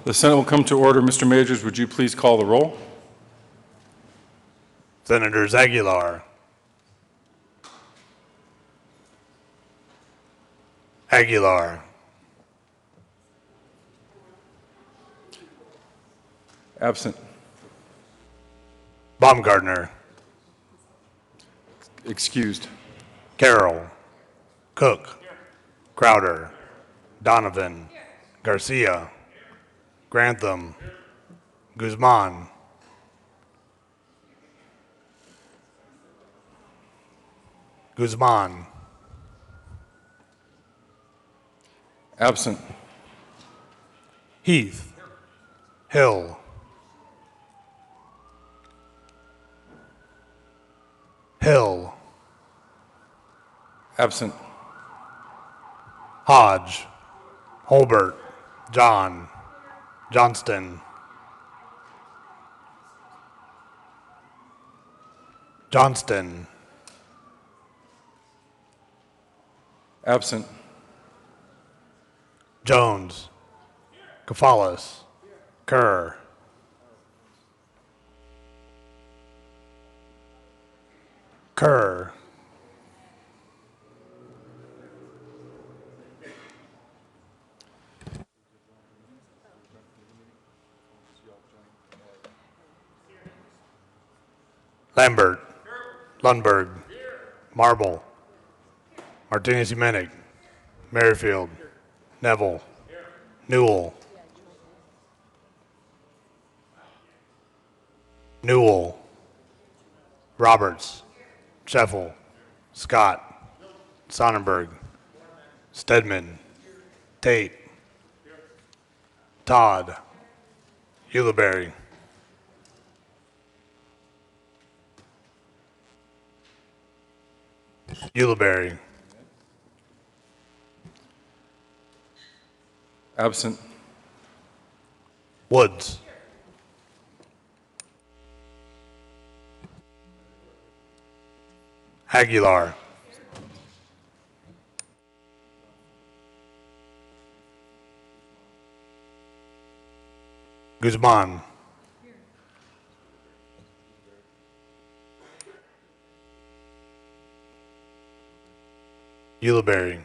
The Senate will come to order. Mr. Majors, would you please call the roll? Senators Aguilar, Aguilar, Absent. Baumgartner, Excused. Carroll, Cook, Crowder, Donovan, Garcia, Grantham, Guzman, Guzman, Absent. Heath, Hill, Hill, Absent. Hodge, Holbert, John, Johnston, Johnston, Absent. Jones, Kafalis, Kerr, Kerr, Lambert, Lundberg, Marble, Martinez-Humenic, Merrifield, Neville, Newell, Newell, Roberts, Scheffel, Scott, Sonnenberg, Stedman, Tate, Todd, Ulibarri, Ulibarri, Absent. Woods, Aguilar, Guzman, Ulibarri,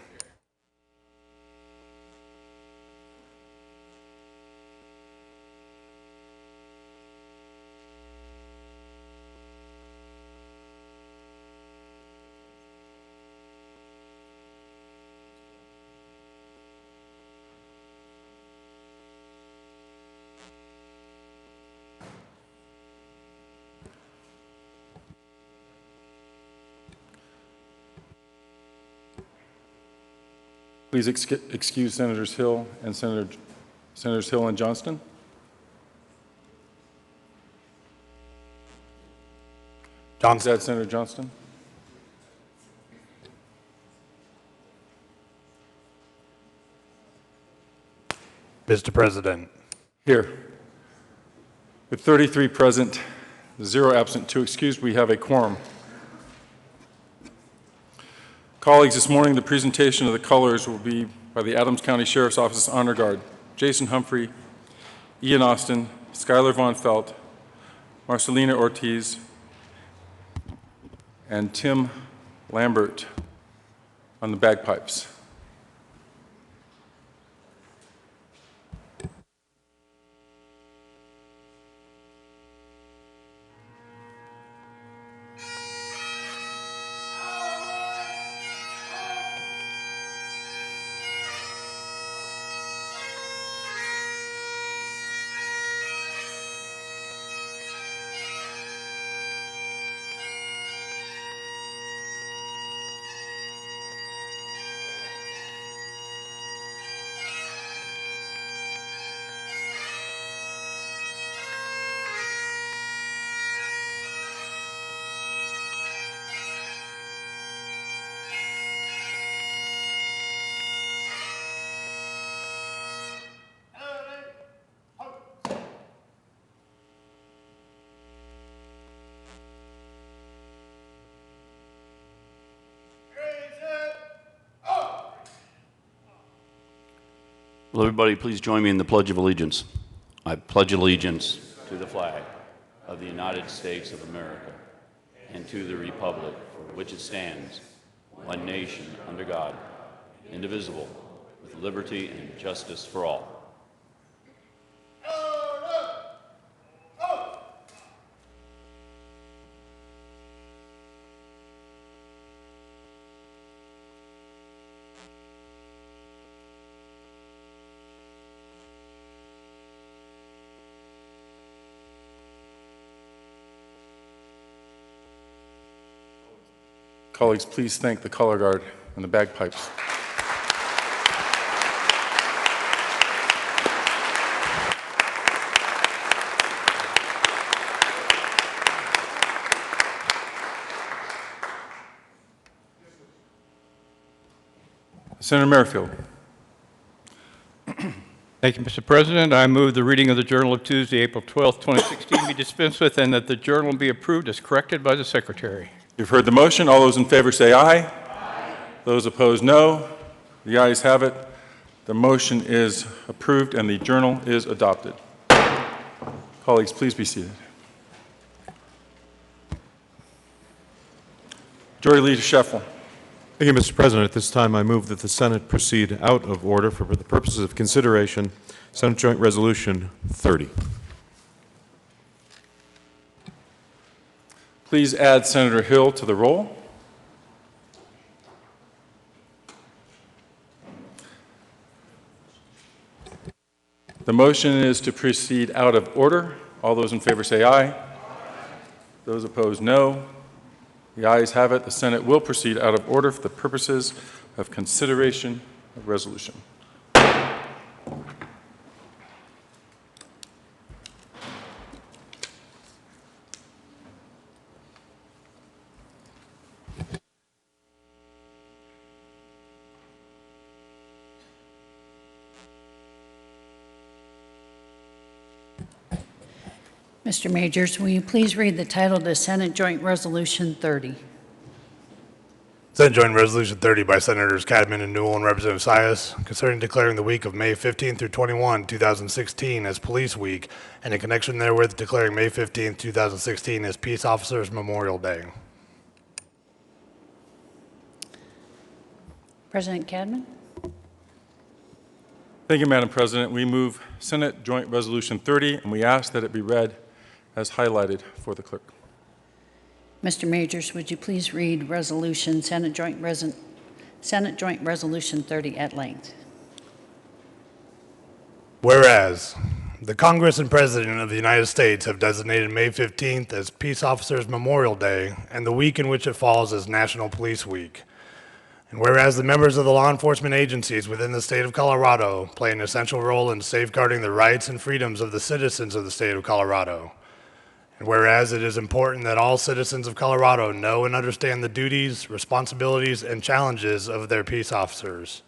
Please excuse Senators Hill and Senators Hill and Johnston. Is Johnston, that Senator Johnston? Mr. President. Here. With 33 present, 0 absent, 2 excused, we have a quorum. Colleagues, this morning the presentation of the colors will be by the Adams County Sheriff's Office Honor Guard, Jason Humphrey, Ian Austin, Skylar Von Felt, Marcelina Ortiz, and Tim Lambert on the bagpipes. Will everybody please join me in the Pledge of Allegiance? I pledge allegiance to the flag of the United States of America and to the republic for which it stands, one nation under God, indivisible, with liberty and justice for all. Colleagues, please thank the color guard and the bagpipes. Senator Merrifield. Thank you, Mr. President. I move the reading of the Journal of Tuesday, April 12, 2016 be dispensed with and that the journal be approved as corrected by the Secretary. You've heard the motion. All those in favor say aye. Aye. Those opposed, no. The ayes have it. The motion is approved and the journal is adopted. Colleagues, please be seated. Majority Leader Scheffel. Thank you, Mr. President. At this time, I move that the Senate proceed out of order for the purposes of consideration, Senate Joint Resolution 30. Please add Senator Hill to the roll. The motion is to proceed out of order. All those in favor say aye. Aye. Those opposed, no. The ayes have it. The Senate will proceed out of order for the purposes of consideration of resolution. Mr. Majors, will you please read the title to Senate Joint Resolution 30? Senate Joint Resolution 30 by Senators Cadman and Newell and Representative Sias concerning declaring the week of May 15 through 21, 2016 as Police Week and in connection therewith declaring May 15, 2016 as Peace Officers Memorial Day. President Cadman? Thank you, Madam President. We move Senate Joint Resolution 30, and we ask that it be read as highlighted for the clerk. Mr. Majors, would you please read resolution, Senate Joint Resolution 30 at length? Whereas the Congress and President of the United States have designated May 15th as Peace Officers Memorial Day and the week in which it falls as National Police Week. And whereas the members of the law enforcement agencies within the state of Colorado play an essential role in safeguarding the rights and freedoms of the citizens of the state of Colorado. And whereas it is important that all citizens of Colorado know and understand the duties, responsibilities, and challenges of their peace officers.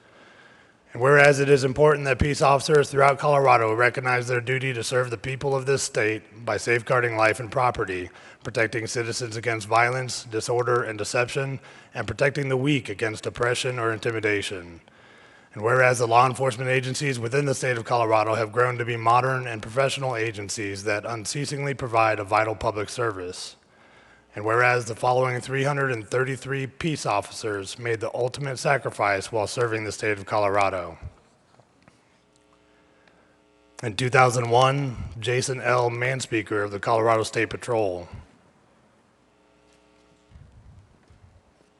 And whereas it is important that peace officers throughout Colorado recognize their duty to serve the people of this state by safeguarding life and property, protecting citizens against violence, disorder, and deception, and protecting the weak against oppression or intimidation. And whereas the law enforcement agencies within the state of Colorado have grown to be modern and professional agencies that unceasingly provide a vital public service. And whereas the following 333 peace officers made the ultimate sacrifice while serving the state of Colorado. In 2001, Jason L. Manspeaker of the Colorado State Patrol.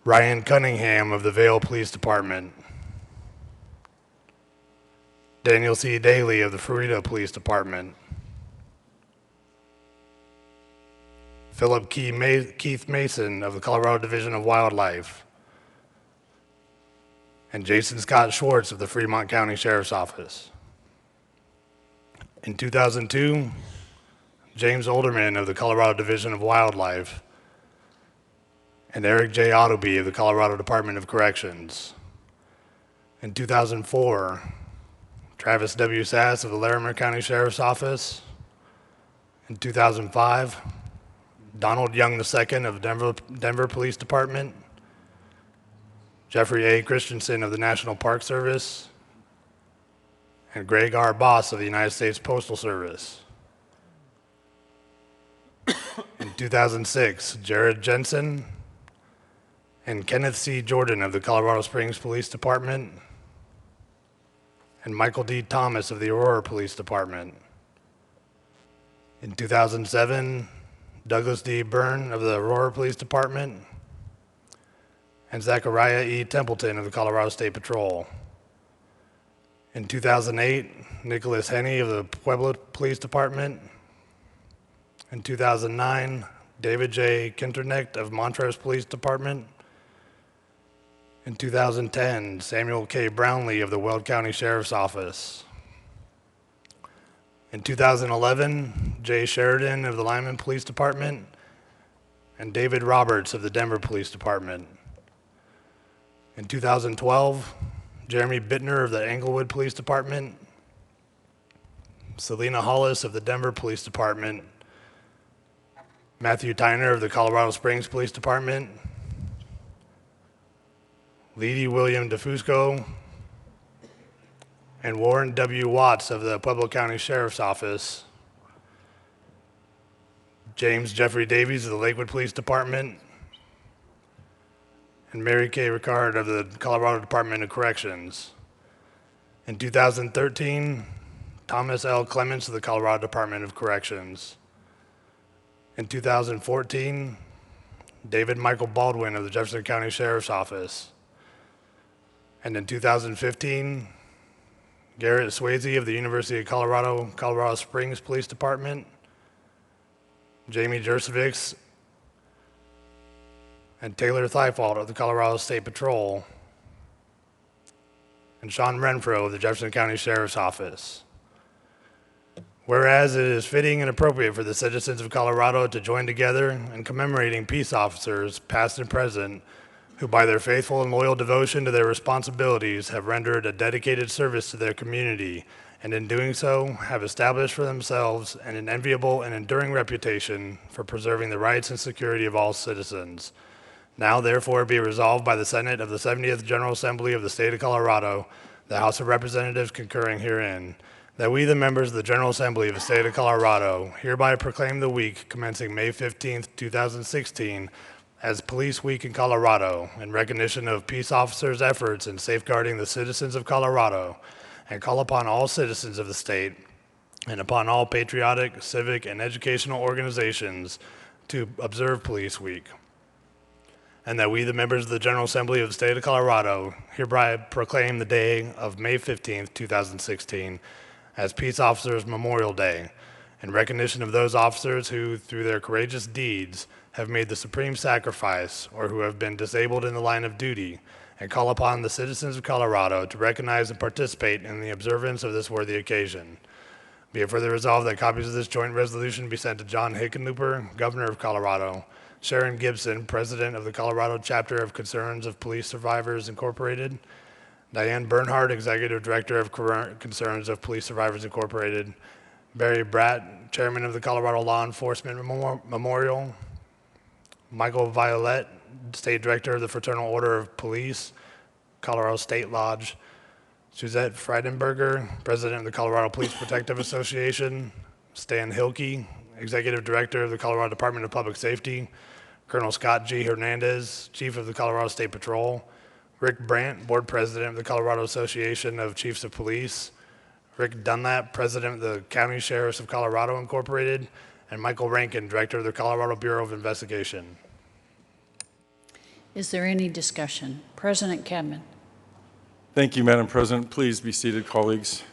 Ryan Cunningham of the Vail Police Department. Daniel C. Daly of the Fruita Police Department. Philip Keith Mason of the Colorado Division of Wildlife. And Jason Scott Schwartz of the Fremont County Sheriff's Office. In 2002, James Olderman of the Colorado Division of Wildlife. And Eric J. Ottoby of the Colorado Department of Corrections. In 2004, Travis W. Sass of the Larimer County Sheriff's Office. In 2005, Donald Young II of the Denver Police Department. Jeffrey A. Christensen of the National Park Service. And Greg R. Boss of the United States Postal Service. In 2006, Jared Jensen and Kenneth C. Jordan of the Colorado Springs Police Department, and Michael D. Thomas of the Aurora Police Department. In 2007, Douglas D. Byrne of the Aurora Police Department, and Zachariah E. Templeton of the Colorado State Patrol. In 2008, Nicholas Henney of the Pueblo Police Department. In 2009, David J. Kinternecht of Montrose Police Department. In 2010, Samuel K. Brownlee of the Weld County Sheriff's Office. In 2011, Jay Sheridan of the Lyman Police Department, and David Roberts of the Denver Police Department. In 2012, Jeremy Bittner of the Englewood Police Department, Selena Hollis of the Denver Police Department, Matthew Tyner of the Colorado Springs Police Department, Leedy William DeFusco, and Warren W. Watts of the Pueblo County Sheriff's Office, James Jeffrey Davies of the Lakewood Police Department, and Mary Kay Ricard of the Colorado Department of Corrections. In 2013, Thomas L. Clements of the Colorado Department of Corrections. In 2014, David Michael Baldwin of the Jefferson County Sheriff's Office. And in 2015, Garrett Swayze of the University of Colorado, Colorado Springs Police Department, Jamie Jersevics, and Taylor Thifault of the Colorado State Patrol, and Sean Renfro of the Jefferson County Sheriff's Office. Whereas it is fitting and appropriate for the citizens of Colorado to join together in commemorating peace officers, past and present, who by their faithful and loyal devotion to their responsibilities have rendered a dedicated service to their community, and in doing so have established for themselves an enviable and enduring reputation for preserving the rights and security of all citizens. Now therefore be resolved by the Senate of the 70th General Assembly of the State of Colorado, the House of Representatives concurring herein, that we, the members of the General Assembly of the State of Colorado, hereby proclaim the week commencing May 15th, 2016, as Police Week in Colorado, in recognition of peace officers' efforts in safeguarding the citizens of Colorado, and call upon all citizens of the state and upon all patriotic, civic, and educational organizations to observe Police Week. And that we, the members of the General Assembly of the State of Colorado, hereby proclaim the day of May 15th, 2016, as Peace Officers Memorial Day, in recognition of those officers who, through their courageous deeds, have made the supreme sacrifice or who have been disabled in the line of duty, and call upon the citizens of Colorado to recognize and participate in the observance of this worthy occasion. Be it further resolved that copies of this joint resolution be sent to John Hickenlooper, Governor of Colorado, Sharon Gibson, President of the Colorado Chapter of Concerns of Police Survivors Incorporated, Diane Bernhardt, Executive Director of Current Concerns of Police Survivors Incorporated. Barry Bratt, Chairman of the Colorado Law Enforcement Memorial. Michael Violette, State Director of the Fraternal Order of Police, Colorado State Lodge. Suzette Freidenberger, President of the Colorado Police Protective Association. Stan Hilke, Executive Director of the Colorado Department of Public Safety. Colonel Scott G. Hernandez, Chief of the Colorado State Patrol. Rick Brandt, Board President of the Colorado Association of Chiefs of Police. Rick Dunlap, President of the County Sheriffs of Colorado Incorporated. And Michael Rankin, Director of the Colorado Bureau of Investigation. Is there any discussion? President Cadman. Thank you, Madam President. Please be seated, colleagues.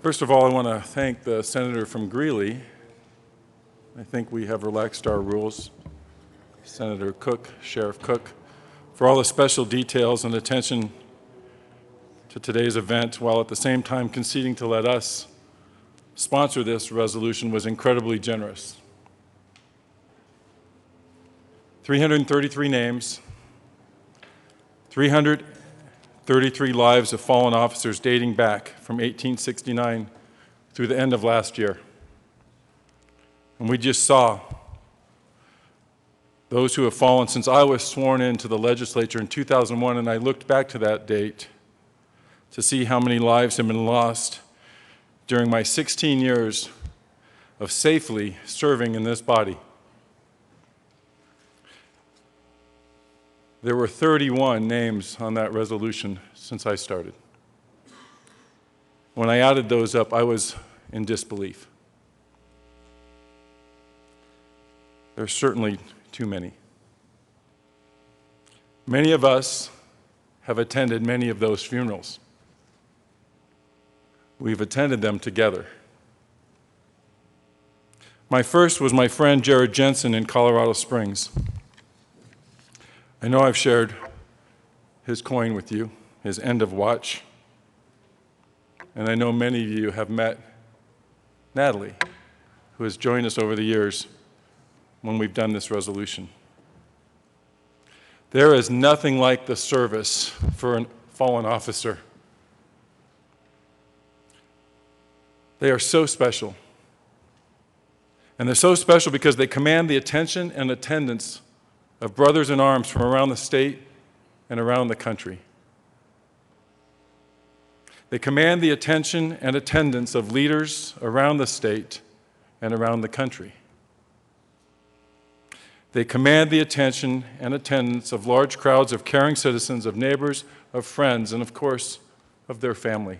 First of all, I want to thank the senator from Greeley. I think we have relaxed our rules. Senator Cook, Sheriff Cook, for all the special details and attention to today's event, while at the same time conceding to let us sponsor this resolution, was incredibly generous. 333 names, 333 lives of fallen officers dating back from 1869 through the end of last year. And we just saw those who have fallen since I was sworn into the legislature in 2001, and I looked back to that date to see how many lives have been lost during my 16 years of safely serving in this body. There were 31 names on that resolution since I started. When I added those up, I was in disbelief. There's certainly too many. Many of us have attended many of those funerals. We've attended them together. My first was my friend Jared Jensen in Colorado Springs. I know I've shared his coin with you, his end of watch, and I know many of you have met Natalie, who has joined us over the years when we've done this resolution. There is nothing like the service for a fallen officer. They are so special. And they're so special because they command the attention and attendance of brothers in arms from around the state and around the country. They command the attention and attendance of leaders around the state and around the country. They command the attention and attendance of large crowds of caring citizens, of neighbors, of friends, and of course, of their family.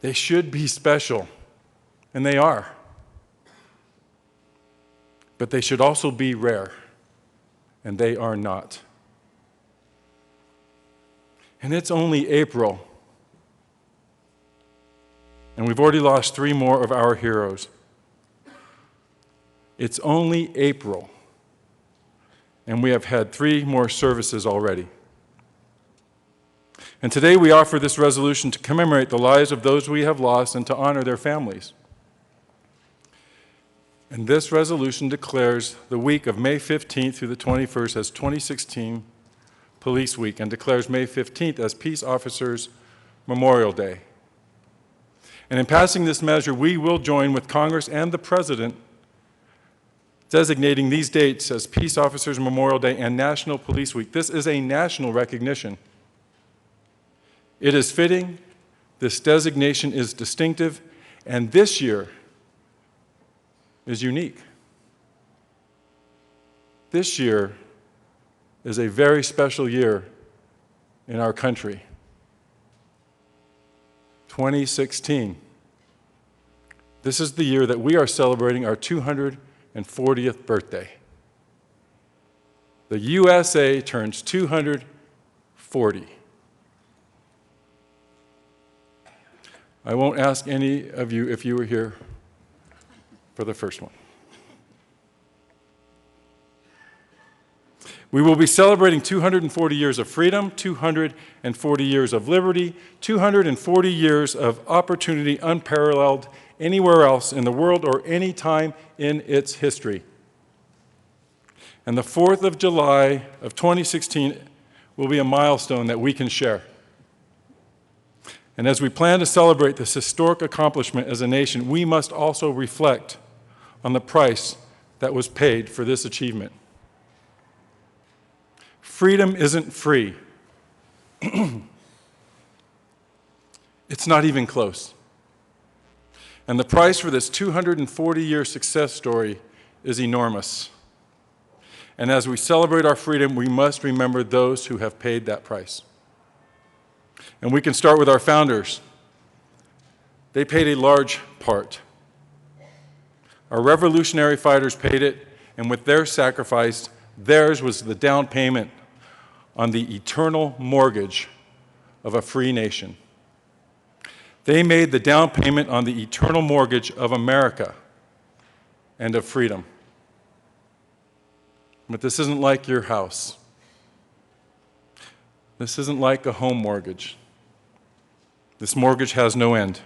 They should be special, and they are. But they should also be rare, and they are not. And it's only April, and we've already lost 3 more of our heroes. It's only April, and we have had 3 more services already. And today we offer this resolution to commemorate the lives of those we have lost and to honor their families. And this resolution declares the week of May 15th through the 21st as 2016 Police Week, and declares May 15th as Peace Officers Memorial Day. And in passing this measure, we will join with Congress and the President designating these dates as Peace Officers Memorial Day and National Police Week. This is a national recognition. It is fitting, this designation is distinctive, and this year is unique. This year is a very special year in our country. 2016. This is the year that we are celebrating our 240th birthday. The USA turns 240. I won't ask any of you if you were here for the first one. We will be celebrating 240 years of freedom, 240 years of liberty, 240 years of opportunity unparalleled anywhere else in the world or any time in its history. And the 4th of July of 2016 will be a milestone that we can share. And as we plan to celebrate this historic accomplishment as a nation, we must also reflect on the price that was paid for this achievement. Freedom isn't free. It's not even close. And the price for this 240-year success story is enormous. And as we celebrate our freedom, we must remember those who have paid that price. And we can start with our founders. They paid a large part. Our revolutionary fighters paid it, and with their sacrifice, theirs was the down payment on the eternal mortgage of a free nation. They made the down payment on the eternal mortgage of America and of freedom. But this isn't like your house. This isn't like a home mortgage. This mortgage has no end.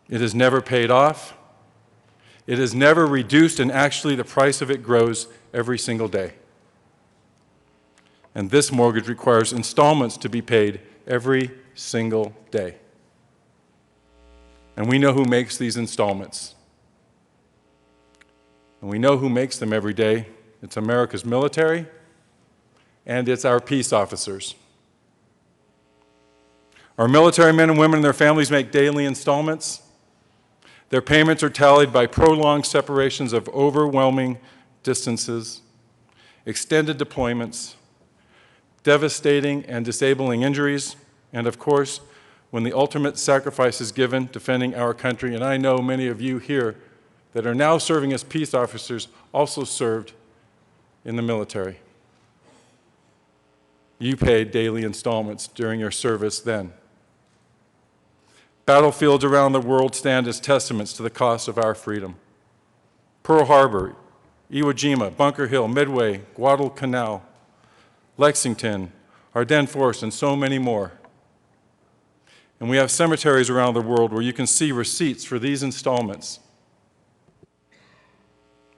It is never paid off. It is never reduced, and actually the price of it grows every single day. And this mortgage requires installments to be paid every single day. And we know who makes these installments. And we know who makes them every day. It's America's military, and it's our peace officers. Our military men and women and their families make daily installments. Their payments are tallied by prolonged separations of overwhelming distances, extended deployments, devastating and disabling injuries, and of course, when the ultimate sacrifice is given defending our country. And I know many of you here that are now serving as peace officers also served in the military. You paid daily installments during your service then. Battlefields around the world stand as testaments to the cost of our freedom. Pearl Harbor, Iwo Jima, Bunker Hill, Midway, Guadalcanal, Lexington, Ardennes Force, and so many more. And we have cemeteries around the world where you can see receipts for these installments.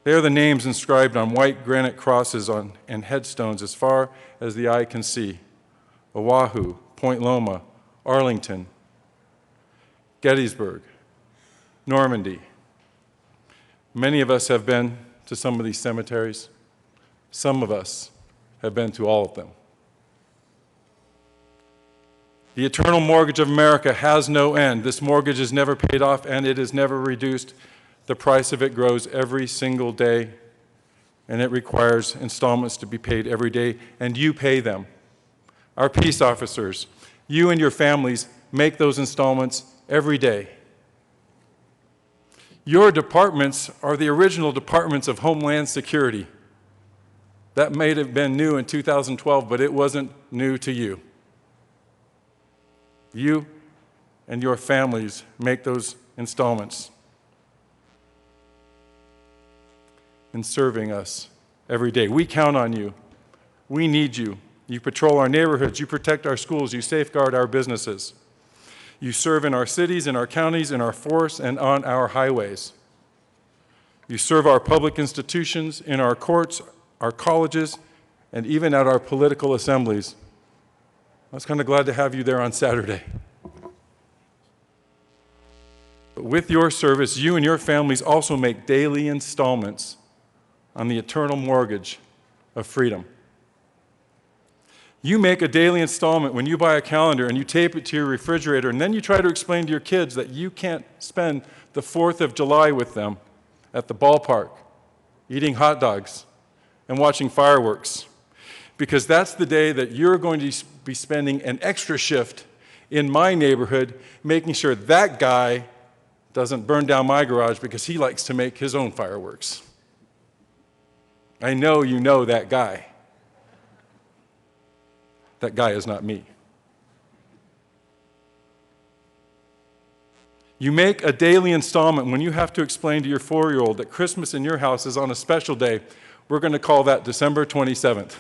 They are the names inscribed on white granite crosses and headstones as far as the eye can see. Oahu, Point Loma, Arlington, Gettysburg, Normandy. Many of us have been to some of these cemeteries. Some of us have been to all of them. The eternal mortgage of America has no end. This mortgage is never paid off, and it is never reduced. The price of it grows every single day, and it requires installments to be paid every day, and you pay them. Our peace officers, you and your families make those installments every day. Your departments are the original departments of Homeland Security. That may have been new in 2012, but it wasn't new to you. You and your families make those installments in serving us every day. We count on you. We need you. You patrol our neighborhoods. You protect our schools. You safeguard our businesses. You serve in our cities, in our counties, in our forests, and on our highways. You serve our public institutions, in our courts, our colleges, and even at our political assemblies. I was kind of glad to have you there on Saturday. But with your service, you and your families also make daily installments on the eternal mortgage of freedom. You make a daily installment when you buy a calendar and you tape it to your refrigerator, and then you try to explain to your kids that you can't spend the 4th of July with them at the ballpark, eating hot dogs and watching fireworks, because that's the day that you're going to be spending an extra shift in my neighborhood, making sure that guy doesn't burn down my garage because he likes to make his own fireworks. I know you know that guy. That guy is not me. You make a daily installment when you have to explain to your 4-year-old that Christmas in your house is on a special day. We're going to call that December 27th.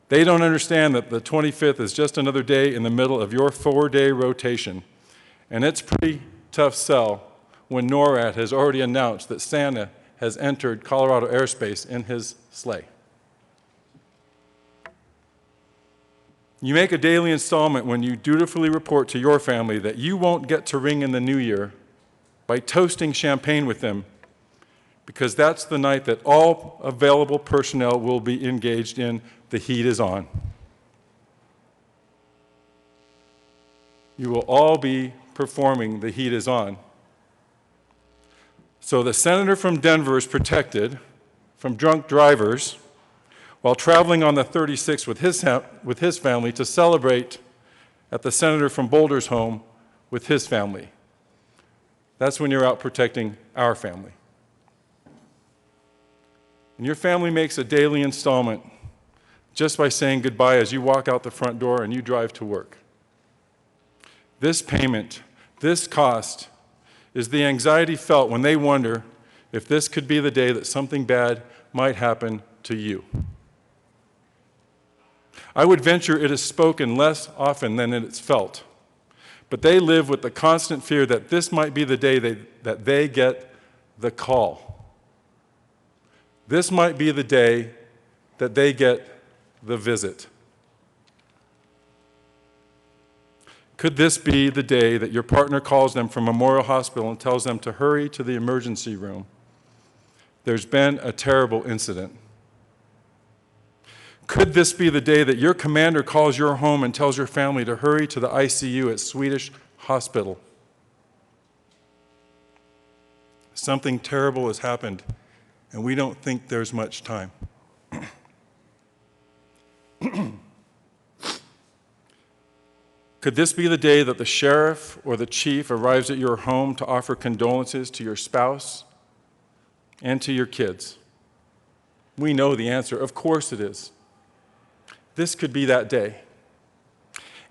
They don't understand that the 25th is just another day in the middle of your 4-day rotation. And it's pretty tough sell when NORAD has already announced that Santa has entered Colorado airspace in his sleigh. You make a daily installment when you dutifully report to your family that you won't get to ring in the new year by toasting champagne with them, because that's the night that all available personnel will be engaged in The Heat Is On. You will all be performing The Heat Is On. So the senator from Denver is protected from drunk drivers while traveling on the 36th with his family to celebrate at the senator from Boulder's home with his family. That's when you're out protecting our family. And your family makes a daily installment just by saying goodbye as you walk out the front door and you drive to work. This payment, this cost, is the anxiety felt when they wonder if this could be the day that something bad might happen to you. I would venture it is spoken less often than it's felt, but they live with the constant fear that this might be the day that they get the call. This might be the day that they get the visit. Could this be the day that your partner calls them from Memorial Hospital and tells them to hurry to the emergency room? There's been a terrible incident. Could this be the day that your commander calls your home and tells your family to hurry to the ICU at Swedish Hospital? Something terrible has happened, and we don't think there's much time. Could this be the day that the sheriff or the chief arrives at your home to offer condolences to your spouse and to your kids? We know the answer. Of course it is. This could be that day.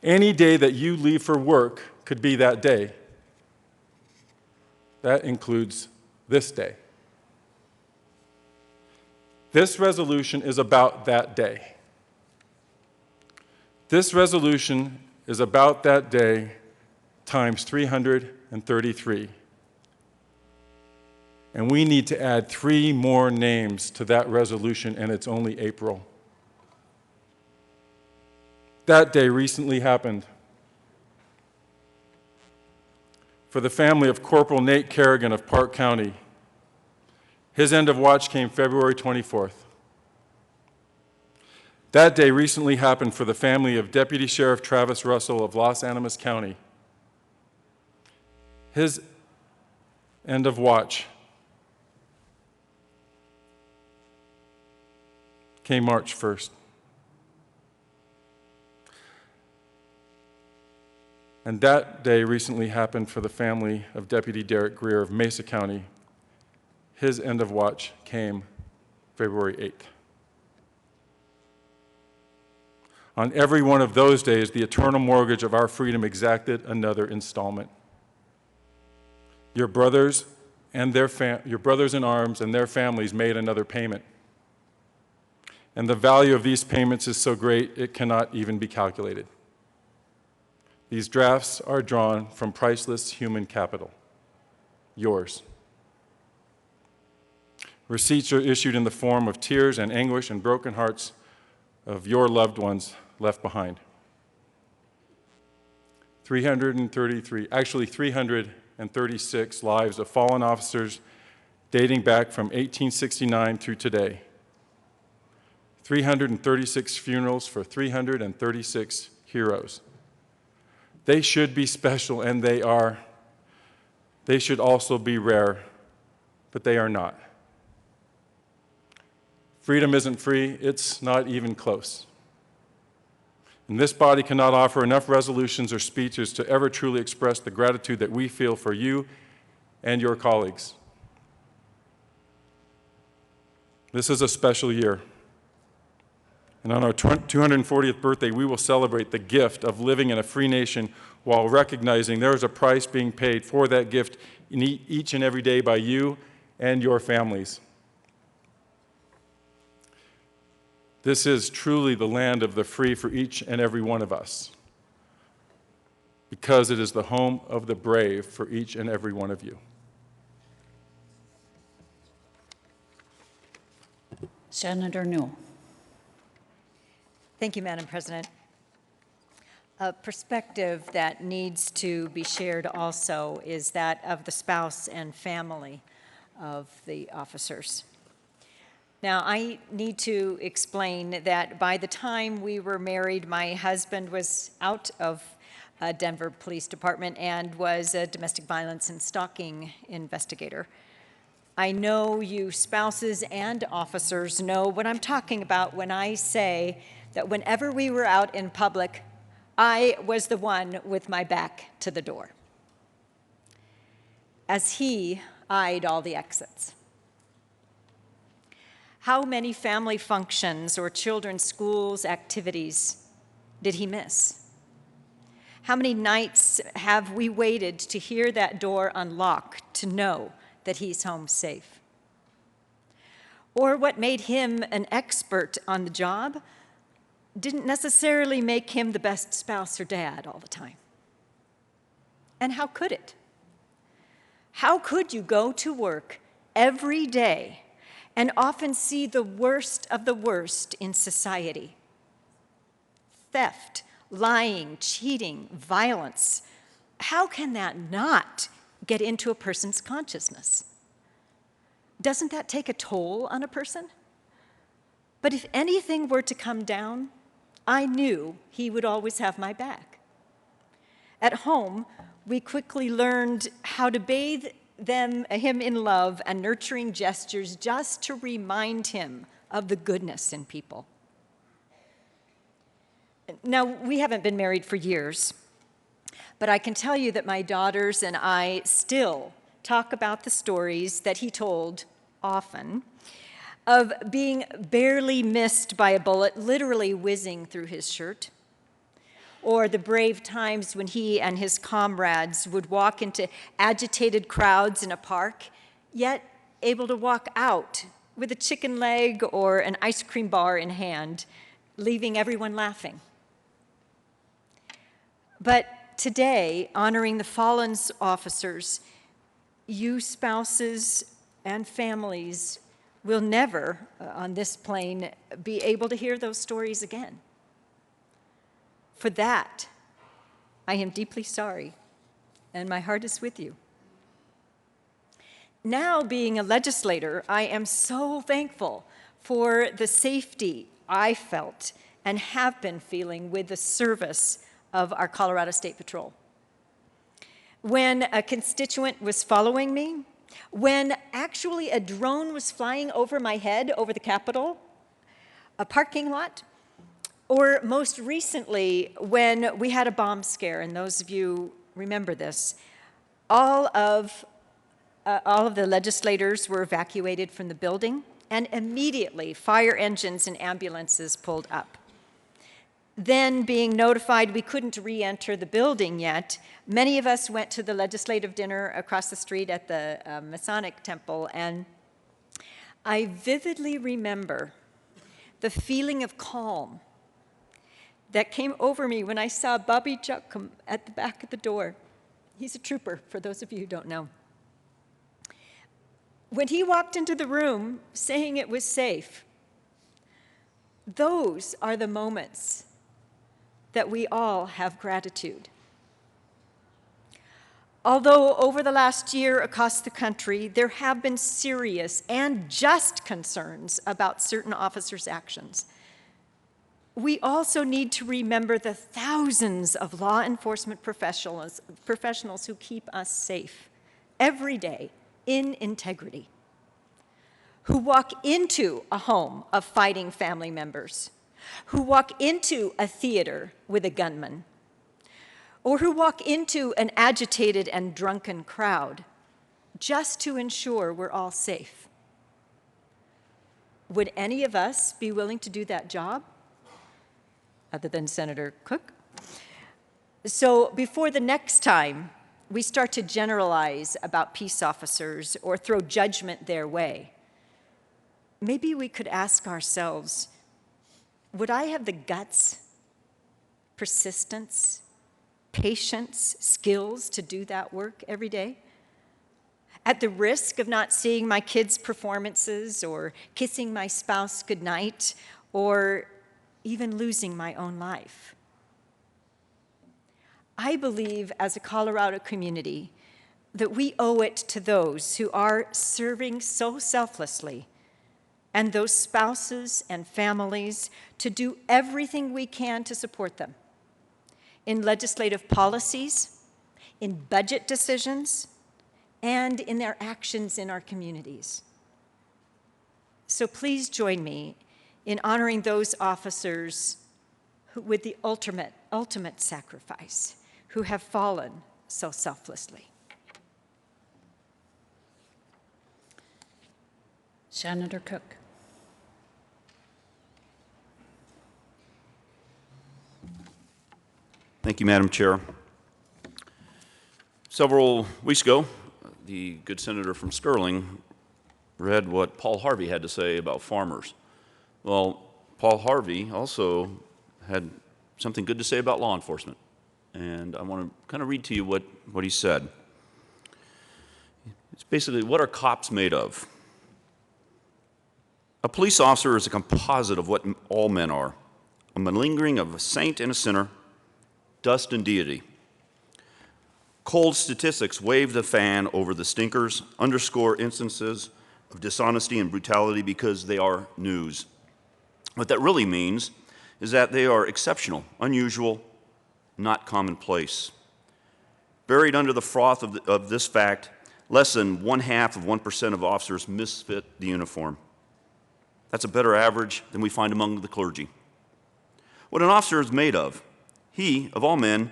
Any day that you leave for work could be that day. That includes this day. This resolution is about that day. This resolution is about that day times 333. And we need to add 3 more names to that resolution, and it's only April. That day recently happened. For the family of Corporal Nate Kerrigan of Park County, his end of watch came February 24th. That day recently happened for the family of Deputy Sheriff Travis Russell of Los Animas County. His end of watch came March 1st. And that day recently happened for the family of Deputy Derek Greer of Mesa County. His end of watch came February 8th. On every one of those days, the eternal mortgage of our freedom exacted another installment. Your brothers in arms and their families made another payment. And the value of these payments is so great it cannot even be calculated. These drafts are drawn from priceless human capital, yours. Receipts are issued in the form of tears and anguish and broken hearts of your loved ones left behind. 336 lives of fallen officers dating back from 1869 through today. 336 funerals for 336 heroes. They should be special, and they are. They should also be rare, but they are not. Freedom isn't free, it's not even close. And this body cannot offer enough resolutions or speeches to ever truly express the gratitude that we feel for you and your colleagues. This is a special year. And on our 240th birthday, we will celebrate the gift of living in a free nation while recognizing there is a price being paid for that gift in each and every day by you and your families. This is truly the land of the free for each and every one of us, because it is the home of the brave for each and every one of you. Senator Newell. Thank you, Madam President. A perspective that needs to be shared also is that of the spouse and family of the officers. Now, I need to explain that by the time we were married, my husband was out of Denver Police Department and was a domestic violence and stalking investigator. I know you spouses and officers know what I'm talking about when I say that whenever we were out in public, I was the one with my back to the door, as he eyed all the exits. How many family functions or children's schools activities did he miss? How many nights have we waited to hear that door unlock to know that he's home safe? Or what made him an expert on the job didn't necessarily make him the best spouse or dad all the time. And how could it? How could you go to work every day and often see the worst of the worst in society? Theft, lying, cheating, violence. How can that not get into a person's consciousness? Doesn't that take a toll on a person? But if anything were to come down, I knew he would always have my back. At home, we quickly learned how to bathe him in love and nurturing gestures just to remind him of the goodness in people. Now, we haven't been married for years, but I can tell you that my daughters and I still talk about the stories that he told often of being barely missed by a bullet literally whizzing through his shirt, or the brave times when he and his comrades would walk into agitated crowds in a park, yet able to walk out with a chicken leg or an ice cream bar in hand, leaving everyone laughing. But today, honoring the fallen officers, you spouses and families will never, on this plane, be able to hear those stories again. For that, I am deeply sorry, and my heart is with you. Now, being a legislator, I am so thankful for the safety I felt and have been feeling with the service of our Colorado State Patrol. When a constituent was following me, when actually a drone was flying over my head over the Capitol, a parking lot, or most recently when we had a bomb scare, and those of you remember this, all of the legislators were evacuated from the building, and immediately fire engines and ambulances pulled up. Then, being notified we couldn't re-enter the building yet, many of us went to the legislative dinner across the street at the Masonic Temple, and I vividly remember the feeling of calm that came over me when I saw Bobby Chuck come at the back of the door. He's a trooper, for those of you who don't know. When he walked into the room saying it was safe, those are the moments that we all have gratitude. Although over the last year across the country, there have been serious and just concerns about certain officers' actions, we also need to remember the thousands of law enforcement professionals who keep us safe every day in integrity, who walk into a home of fighting family members, who walk into a theater with a gunman, or who walk into an agitated and drunken crowd just to ensure we're all safe. Would any of us be willing to do that job, other than Senator Cook? So before the next time we start to generalize about peace officers or throw judgment their way, maybe we could ask ourselves, would I have the guts, persistence, patience, skills to do that work every day? at the risk of not seeing my kids' performances or kissing my spouse goodnight or even losing my own life. I believe as a Colorado community that we owe it to those who are serving so selflessly and those spouses and families to do everything we can to support them in legislative policies, in budget decisions, and in their actions in our communities. So please join me in honoring those officers with the ultimate sacrifice, who have fallen so selflessly. Senator Cook. Thank you, Madam Chair. Several weeks ago, the good senator from Sterling read what Paul Harvey had to say about farmers. Well, Paul Harvey also had something good to say about law enforcement, and I want to kind of read to you what he said. It's basically, what are cops made of? A police officer is a composite of what all men are, a malingering of a saint and a sinner, dust and deity. Cold statistics wave the fan over the stinkers, underscore instances of dishonesty and brutality because they are news. What that really means is that they are exceptional, unusual, not commonplace. Buried under the froth of this fact, less than 0.5% of officers misfit the uniform. That's a better average than we find among the clergy. What an officer is made of, he, of all men,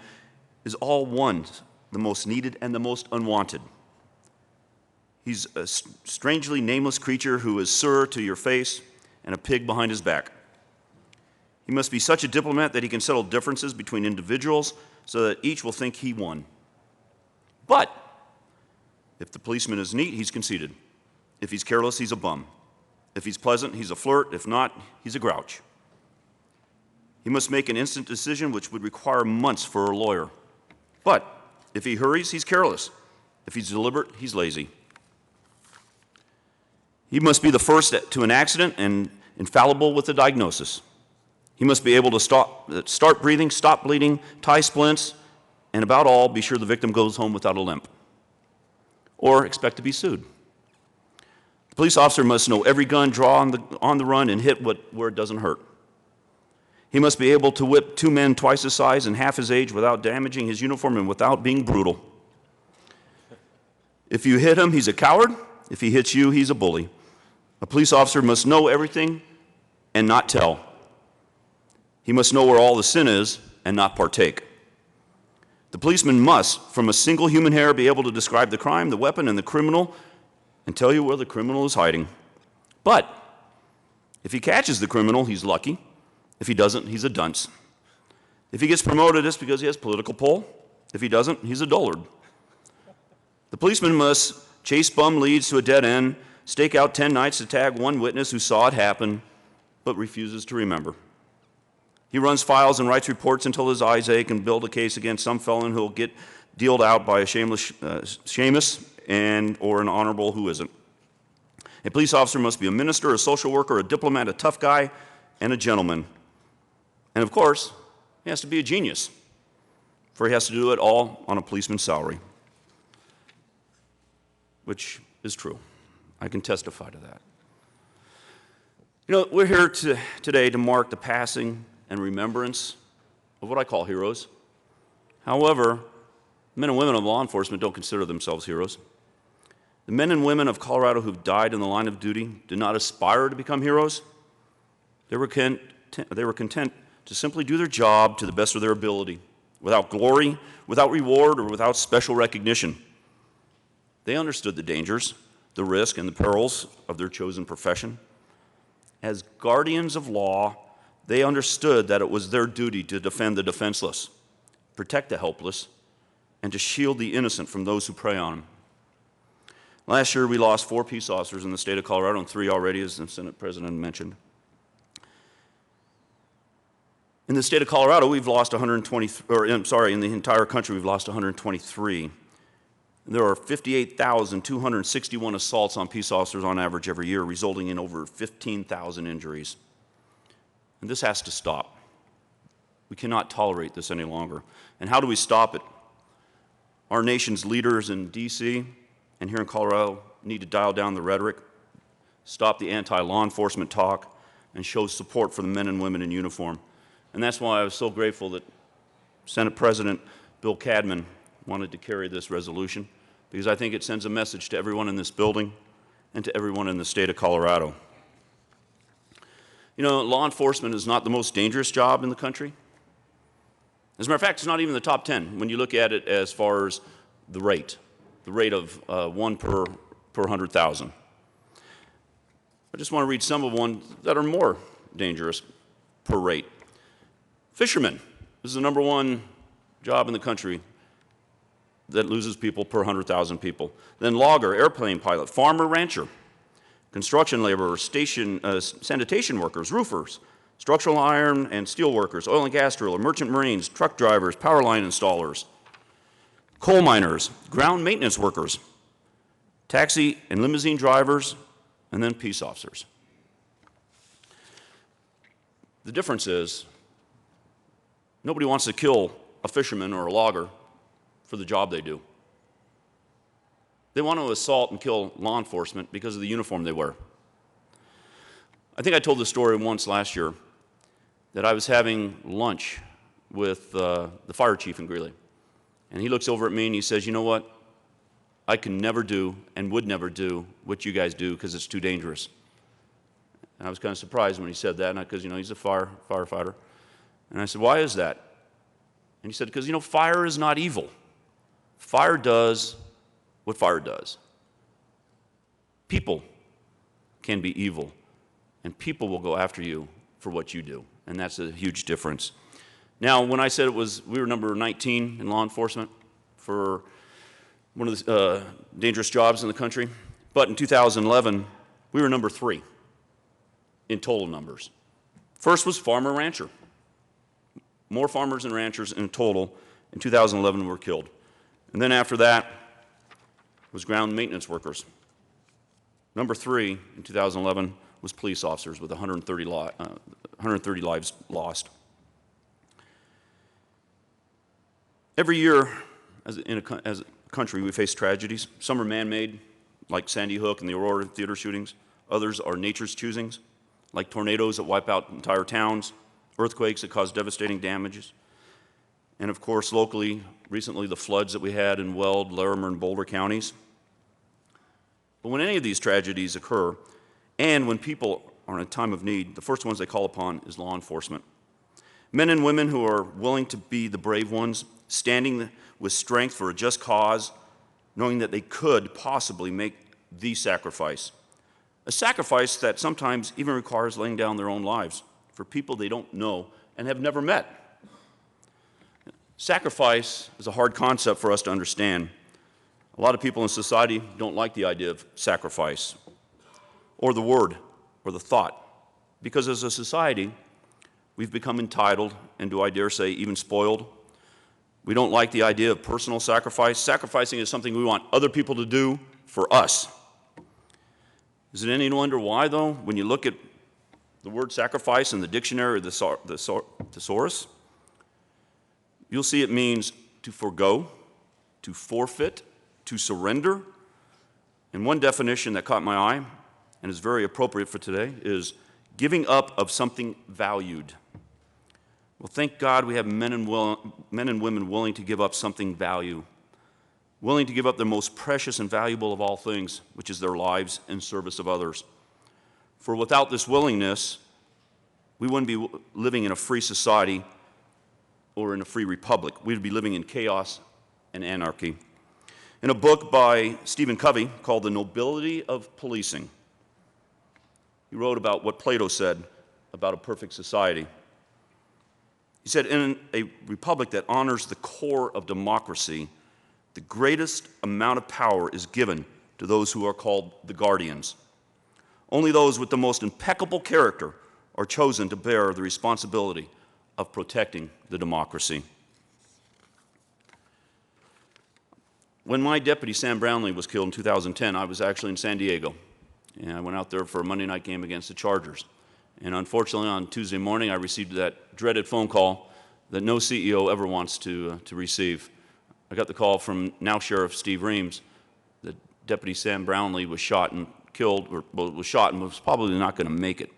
is all one, the most needed and the most unwanted. He's a strangely nameless creature who is sir to your face and a pig behind his back. He must be such a diplomat that he can settle differences between individuals so that each will think he won. But if the policeman is neat, he's conceited. If he's careless, he's a bum. If he's pleasant, he's a flirt. If not, he's a grouch. He must make an instant decision which would require months for a lawyer. But if he hurries, he's careless. If he's deliberate, he's lazy. He must be the first to an accident and infallible with a diagnosis. He must be able to start breathing, stop bleeding, tie splints, and about all, be sure the victim goes home without a limp. Or expect to be sued. The police officer must know every gun, draw on the run, and hit where it doesn't hurt. He must be able to whip two men twice his size and half his age without damaging his uniform and without being brutal. If you hit him, he's a coward. If he hits you, he's a bully. A police officer must know everything and not tell. He must know where all the sin is and not partake. The policeman must, from a single human hair, be able to describe the crime, the weapon, and the criminal and tell you where the criminal is hiding. But if he catches the criminal, he's lucky. If he doesn't, he's a dunce. If he gets promoted, it's because he has political pull. If he doesn't, he's a dullard. The policeman must chase bum leads to a dead end, stake out 10 nights to tag one witness who saw it happen, but refuses to remember. He runs files and writes reports until his eyes ache and build a case against some felon who will get dealed out by a shameless or an honorable who isn't. A police officer must be a minister, a social worker, a diplomat, a tough guy, and a gentleman. And of course, he has to be a genius, for he has to do it all on a policeman's salary, which is true. I can testify to that. You know, we're here today to mark the passing and remembrance of what I call heroes. However, men and women of law enforcement don't consider themselves heroes. The men and women of Colorado who've died in the line of duty did not aspire to become heroes. They were content to simply do their job to the best of their ability, without glory, without reward, or without special recognition. They understood the dangers, the risk, and the perils of their chosen profession. As guardians of law, they understood that it was their duty to defend the defenseless, protect the helpless, and to shield the innocent from those who prey on them. Last year, we lost 4 peace officers in the state of Colorado, and 3 already, as the Senate President mentioned. In the state of Colorado, we've lost in the entire country, we've lost 123. There are 58,261 assaults on peace officers on average every year, resulting in over 15,000 injuries. And this has to stop. We cannot tolerate this any longer. And how do we stop it? Our nation's leaders in D.C. and here in Colorado need to dial down the rhetoric, stop the anti-law enforcement talk, and show support for the men and women in uniform. And that's why I was so grateful that Senate President Bill Cadman wanted to carry this resolution, because I think it sends a message to everyone in this building and to everyone in the state of Colorado. You know, law enforcement is not the most dangerous job in the country. As a matter of fact, it's not even the top 10 when you look at it as far as the rate of 1 per 100,000. I just want to read some of ones that are more dangerous per rate. Fishermen. This is the #1 job in the country that loses people per 100,000 people. Then logger, airplane pilot, farmer, rancher, construction laborers, sanitation workers, roofers, structural iron and steel workers, oil and gas driller, merchant marines, truck drivers, power line installers, coal miners, ground maintenance workers, taxi and limousine drivers, and then peace officers. The difference is nobody wants to kill a fisherman or a logger for the job they do. They want to assault and kill law enforcement because of the uniform they wear. I think I told this story once last year that I was having lunch with the fire chief in Greeley. And he looks over at me and he says, "You know what? I can never do and would never do what you guys do because it's too dangerous." And I was kind of surprised when he said that, because, you know, he's a firefighter. And I said, "Why is that?" And he said, "Because, you know, fire is not evil. Fire does what fire does. People can be evil, and people will go after you for what you do." And that's a huge difference. Now, when I said we were number 19 in law enforcement for one of the dangerous jobs in the country, but in 2011, we were number 3 in total numbers. First was farmer rancher. More farmers and ranchers in total in 2011 were killed. And then after that was ground maintenance workers. Number 3 in 2011 was police officers with 130 lives lost. Every year, as a country, we face tragedies. Some are man-made, like Sandy Hook and the Aurora theater shootings. Others are nature's choosings, like tornadoes that wipe out entire towns, earthquakes that cause devastating damages, and of course, locally, recently, the floods that we had in Weld, Larimer, and Boulder counties. But when any of these tragedies occur, and when people are in a time of need, the first ones they call upon is law enforcement. Men and women who are willing to be the brave ones, standing with strength for a just cause, knowing that they could possibly make the sacrifice. A sacrifice that sometimes even requires laying down their own lives for people they don't know and have never met. Sacrifice is a hard concept for us to understand. A lot of people in society don't like the idea of sacrifice, or the word, or the thought, because as a society, we've become entitled, and do I dare say even spoiled. We don't like the idea of personal sacrifice. Sacrificing is something we want other people to do for us. Is it any wonder why, though, when you look at the word sacrifice in the dictionary or the thesaurus, you'll see it means to forego, to forfeit, to surrender. And one definition that caught my eye, and is very appropriate for today, is giving up of something valued. Well, thank God we have men and women willing to give up something valued, willing to give up their most precious and valuable of all things, which is their lives in service of others. For without this willingness, we wouldn't be living in a free society or in a free republic. We'd be living in chaos and anarchy. In a book by Stephen Covey called The Nobility of Policing, he wrote about what Plato said about a perfect society. He said, in a republic that honors the core of democracy, the greatest amount of power is given to those who are called the guardians. Only those with the most impeccable character are chosen to bear the responsibility of protecting the democracy. When my deputy, Sam Brownlee, was killed in 2010, I was actually in San Diego. And I went out there for a Monday night game against the Chargers. And unfortunately, on Tuesday morning, I received that dreaded phone call that no CEO ever wants to receive. I got the call from now Sheriff Steve Reams that Deputy Sam Brownlee was shot and killed, or well, was shot and was probably not going to make it.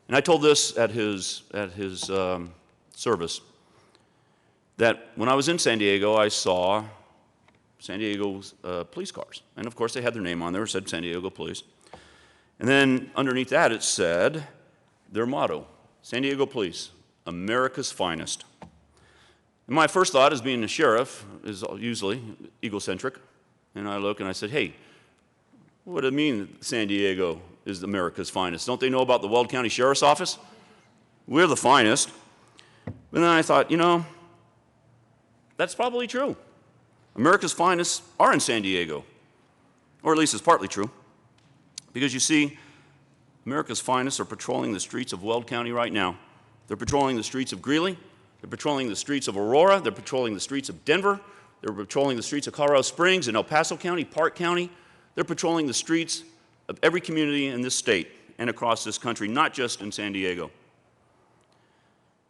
And I told this at his service, that when I was in San Diego, I saw San Diego's police cars. And of course, they had their name on there, it said San Diego Police. And then underneath that, it said their motto, San Diego Police, America's finest. And my first thought, as being a sheriff, is usually egocentric. And I look and I said, hey, what do it mean that San Diego is America's finest? Don't they know about the Weld County Sheriff's Office? We're the finest. But then I thought, you know, that's probably true. America's finest are in San Diego, or at least it's partly true. Because you see, America's finest are patrolling the streets of Weld County right now. They're patrolling the streets of Greeley. They're patrolling the streets of Aurora. They're patrolling the streets of Denver. They're patrolling the streets of Colorado Springs and El Paso County, Park County. They're patrolling the streets of every community in this state and across this country, not just in San Diego.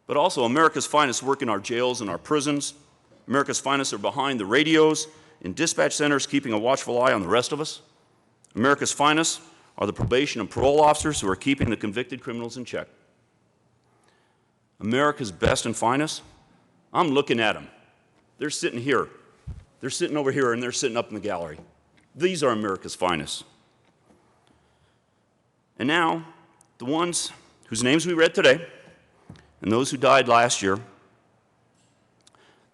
But also, America's finest work in our jails and our prisons. America's finest are behind the radios in dispatch centers, keeping a watchful eye on the rest of us. America's finest are the probation and parole officers who are keeping the convicted criminals in check. America's best and finest, I'm looking at them. They're sitting here. They're sitting over here, and they're sitting up in the gallery. These are America's finest. And now, the ones whose names we read today, and those who died last year,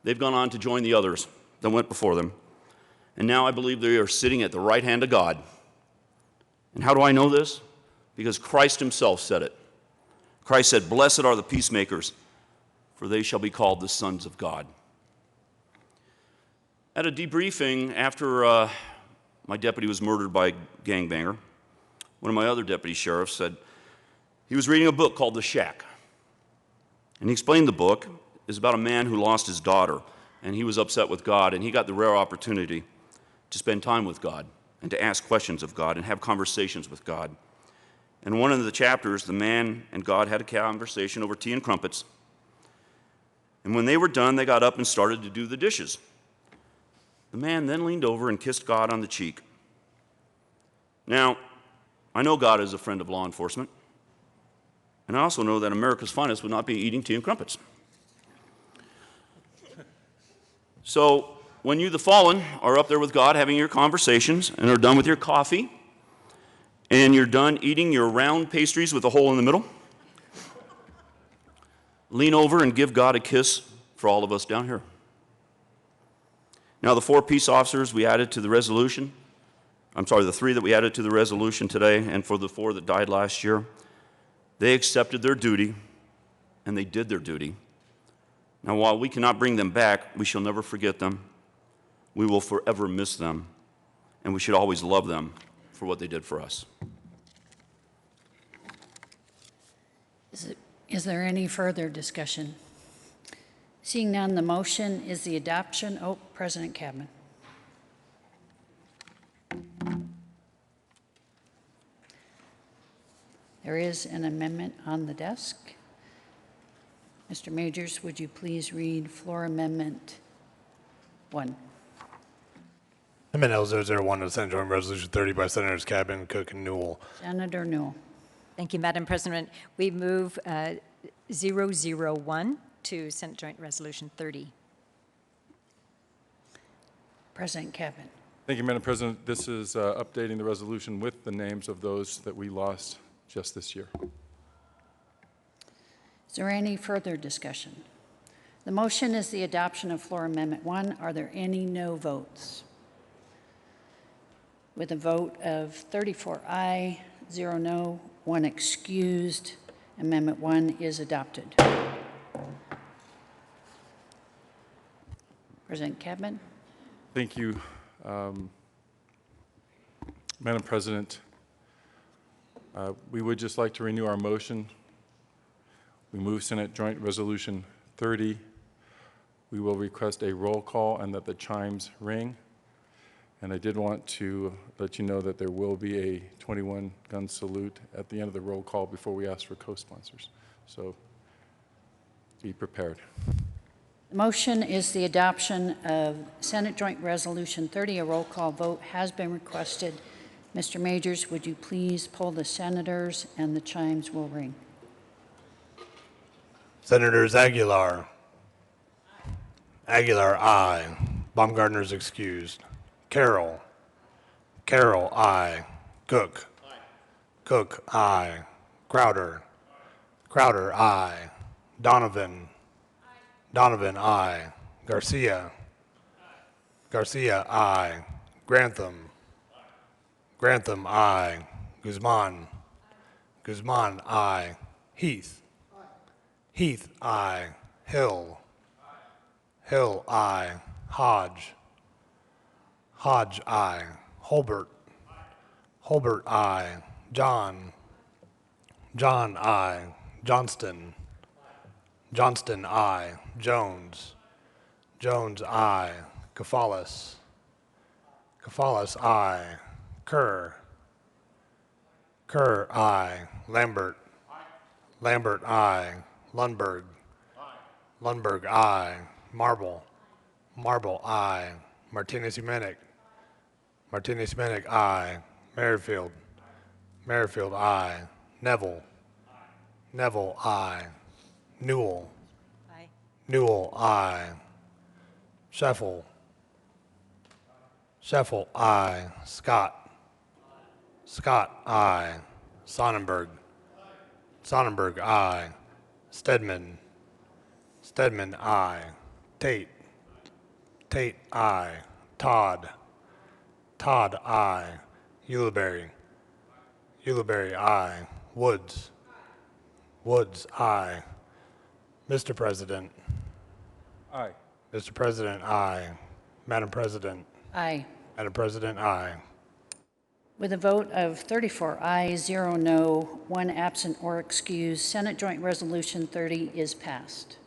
they've gone on to join the others that went before them. And now I believe they are sitting at the right hand of God. And how do I know this? Because Christ himself said it. Christ said, "Blessed are the peacemakers, for they shall be called the sons of God." At a debriefing after my deputy was murdered by a gangbanger, one of my other deputy sheriffs said he was reading a book called The Shack. And he explained the book is about a man who lost his daughter, and he was upset with God, and he got the rare opportunity to spend time with God and to ask questions of God and have conversations with God. And one of the chapters, the man and God had a conversation over tea and crumpets. And when they were done, they got up and started to do the dishes. The man then leaned over and kissed God on the cheek. Now, I know God is a friend of law enforcement, and I also know that America's finest would not be eating tea and crumpets. So, when you, the fallen, are up there with God having your conversations and are done with your coffee, and you're done eating your round pastries with a hole in the middle, lean over and give God a kiss for all of us down here. Now, the 4 peace officers we added to the resolution, the 3 that we added to the resolution today, and for the 4 that died last year, they accepted their duty, and they did their duty. Now, while we cannot bring them back, we shall never forget them. We will forever miss them, and we should always love them for what they did for us. Is there any further discussion? Seeing none, the motion is the adoption. Oh, President Cadman. There is an amendment on the desk. Mr. Majors, would you please read floor amendment 1? Amendment L001 of Senate Joint Resolution 30 by Senators Cadman, Cook, and Newell. Senator Newell. Thank you, Madam President. We move 001 to Senate Joint Resolution 30. President Cadman. Thank you, Madam President. This is updating the resolution with the names of those that we lost just this year. Is there any further discussion? The motion is the adoption of floor amendment 1. Are there any no votes? With a vote of 34 aye, 0 no, 1 excused, amendment 1 is adopted. President Cadman. Thank you, Madam President. We would just like to renew our motion. We move Senate Joint Resolution 30. We will request a roll call and that the chimes ring. And I did want to let you know that there will be a 21-gun salute at the end of the roll call before we ask for co-sponsors. So be prepared. The motion is the adoption of Senate Joint Resolution 30. A roll call vote has been requested. Mr. Majors, would you please poll the senators, and the chimes will ring. Senators Aguilar. Aguilar, aye. Baumgartner's excused. Carroll. Carroll, aye. Cook. Cook, aye. Crowder. Crowder, aye. Donovan. Donovan, aye. Garcia. Garcia, aye. Grantham. Grantham, aye. Guzman. Guzman, aye. Heath. Heath, aye. Hill. Hill, aye. Hodge. Hodge, aye. Holbert. Holbert, aye. John. John, aye. Johnston. Johnston, aye. Jones. Jones, aye. Kafalis. Kafalis, aye. Kerr. Kerr, aye. Lambert. Lambert, aye. Lundberg. Lundberg, aye. Marble. Marble, aye. Martinez-Humenick. Martinez-Humenick, aye. Merrifield. Merrifield, aye. Neville. Neville, aye. Newell. Aye. Newell, aye. Sheffel. Sheffel, aye. Scott. Scott, aye. Sonnenberg. Sonnenberg, aye. Stedman. Stedman, aye. Tate. Tate, aye. Todd. Todd, aye. Ulibarri. Ulibarri, aye. Woods. Woods, aye. Mr. President. Aye. Mr. President, aye. Madam President. Aye. Madam President, aye. With a vote of 34 ayes, 0 no, 1 absent or excused, Senate Joint Resolution 30 is passed.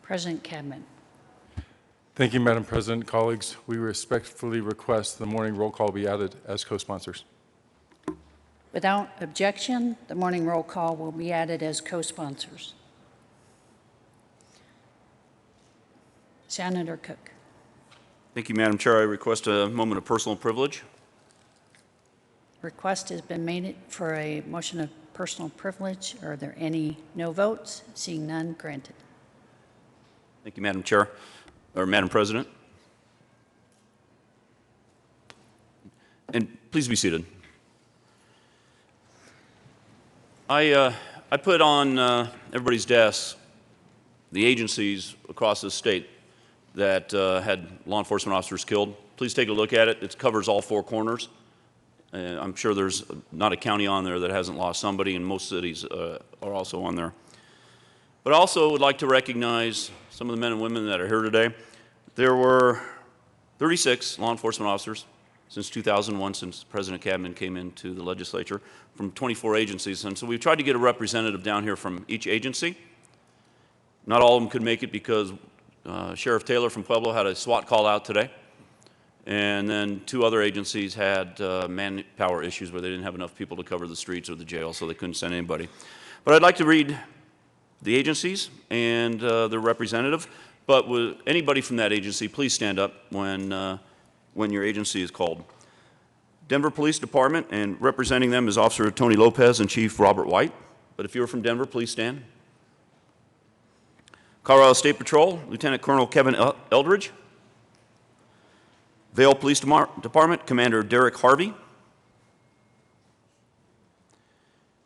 President Cadman. Thank you, Madam President. Colleagues, we respectfully request the morning roll call be added as co-sponsors. Without objection, the morning roll call will be added as co-sponsors. Senator Cook. Thank you, Madam Chair. I request a moment of personal privilege. Request has been made for a motion of personal privilege. Are there any no votes? Seeing none, granted. Thank you, Madam Chair, or Madam President. And please be seated. I put on everybody's desk the agencies across this state that had law enforcement officers killed. Please take a look at it. It covers all four corners. I'm sure there's not a county on there that hasn't lost somebody, and most cities are also on there. But I also would like to recognize some of the men and women that are here today. There were 36 law enforcement officers since 2001, since President Cadman came into the legislature, from 24 agencies. And so we've tried to get a representative down here from each agency. Not all of them could make it because Sheriff Taylor from Pueblo had a SWAT call out today. And then 2 other agencies had manpower issues where they didn't have enough people to cover the streets or the jail, so they couldn't send anybody. But I'd like to read the agencies and their representative. But with anybody from that agency, please stand up when your agency is called. Denver Police Department, and representing them is Officer Tony Lopez and Chief Robert White. But if you're from Denver, please stand. Colorado State Patrol, Lieutenant Colonel Kevin Eldridge. Vail Police Department, Commander Derek Harvey.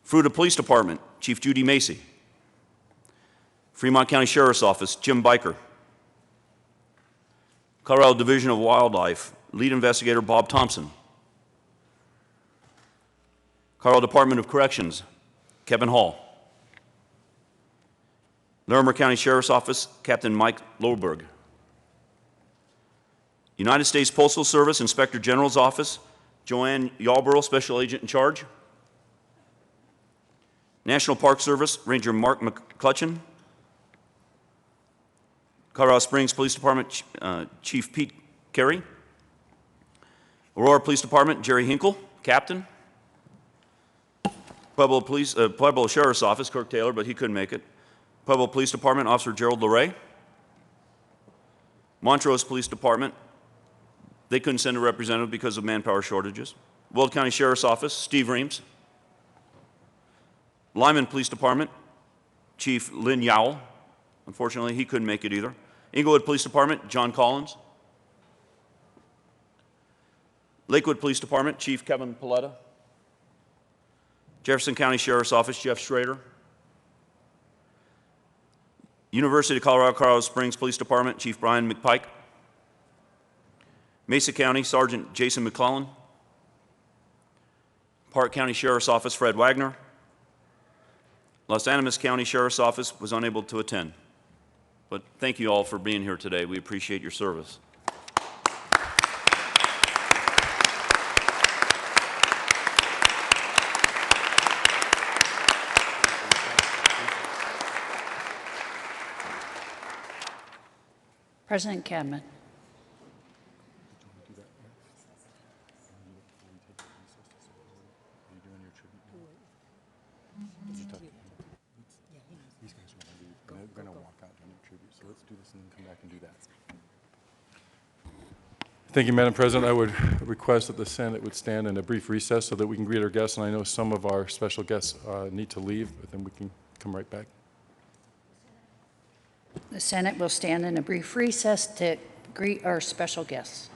Fruita Police Department, Chief Judy Macy. Fremont County Sheriff's Office, Jim Biker. Colorado Division of Wildlife, Lead Investigator Bob Thompson. Colorado Department of Corrections, Kevin Hall. Larimer County Sheriff's Office, Captain Mike Loberg. United States Postal Service Inspector General's Office, Joanne Yarborough, Special Agent in Charge. National Park Service, Ranger Mark McClutchin. Colorado Springs Police Department, Chief Pete Carey. Aurora Police Department, Jerry Hinkle, Captain. Pueblo Sheriff's Office, Kirk Taylor, but he couldn't make it. Pueblo Police Department, Officer Gerald LeRae. Montrose Police Department, they couldn't send a representative because of manpower shortages. Weld County Sheriff's Office, Steve Reams. Lyman Police Department, Chief Lynn Yowell. Unfortunately, he couldn't make it either. Inglewood Police Department, John Collins. Lakewood Police Department, Chief Kevin Paletta. Jefferson County Sheriff's Office, Jeff Schrader. University of Colorado Springs Police Department, Chief Brian McPike. Mesa County Sergeant Jason McClellan. Park County Sheriff's Office, Fred Wagner. Los Animas County Sheriff's Office was unable to attend. But thank you all for being here today. We appreciate your service. President Cadman. We're going to walk out and tribute, so let's do this and then come back and do that. Thank you, Madam President. I would request that the Senate would stand in a brief recess so that we can greet our guests, and I know some of our special guests need to leave, but then we can come right back. The Senate will stand in a brief recess to greet our special guests.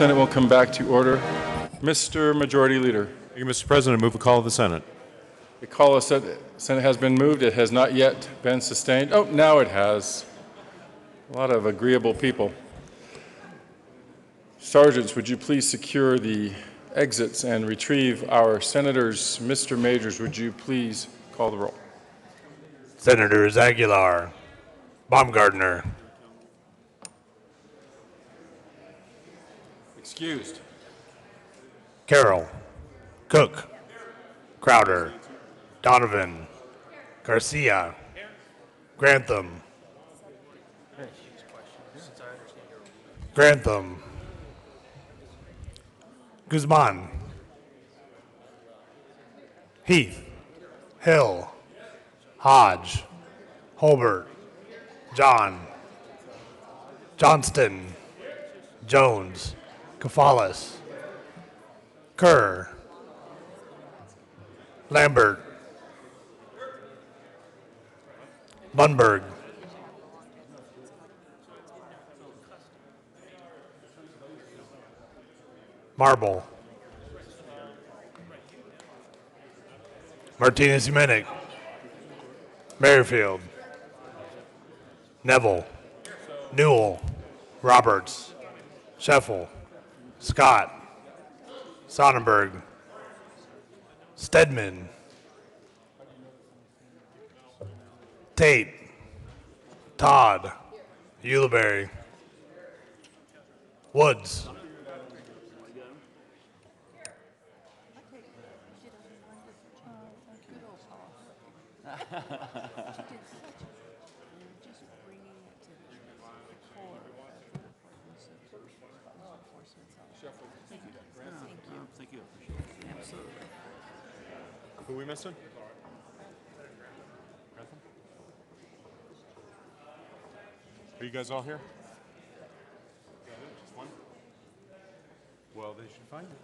Senate will come back to order. Mr. Majority Leader, Thank you, Mr. President. I move a call of the Senate. the call of Senate has been moved. It has not yet been sustained. Oh, now it has. A lot of agreeable people. Sergeants, would you please secure the exits and retrieve our senators? Mr. Majors, would you please call the roll? Senators Aguilar, Baumgartner, Excused. Carroll, Cook, Crowder, Donovan, Garcia, Grantham, Guzman, Heath, Hill, Hodge, Holbert, Johnston, Jones, Kafalis, Kerr, Lambert, Lundberg, Marble. Martinez Humenic. Merrifield. Neville. Newell. Roberts. Scheffel. Scott. Sonnenberg. Stedman. Tate. Todd. Ulibarri. Woods. Who are we missing? Are you guys all here? Just one? Well, they should find it.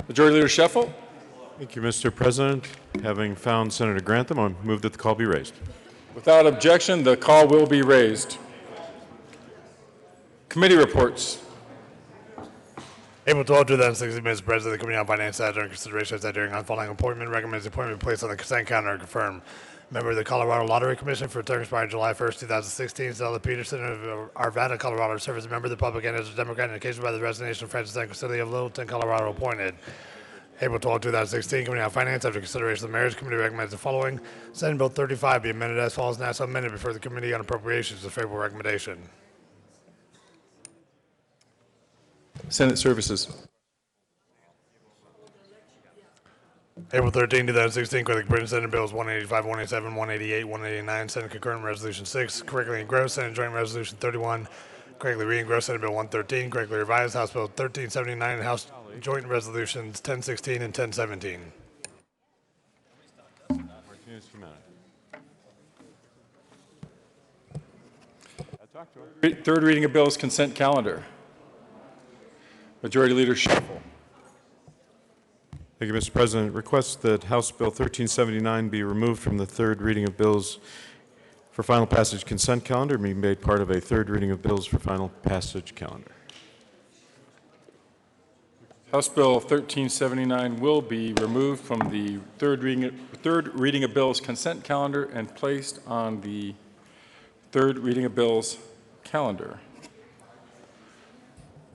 Majority Leader Scheffel. Thank you, Mr. President. Having found Senator Grantham, I move that the call be raised. Without objection, the call will be raised. Committee reports. April 12, 2016, Mr. President, the Committee on Finance sat during consideration of that during on following appointment, recommends the appointment be placed on the consent calendar and confirmed. Member of the Colorado Lottery Commission for a term expiring July 1st, 2016, Stella Peterson of Arvada, Colorado, serves as a member of the public and as a Democrat, and occasioned by the resignation of Francis Anquicilli of Littleton, Colorado, appointed. April 12, 2016, Committee on Finance, after consideration of the Marriage Committee, recommends the following: Senate Bill 35 be amended as follows, now so amended before the Committee on Appropriations. A favorable recommendation. Senate Services. April 13, 2016, quickly printed Senate Bills 185, 187, 188, 189, Senate Concurrent Resolution 6, correctly engrossed, Senate Joint Resolution 31, correctly re-engrossed, Senate Bill 113, correctly revised, House Bill 1379, and House Joint Resolutions 1016 and 1017. Martinez Humana. Third reading of bills, consent calendar. Majority Leader Scheffel. Thank you, Mr. President. Request that House Bill 1379 be removed from the third reading of bills for final passage consent calendar and be made part of a third reading of bills for final passage calendar. House Bill 1379 will be removed from the third reading of bills consent calendar and placed on the third reading of bills calendar.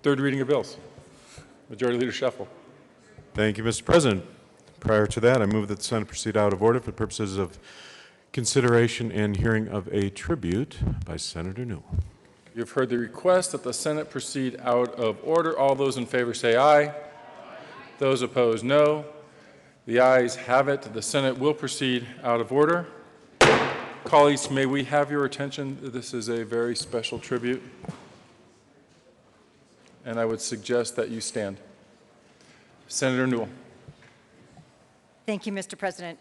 Third reading of bills. Majority Leader Scheffel. Thank you, Mr. President. Prior to that, I move that the Senate proceed out of order for the purposes of consideration and hearing of a tribute by Senator Newell. You've heard the request that the Senate proceed out of order. All those in favor say aye. Those opposed, no. The ayes have it. The Senate will proceed out of order. Colleagues, may we have your attention? This is a very special tribute, and I would suggest that you stand. Senator Newell. Thank you, Mr. President.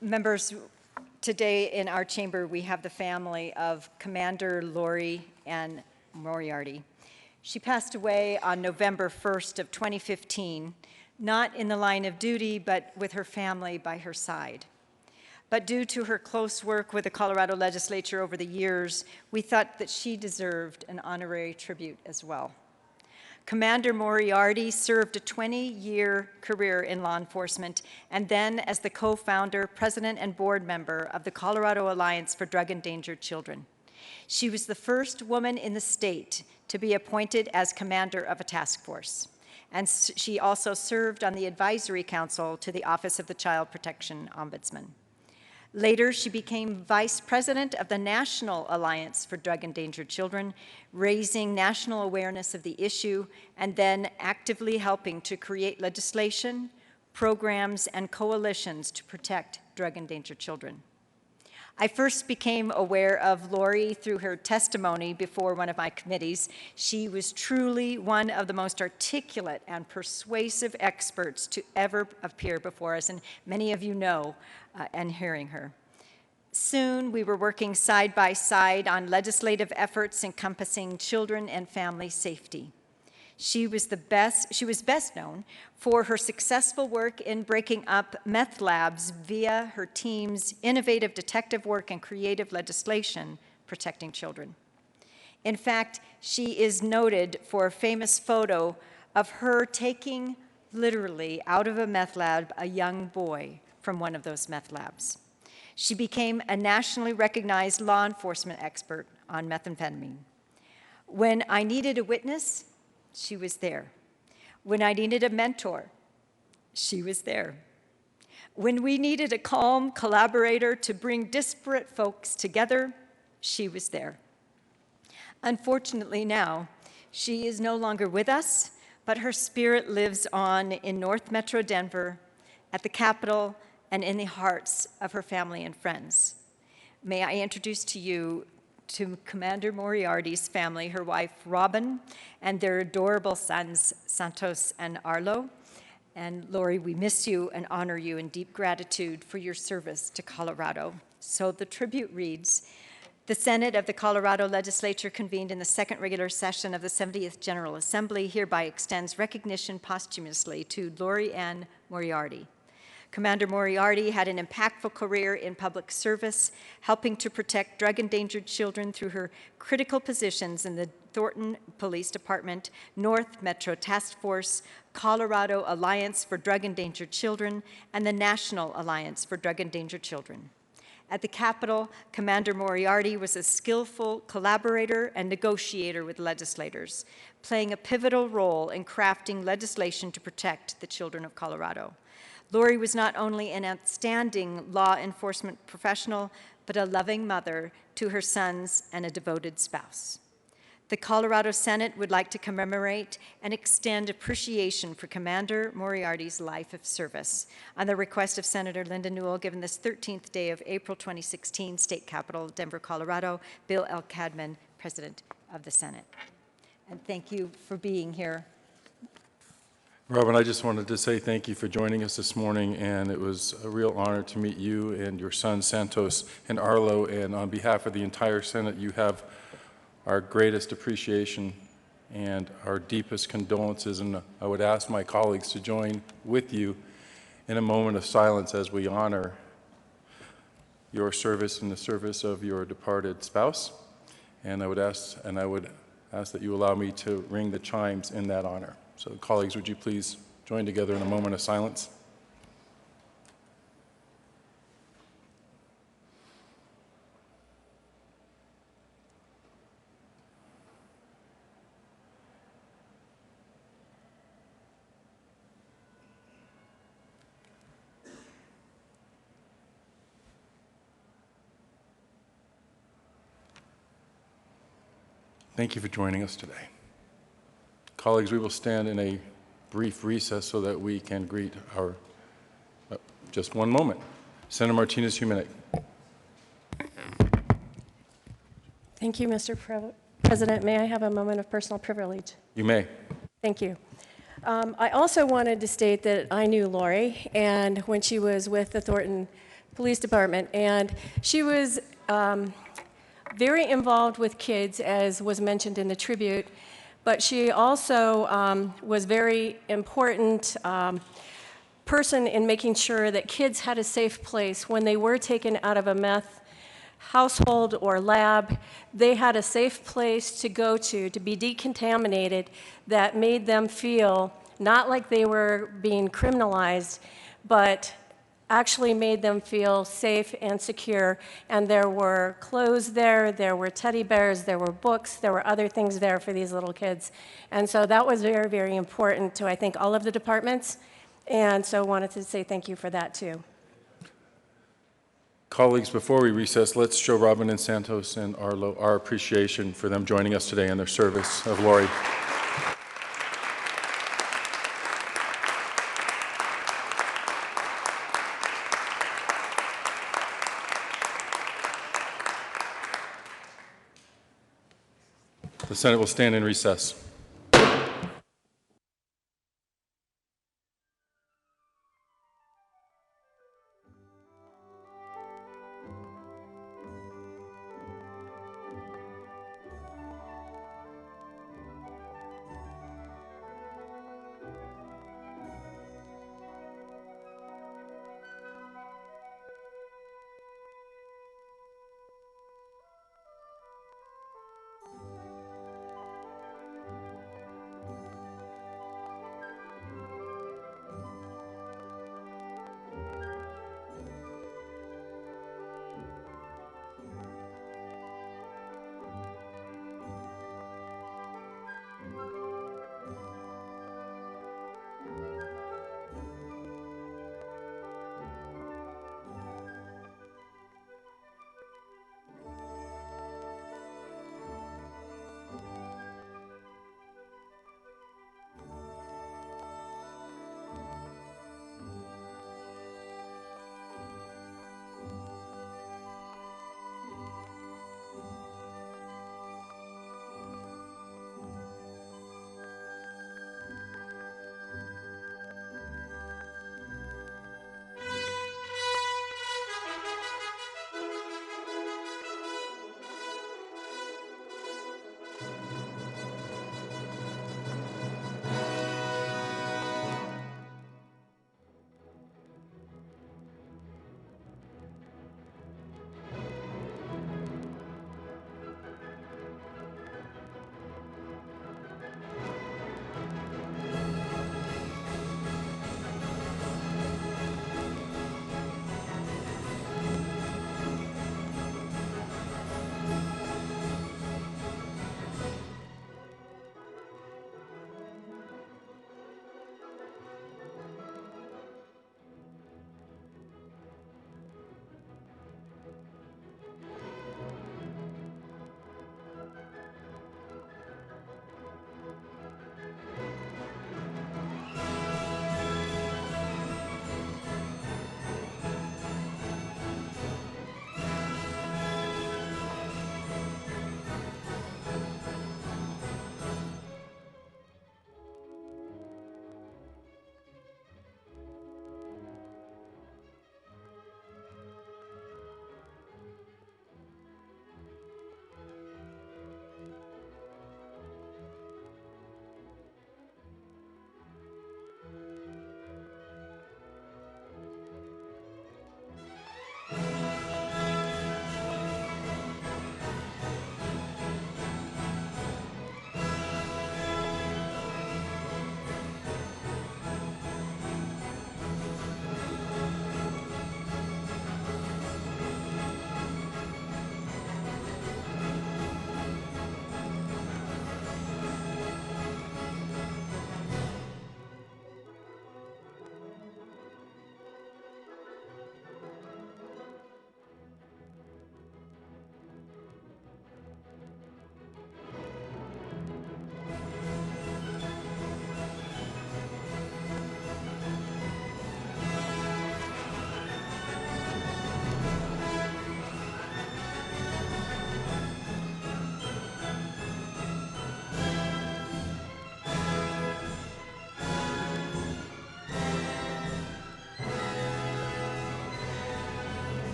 Members, today in our chamber we have the family of Commander Lori Ann Moriarty. She passed away on November 1st of 2015, not in the line of duty, but with her family by her side. But due to her close work with the Colorado legislature over the years, we thought that she deserved an honorary tribute as well. Commander Moriarty served a 20-year career in law enforcement and then as the co-founder, president, and board member of the Colorado Alliance for Drug Endangered Children. She was the first woman in the state to be appointed as commander of a task force. And she also served on the advisory council to the Office of the Child Protection Ombudsman. Later, she became vice president of the National Alliance for Drug Endangered Children, raising national awareness of the issue, and then actively helping to create legislation, programs, and coalitions to protect drug endangered children. I first became aware of Lori through her testimony before one of my committees. She was truly one of the most articulate and persuasive experts to ever appear before us, and many of you know and hearing her. Soon, we were working side by side on legislative efforts encompassing children and family safety. She was best known for her successful work in breaking up meth labs via her team's innovative detective work and creative legislation protecting children. In fact, she is noted for a famous photo of her taking literally out of a meth lab a young boy from one of those meth labs. She became a nationally recognized law enforcement expert on methamphetamine. When I needed a witness, she was there. When I needed a mentor, she was there. When we needed a calm collaborator to bring disparate folks together, she was there. Unfortunately now, she is no longer with us, but her spirit lives on in North Metro Denver, at the Capitol, and in the hearts of her family and friends. May I introduce to you to Commander Moriarty's family, her wife Robin, and their adorable sons Santos and Arlo. And Lori, we miss you and honor you in deep gratitude for your service to Colorado. So the tribute reads, the Senate of the Colorado Legislature convened in the second regular session of the 70th General Assembly hereby extends recognition posthumously to Lori Ann Moriarty. Commander Moriarty had an impactful career in public service, helping to protect drug-endangered children through her critical positions in the Thornton Police Department, North Metro Task Force, Colorado Alliance for Drug-Endangered Children, and the National Alliance for Drug-Endangered Children. At the Capitol, Commander Moriarty was a skillful collaborator and negotiator with legislators, playing a pivotal role in crafting legislation to protect the children of Colorado. Lori was not only an outstanding law enforcement professional, but a loving mother to her sons and a devoted spouse. The Colorado Senate would like to commemorate and extend appreciation for Commander Moriarty's life of service. On the request of Senator Linda Newell, given this 13th day of April 2016, State Capitol, Denver, Colorado, Bill L. Cadman, President of the Senate. And thank you for being here. Robin, I just wanted to say thank you for joining us this morning, and it was a real honor to meet you and your sons, Santos and Arlo, and on behalf of the entire Senate, you have our greatest appreciation and our deepest condolences, and I would ask my colleagues to join with you in a moment of silence as we honor your service and the service of your departed spouse, and I would ask that you allow me to ring the chimes in that honor. So, colleagues, would you please join together in a moment of silence? Thank you for joining us today. Colleagues, we will stand in a brief recess so that we can greet our, just one moment, Senator Martinez-Humenick. Thank you, Mr. President. May I have a moment of personal privilege? You may. Thank you. I also wanted to state that I knew Lori, and when she was with the Thornton Police Department, and she was very involved with kids, as was mentioned in the tribute, but she also was very important person in making sure that kids had a safe place when they were taken out of a meth household or lab. They had a safe place to go to be decontaminated that made them feel not like they were being criminalized, but actually made them feel safe and secure. And there were clothes there were teddy bears, there were books, there were other things there for these little kids. And so that was very, very important to, I think, all of the departments. And so wanted to say thank you for that, too. Colleagues, before we recess, let's show Robin and Santos and Arlo our appreciation for them joining us today in their service of Lori. The Senate will stand in recess.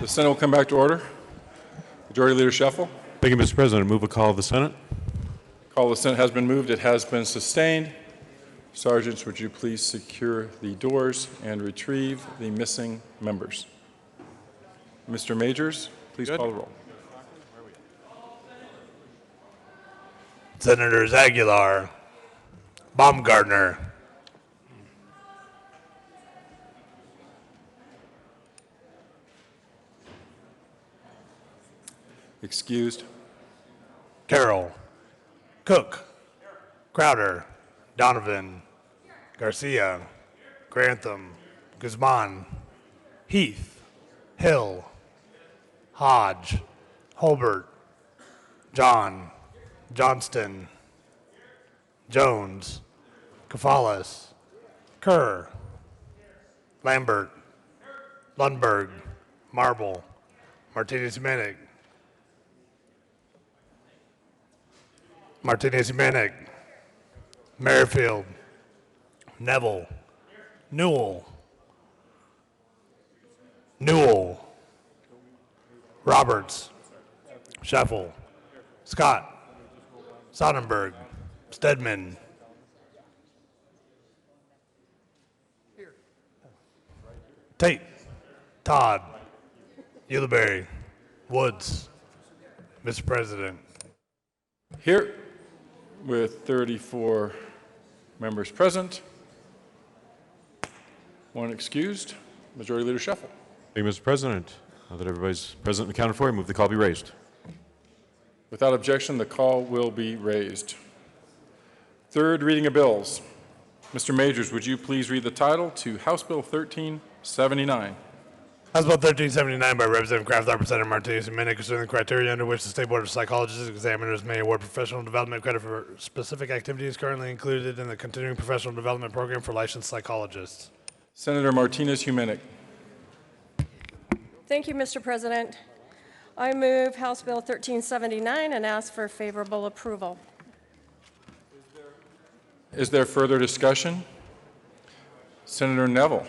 The Senate will come back to order. Majority Leader Shuffle. Thank you, Mr. President. I move a call of the Senate. Call of the Senate has been moved. It has been sustained. Sergeants, would you please secure the doors and retrieve the missing members? Mr. Majors, please call the roll. Senators Aguilar, Baumgartner, Excused. Carroll, Cook, Crowder, Donovan, Garcia, Grantham, Guzman, Heath, Hill, Hodge, Holbert, John, Johnston, Jones, Kafales, Kerr, Lambert, Lundberg, Marble, Martinez-Humanic, Merrifield, Neville, Newell, Roberts, Scheffel, Scott, Sonnenberg, Stedman, Tate, Todd, Ulibarri, Woods. Mr. President. Here, with 34 members present, one excused. Majority Leader Shuffle. Thank you, Mr. President. Now that everybody's present and accounted for, I move the call be raised. Without objection, the call will be raised. Third reading of bills. Mr. Majors, would you please read the title to House Bill 1379? House Bill 1379 by Representative Kraft, Representative Martinez-Humanic, concerning the criteria under which the State Board of Psychologists and Examiners may award professional development credit for specific activities currently included in the continuing professional development program for licensed psychologists. Senator Martinez-Humanic. Thank you, Mr. President. I move House Bill 1379 and ask for favorable approval. Is there further discussion? Senator Neville.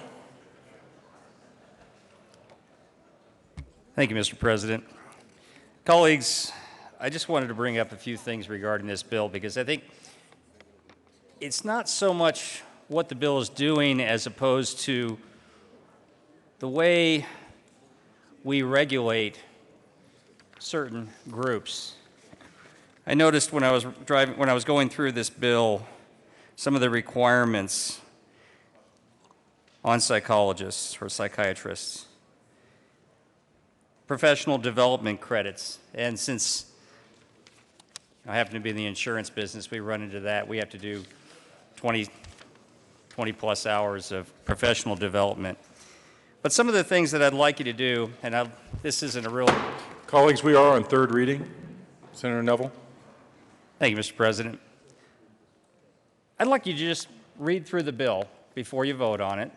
Thank you, Mr. President. Colleagues, I just wanted to bring up a few things regarding this bill because I think it's not so much what the bill is doing as opposed to the way we regulate certain groups. I noticed when I was going through this bill, some of the requirements on psychologists or psychiatrists. Professional development credits, and since I happen to be in the insurance business, we run into that. We have to do 20 plus hours of professional development. But some of the things that I'd like you to do, and this isn't a real... Colleagues, we are on third reading. Senator Neville. Thank you, Mr. President. I'd like you to just read through the bill before you vote on it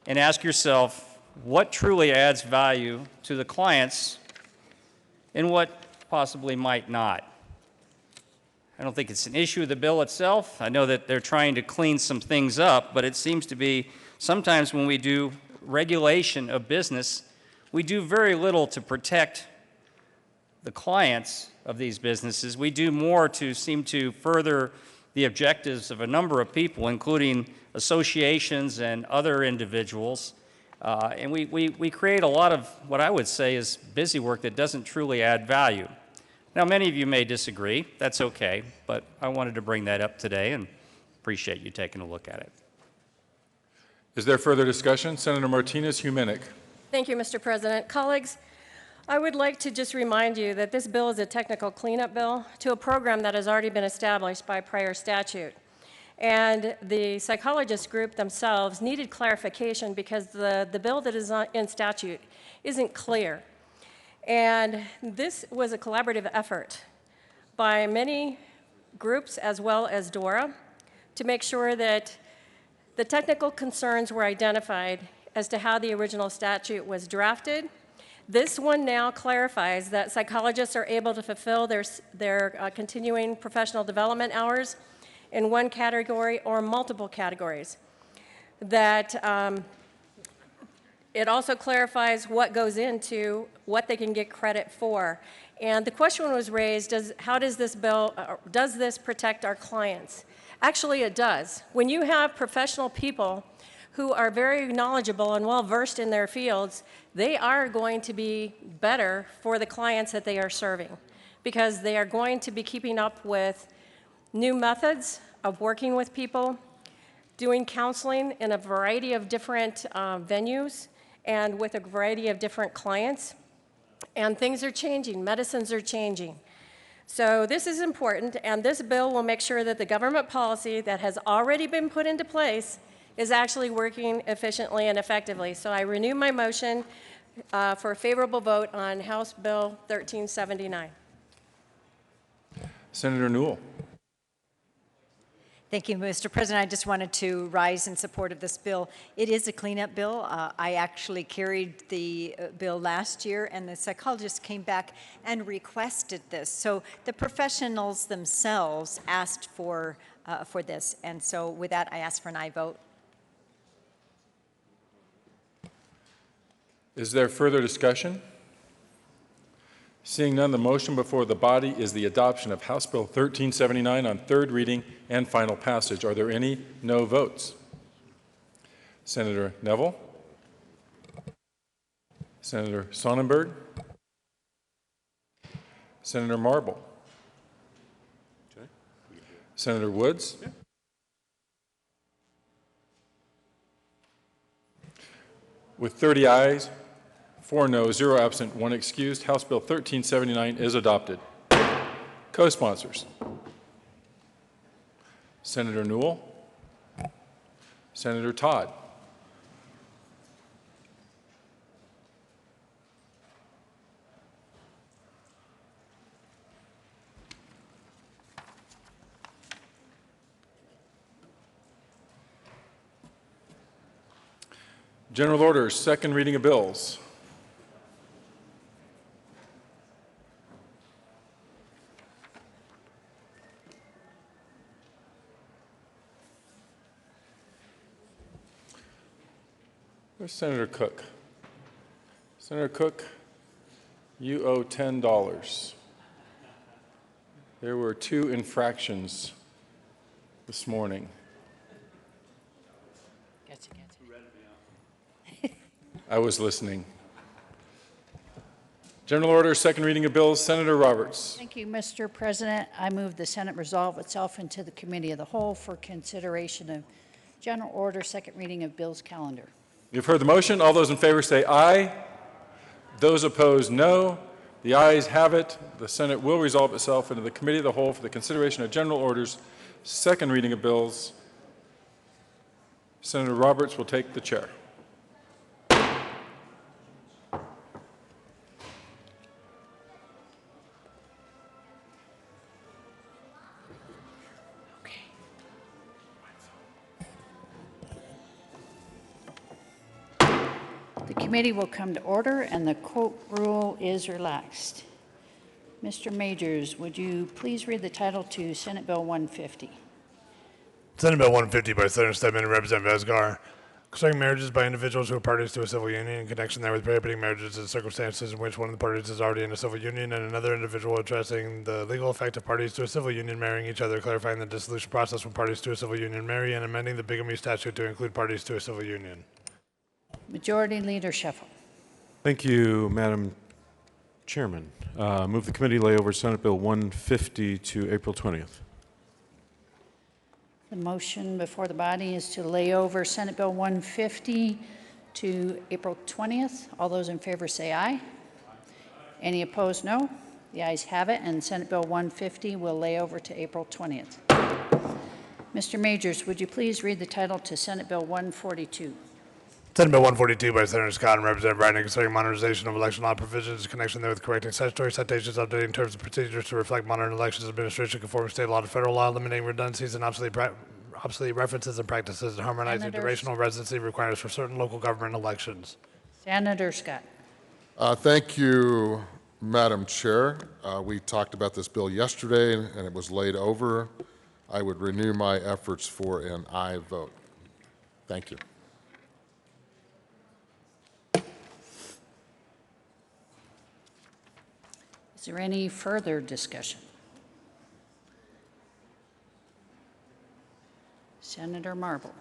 and ask yourself what truly adds value to the clients and what possibly might not. I don't think it's an issue of the bill itself. I know that they're trying to clean some things up, but it seems to be sometimes when we do regulation of business, we do very little to protect the clients of these businesses. We do more to seem to further the objectives of a number of people, including associations and other individuals. And we create a lot of what I would say is busy work that doesn't truly add value. Now, many of you may disagree. That's okay, but I wanted to bring that up today and appreciate you taking a look at it. Is there further discussion? Senator Martinez-Humanic. Thank you, Mr. President. Colleagues, I would like to just remind you that this bill is a technical cleanup bill to a program that has already been established by prior statute. And the psychologist group themselves needed clarification because the bill that is in statute isn't clear. And this was a collaborative effort by many groups as well as DORA to make sure that the technical concerns were identified as to how the original statute was drafted. This one now clarifies that psychologists are able to fulfill their continuing professional development hours in one category or multiple categories. That it also clarifies what goes into what they can get credit for. And the question was raised, how does this bill, does this protect our clients? Actually, it does. When you have professional people who are very knowledgeable and well-versed in their fields, they are going to be better for the clients that they are serving, because they are going to be keeping up with new methods of working with people, doing counseling in a variety of different venues and with a variety of different clients. And things are changing, medicines are changing. So this is important, and this bill will make sure that the government policy that has already been put into place is actually working efficiently and effectively. So I renew my motion for a favorable vote on House Bill 1379. Senator Newell. Thank you, Mr. President. I just wanted to rise in support of this bill. It is a cleanup bill. I actually carried the bill last year, and the psychologist came back and requested this. So the professionals themselves asked for this, and so with that, I ask for an aye vote. Is there further discussion? Seeing none, the motion before the body is the adoption of House Bill 1379 on third reading and final passage. Are there any no votes? Senator Neville? Senator Sonnenberg? Senator Marble? Senator Woods? With 30 ayes, 4 no, 0 absent, 1 excused, House Bill 1379 is adopted. Co-sponsors: Senator Newell, Senator Todd, General Orders, second reading of bills. Where's Senator Cook? Senator Cook, you owe $10. There were 2 infractions this morning. I was listening. General Order, second reading of bills. Senator Roberts. Thank you, Mr. President. I move the Senate resolve itself into the Committee of the Whole for consideration of General Order, second reading of bills calendar. You've heard the motion. All those in favor say aye. Those opposed, no. The ayes have it. The Senate will resolve itself into the Committee of the Whole for the consideration of General Orders, second reading of bills. Senator Roberts will take the chair. The committee will come to order, and the quote rule is relaxed. Mr. Majors, would you please read the title to Senate Bill 150? Senate Bill 150 by Senator Stedman and Representative Vesgar, concerning marriages by individuals who are parties to a civil union in connection therewith prohibiting marriages in circumstances in which one of the parties is already in a civil union and another individual, addressing the legal effect of parties to a civil union marrying each other, clarifying the dissolution process when parties to a civil union marry, and amending the bigamy statute to include parties to a civil union. Majority Leader Shuffle. Thank you, Madam Chairman. Move the committee lay over Senate Bill 150 to April 20th. The motion before the body is to lay over Senate Bill 150 to April 20th. All those in favor say aye. Any opposed, no. The ayes have it, and Senate Bill 150 will lay over to April 20th. Mr. Majors, would you please read the title to Senate Bill 142? Senate Bill 142 by Senator Scott and Representative Brandon, concerning modernization of election law provisions in connection therewith, correcting statutory citations, updating terms and procedures to reflect modern elections administration, conforming state law to federal law, eliminating redundancies and obsolete references and practices, and harmonizing Senators. durational residency requirements for certain local government elections. Senator Scott. Thank you, Madam Chair. We talked about this bill yesterday, and it was laid over. I would renew my efforts for an aye vote. Thank you. there any further discussion? Senator Marble.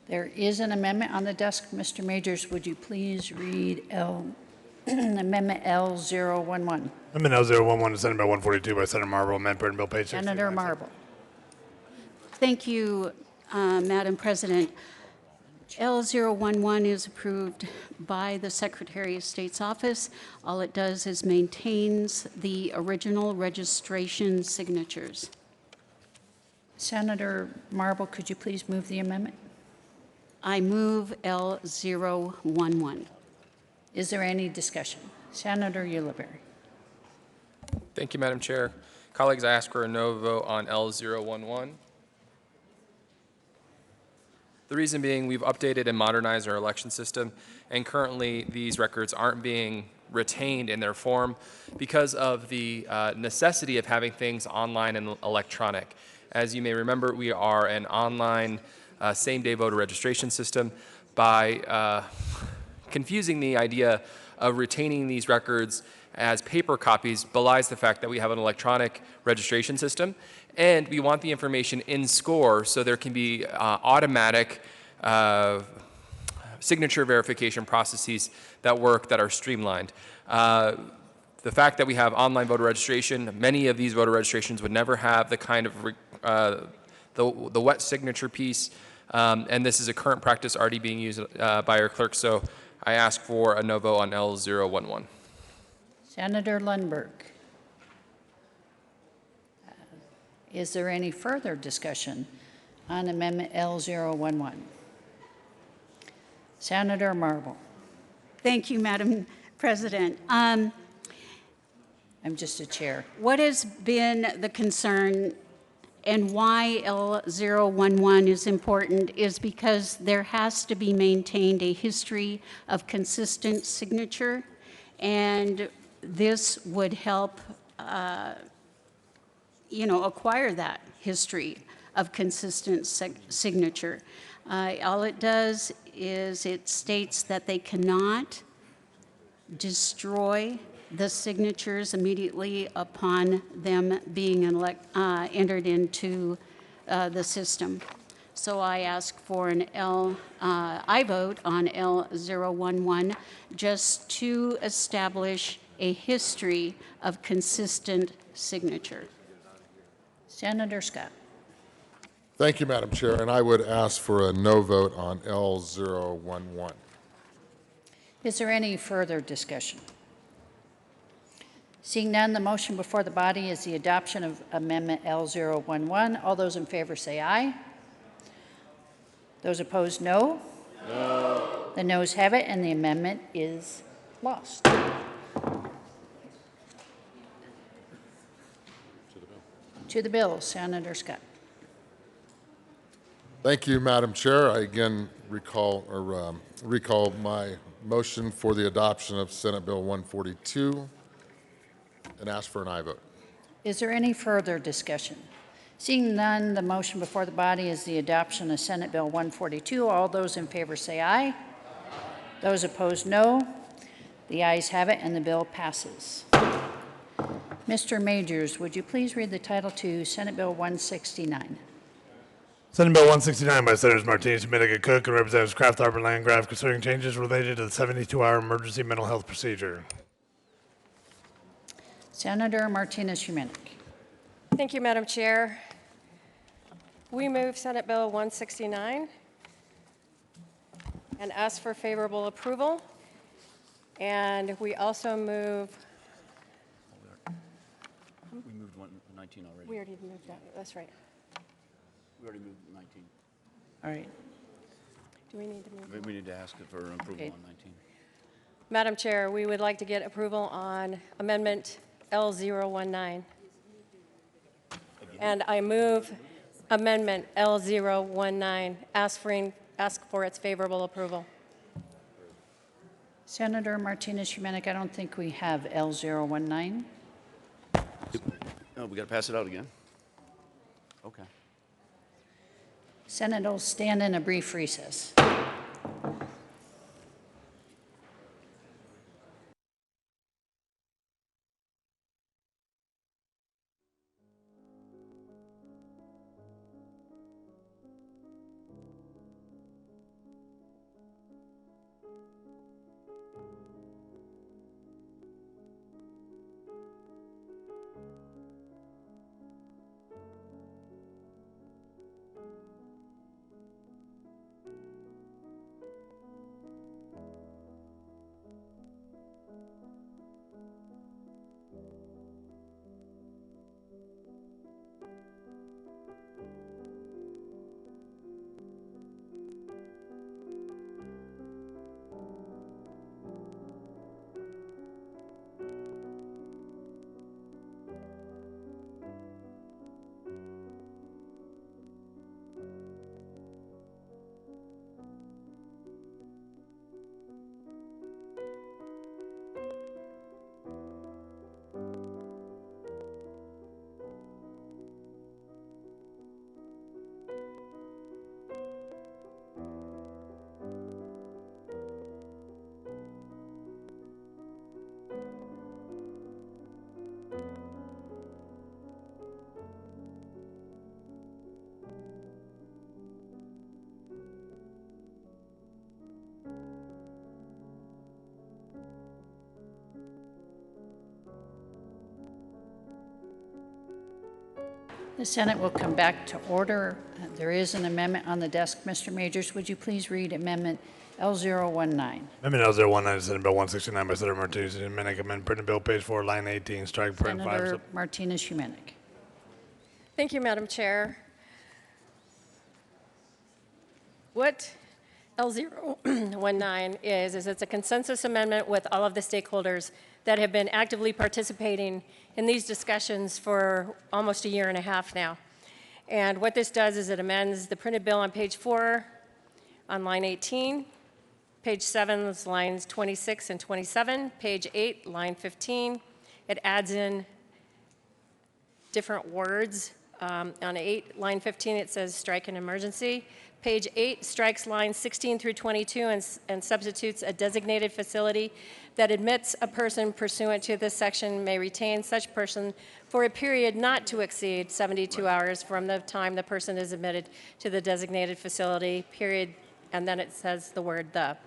There is an amendment on the desk. Mr. Majors, would you please read Amendment L011? Amendment L011 is Senate Bill 142 by Senator Marble, amend Burton Bill page 16. Senator Marble. Thank you, Madam President. L011 is approved by the Secretary of State's office. All it does is maintains the original registration signatures. Senator Marble, could you please move the amendment? I move L011. Is there any discussion? Senator Ulibarri. Thank you, Madam Chair. Colleagues, I ask for a no vote on L011. The reason being, we've updated and modernized our election system, and currently these records aren't being retained in their form because of the necessity of having things online and electronic. As you may remember, we are an online same-day voter registration system. By confusing the idea of retaining these records as paper copies belies the fact that we have an electronic registration system, and we want the information in SCORE so there can be automatic signature verification processes that work, that are streamlined. The fact that we have online voter registration, many of these voter registrations would never have the kind of the wet signature piece, and this is a current practice already being used by our clerk, so I ask for a no vote on L011. Senator Lundberg. Is there any further discussion on Amendment L011? Senator Marble. Thank you, Madam President. I'm just a chair. What has been the concern and why L011 is important is because there has to be maintained a history of consistent signature, and this would help acquire that history of consistent signature. All it does is it states that they cannot destroy the signatures immediately upon them being entered into the system. So I ask for an I vote on L011 just to establish a history of consistent signature. Senator Scott. Thank you, Madam Chair, and I would ask for a no vote on L011. Is there any further discussion? Seeing none, the motion before the body is the adoption of Amendment L011. All those in favor say aye. Those opposed, no. No. The noes have it, and the amendment is lost. To the bill, Senator Scott. Thank you, Madam Chair. I again recall my motion for the adoption of Senate Bill 142 and ask for an aye vote. Is there any further discussion? Seeing none, the motion before the body is the adoption of Senate Bill 142. All those in favor say aye. Those opposed, no. The ayes have it, and the bill passes. Mr. Majors, would you please read the title to Senate Bill 169? Senate Bill 169 by Senators Martinez, Dominica, Cook, and Representatives Kraft, Harper, Landgraf concerning changes related to the 72-hour emergency mental health procedure. Senator Martinez-Humanic. Thank you, Madam Chair. We move Senate Bill 169 and ask for favorable approval. And we also move. We moved 19 already. We already moved that. That's right. We already moved 19. All right. Do we need to move? We need to ask for approval Okay. on 19. Madam Chair, we would like to get approval on Amendment L019. And I move Amendment L019, ask for its favorable approval. Senator Martinez-Humenick, I don't think we have L019. No, we got to pass it out again. Okay. Senate will stand in a brief recess. The Senate will come back to order. There is an amendment on the desk. Mr. Majors, would you please read Amendment L019? Amendment L019, Senate Bill 169 by Senator Martinez-Humenick, amend printed bill, page 4, line 18, strike print 5. Senator Martinez-Humenick. Thank you, Madam Chair. What L019 is it's a consensus amendment with all of the stakeholders that have been actively participating in these discussions for almost a year and a half now. And what this does is it amends the printed bill on page 4 on line 18, page 7 is lines 26 and 27, page 8, line 15. It adds in different words. On 8, line 15, it says strike an emergency. Page 8 strikes lines 16 through 22 and substitutes a designated facility that admits a person pursuant to this section may retain such person for a period not to exceed 72 hours from the time the person is admitted to the designated facility, period, and then it says the word the.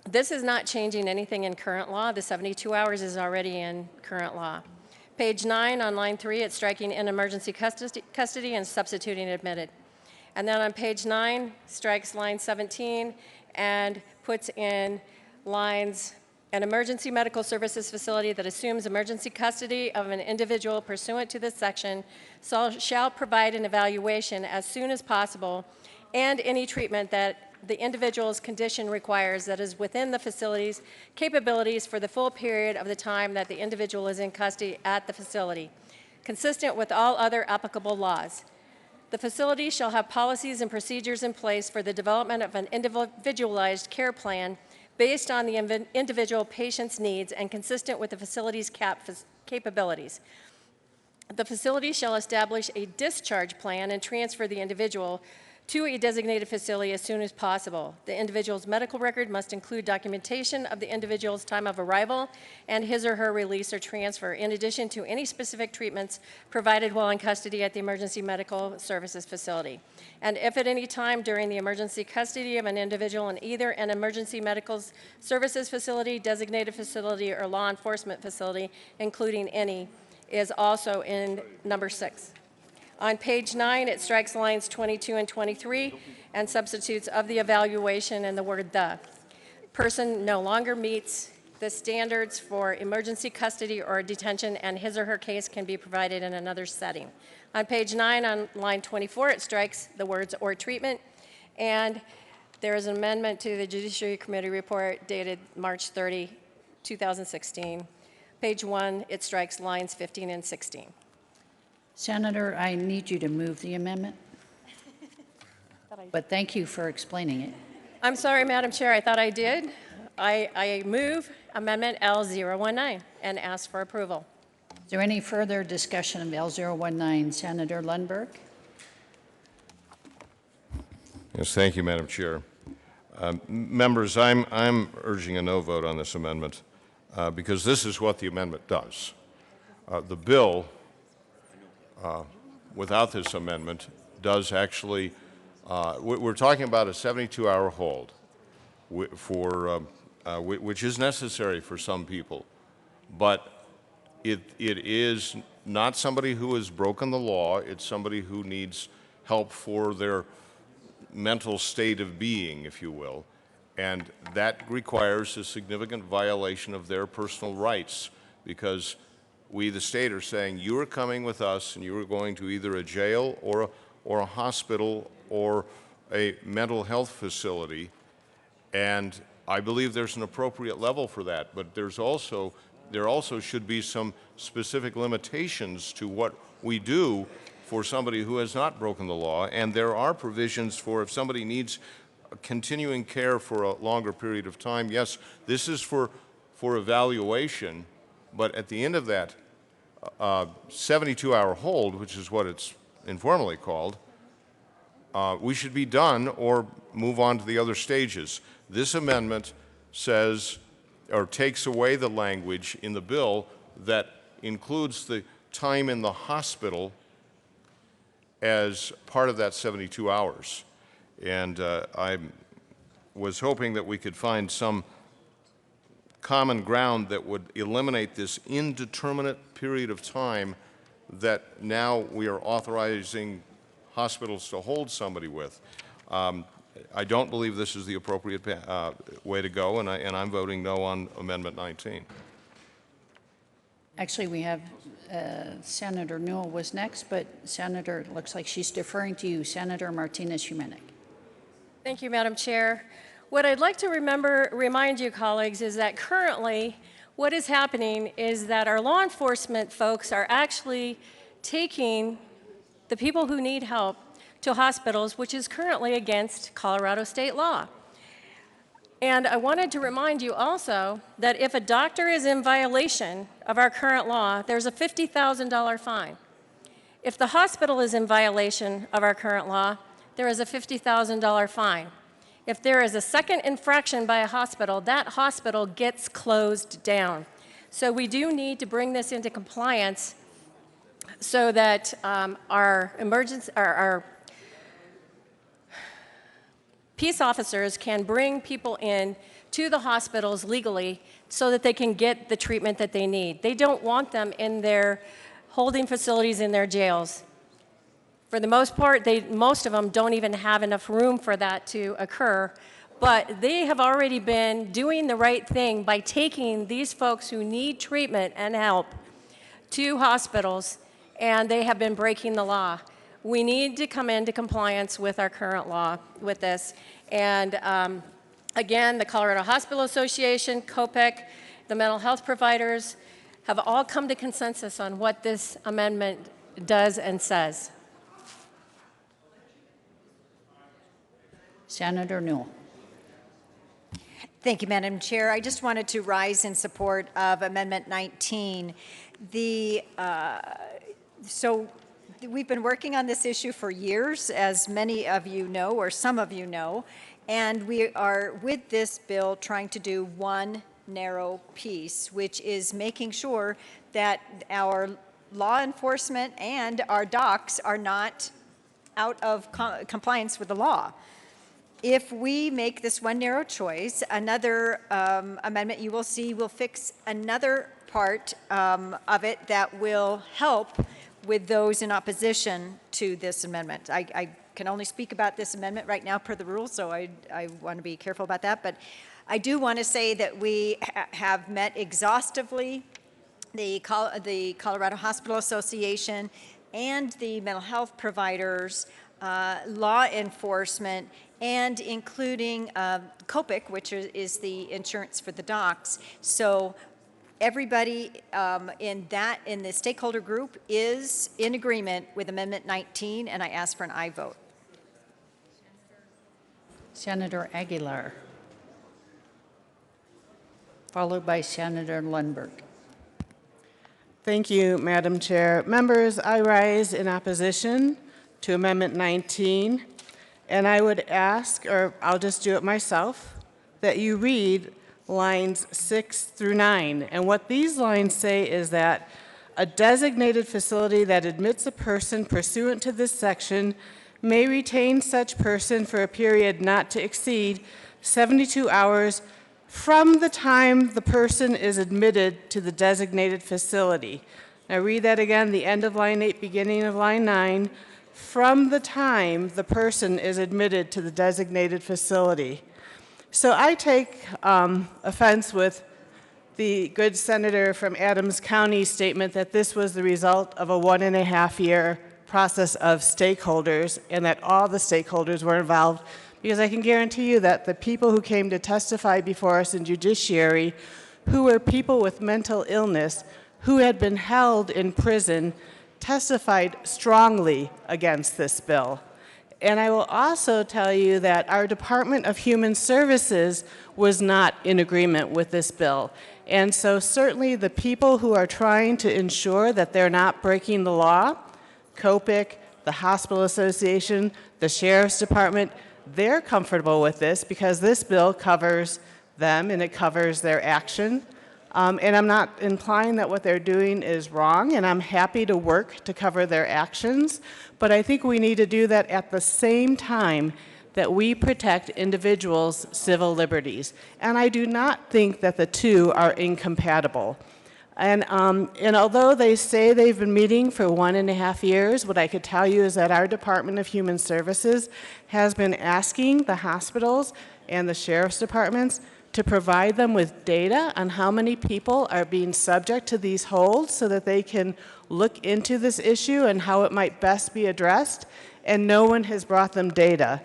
This is not changing anything in current law. The 72 hours is already in current law. Page 9 on line 3, it's striking in emergency custody and substituting admitted. And then on page 9, strikes line 17 and puts in lines, an emergency medical services facility that assumes emergency custody of an individual pursuant to this section shall provide an evaluation as soon as possible and any treatment that the individual's condition requires that is within the facility's capabilities for the full period of the time that the individual is in custody at the facility, consistent with all other applicable laws. The facility shall have policies and procedures in place for the development of an individualized care plan based on the individual patient's needs and consistent with the facility's capabilities. The facility shall establish a discharge plan and transfer the individual to a designated facility as soon as possible. The individual's medical record must include documentation of the individual's time of arrival and his or her release or transfer, in addition to any specific treatments provided while in custody at the emergency medical services facility. And if at any time during the emergency custody of an individual in either an emergency medical services facility, designated facility, or law enforcement facility, including any, is also in number 6. On page 9, it strikes lines 22 and 23 and substitutes of the evaluation and the word the. Person no longer meets the standards for emergency custody or detention, and his or her case can be provided in another setting. On page 9, on line 24, it strikes the words or treatment, and there is an amendment to the Judiciary Committee report dated March 30, 2016. Page 1, it strikes lines 15 and 16. Senator, I need you to move the amendment. Thought I but thank you for explaining it. I'm sorry, Madam Chair, I thought I did. I move Amendment L019 and ask for approval. Is there any further discussion of L019? Senator Lundberg? Yes, thank you, Madam Chair. Members, I'm urging a no vote on this amendment because this is what the amendment does. The bill, without this amendment, does actually, we're talking about a 72-hour hold which is necessary for some people, but it is not somebody who has broken the law. It's somebody who needs help for their mental state of being, if you will, and that requires a significant violation of their personal rights because we, the state, are saying you are coming with us and you are going to either a jail or a hospital or a mental health facility, and I believe there's an appropriate level for that, but there also should be some specific limitations to what we do for somebody who has not broken the law, and there are provisions for if somebody needs continuing care for a longer period of time. Yes, this is for evaluation, but at the end of that 72-hour hold, which is what it's informally called, we should be done or move on to the other stages. This amendment says, or takes away the language in the bill that includes the time in the hospital as part of that 72 hours. And I was hoping that we could find some common ground that would eliminate this indeterminate period of time that now we are authorizing hospitals to hold somebody with. I don't believe this is the appropriate way to go, and I'm voting no on Amendment 19. Actually, we have Senator Newell was next, but Senator, it looks like she's deferring to you. Senator Martinez-Humanic. Thank you, Madam Chair. What I'd like to remind you, colleagues, is that currently what is happening is that our law enforcement folks are actually taking the people who need help to hospitals, which is currently against Colorado state law. And I wanted to remind you also that if a doctor is in violation of our current law, there's a $50,000 fine. If the hospital is in violation of our current law, there is a $50,000 fine. If there is a second infraction by a hospital, that hospital gets closed down. So we do need to bring this into compliance so that our peace officers can bring people in to the hospitals legally so that they can get the treatment that they need. They don't want them in their holding facilities in their jails. For the most part, most of them don't even have enough room for that to occur, but they have already been doing the right thing by taking these folks who need treatment and help to hospitals, and they have been breaking the law. We need to come into compliance with our current law with this. And again, the Colorado Hospital Association, COPEC, the mental health providers have all come to consensus on what this amendment does and says. Senator Newell. Thank you, Madam Chair. I just wanted to rise in support of Amendment 19. So we've been working on this issue for years, as many of you know, or some of you know, and we are, with this bill, trying to do one narrow piece, which is making sure that our law enforcement and our docs are not out of compliance with the law. If we make this one narrow choice, another amendment you will see will fix another part of it that will help with those in opposition to this amendment. I can only speak about this amendment right now per the rules, so I want to be careful about that. But I do want to say that we have met exhaustively the Colorado Hospital Association and the mental health providers, law enforcement, and including COPIC, which is the insurance for the docs. So everybody in the stakeholder group is in agreement with Amendment 19, and I ask for an aye vote. Senator Aguilar, followed by Senator Lundberg. Thank you, Madam Chair. Members, I rise in opposition to Amendment 19, and I would ask, or I'll just do it myself, that you read lines 6 through 9. And what these lines say is that a designated facility that admits a person pursuant to this section may retain such person for a period not to exceed 72 hours from the time the person is admitted to the designated facility. Now read that again, the end of line 8, beginning of line 9, from the time the person is admitted to the designated facility. So I take offense with the good senator from Adams County's statement that this was the result of a 1.5-year process of stakeholders and that all the stakeholders were involved, because I can guarantee you that the people who came to testify before us in judiciary, who were people with mental illness, who had been held in prison, testified strongly against this bill. And I will also tell you that our Department of Human Services was not in agreement with this bill. And so certainly the people who are trying to ensure that they're not breaking the law, COPIC, the Hospital Association, the Sheriff's Department, they're comfortable with this because this bill covers them and it covers their action. And I'm not implying that what they're doing is wrong, and I'm happy to work to cover their actions, but I think we need to do that at the same time that we protect individuals' civil liberties. And I do not think that the two are incompatible. And although they say they've been meeting for 1.5 years, what I could tell you is that our Department of Human Services has been asking the hospitals and the sheriff's departments to provide them with data on how many people are being subject to these holds so that they can look into this issue and how it might best be addressed, and no one has brought them data.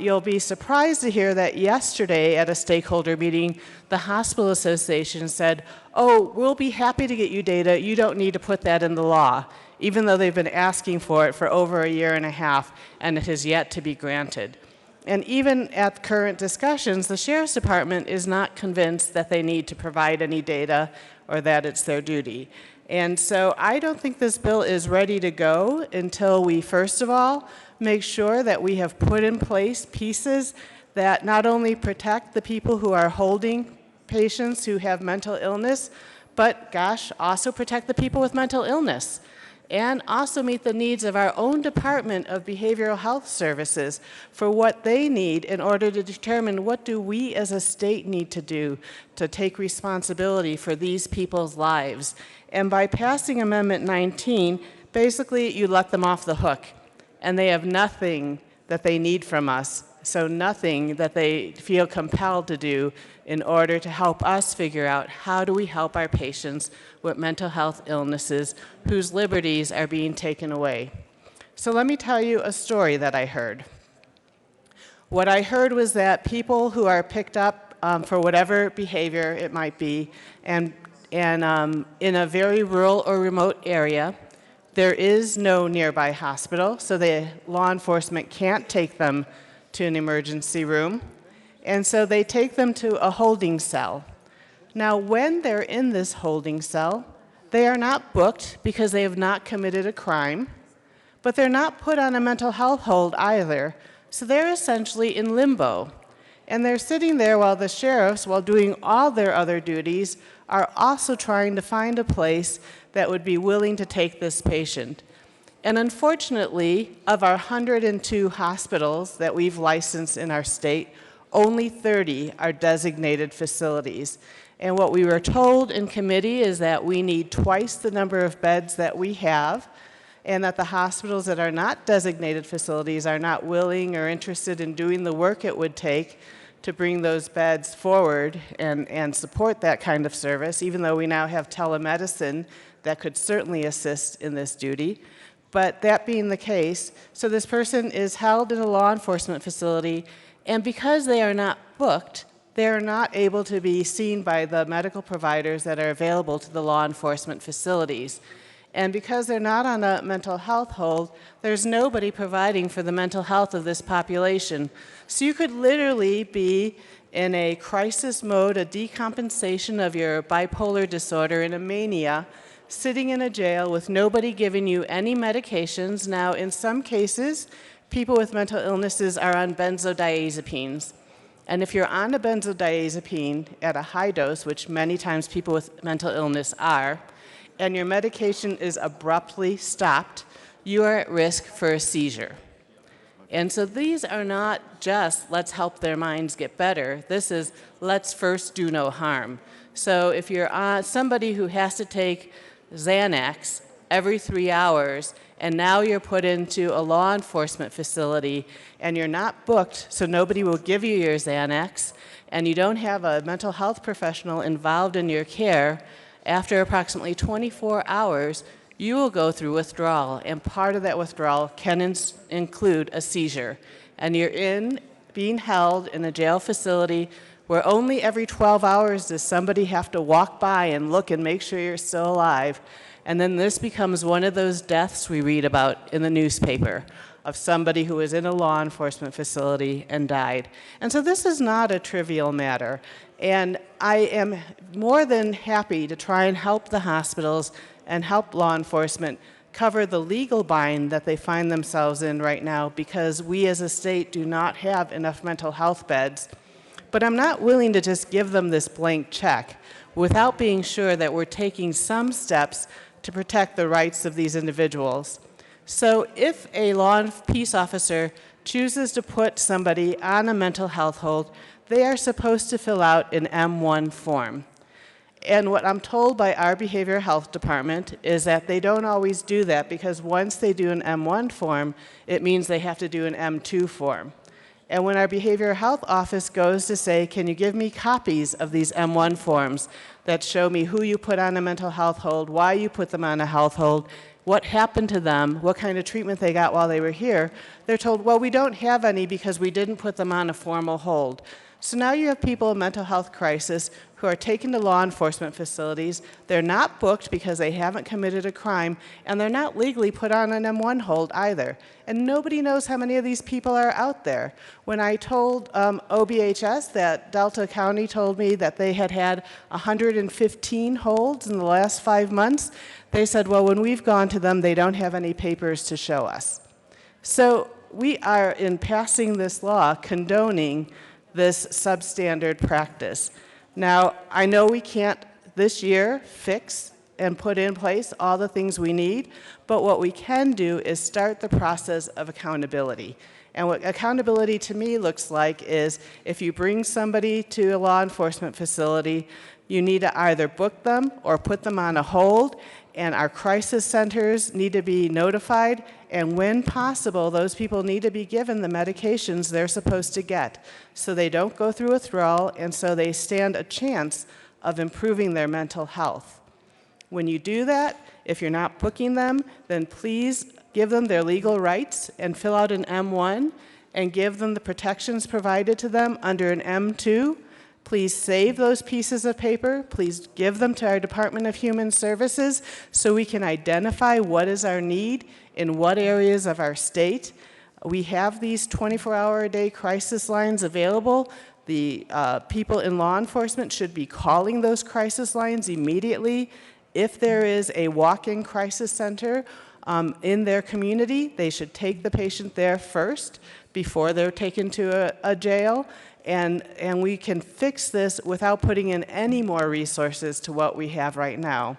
You'll be surprised to hear that yesterday at a stakeholder meeting, the Hospital Association said, oh, we'll be happy to get you data, you don't need to put that in the law, even though they've been asking for it for over 1.5 years and it has yet to be granted. And even at current discussions, the Sheriff's Department is not convinced that they need to provide any data or that it's their duty. And so I don't think this bill is ready to go until we, first of all, make sure that we have put in place pieces that not only protect the people who are holding patients who have mental illness, but, gosh, also protect the people with mental illness, and also meet the needs of our own Department of Behavioral Health Services for what they need in order to determine what do we as a state need to do to take responsibility for these people's lives. And by passing Amendment 19, basically you let them off the hook, and they have nothing that they need from us, so nothing that they feel compelled to do in order to help us figure out how do we help our patients with mental health illnesses whose liberties are being taken away. So let me tell you a story that I heard. What I heard was that people who are picked up for whatever behavior it might be, and in a very rural or remote area, there is no nearby hospital, so the law enforcement can't take them to an emergency room, and so they take them to a holding cell. Now, when they're in this holding cell, they are not booked because they have not committed a crime, but they're not put on a mental health hold either, so they're essentially in limbo. And they're sitting there while the sheriffs, while doing all their other duties, are also trying to find a place that would be willing to take this patient. And unfortunately, of our 102 hospitals that we've licensed in our state, only 30 are designated facilities. And what we were told in committee is that we need twice the number of beds that we have, and that the hospitals that are not designated facilities are not willing or interested in doing the work it would take to bring those beds forward and support that kind of service, even though we now have telemedicine that could certainly assist in this duty. But that being the case, so this person is held in a law enforcement facility, and because they are not booked, they are not able to be seen by the medical providers that are available to the law enforcement facilities. And because they're not on a mental health hold, there's nobody providing for the mental health of this population. So you could literally be in a crisis mode, a decompensation of your bipolar disorder, in a mania, sitting in a jail with nobody giving you any medications. Now, in some cases, people with mental illnesses are on benzodiazepines. And if you're on a benzodiazepine at a high dose, which many times people with mental illness are, and your medication is abruptly stopped, you are at risk for a seizure. And so these are not just let's help their minds get better. This is let's first do no harm. So if you're somebody who has to take Xanax every 3 hours, and now you're put into a law enforcement facility, and you're not booked, so nobody will give you your Xanax, and you don't have a mental health professional involved in your care, after approximately 24 hours, you will go through withdrawal, and part of that withdrawal can include a seizure. And you're being held in a jail facility where only every 12 hours does somebody have to walk by and look and make sure you're still alive. And then this becomes one of those deaths we read about in the newspaper of somebody who was in a law enforcement facility and died. And so this is not a trivial matter. And I am more than happy to try and help the hospitals and help law enforcement cover the legal bind that they find themselves in right now, because we as a state do not have enough mental health beds. But I'm not willing to just give them this blank check without being sure that we're taking some steps to protect the rights of these individuals. So if a law and peace officer chooses to put somebody on a mental health hold, they are supposed to fill out an M1 form. And what I'm told by our behavioral health department is that they don't always do that, because once they do an M1 form, it means they have to do an M2 form. And when our behavioral health office goes to say, can you give me copies of these M1 forms that show me who you put on a mental health hold, why you put them on a health hold, what happened to them, what kind of treatment they got while they were here, they're told, well, we don't have any because we didn't put them on a formal hold. So now you have people in mental health crisis who are taken to law enforcement facilities. They're not booked because they haven't committed a crime, and they're not legally put on an M1 hold either. And nobody knows how many of these people are out there. When I told OBHS that Delta County told me that they had had 115 holds in the last 5 months, they said, well, when we've gone to them, they don't have any papers to show us. So we are, in passing this law, condoning this substandard practice. Now, I know we can't this year fix and put in place all the things we need, but what we can do is start the process of accountability. And what accountability to me looks like is if you bring somebody to a law enforcement facility, you need to either book them or put them on a hold, and our crisis centers need to be notified, and when possible, those people need to be given the medications they're supposed to get so they don't go through withdrawal, and so they stand a chance of improving their mental health. When you do that, if you're not booking them, then please give them their legal rights and fill out an M1 and give them the protections provided to them under an M2. Please save those pieces of paper. Please give them to our Department of Human Services so we can identify what is our need in what areas of our state. We have these 24-hour-a-day crisis lines available. The people in law enforcement should be calling those crisis lines immediately. If there is a walk-in crisis center in their community, they should take the patient there first before they're taken to a jail. And we can fix this without putting in any more resources to what we have right now.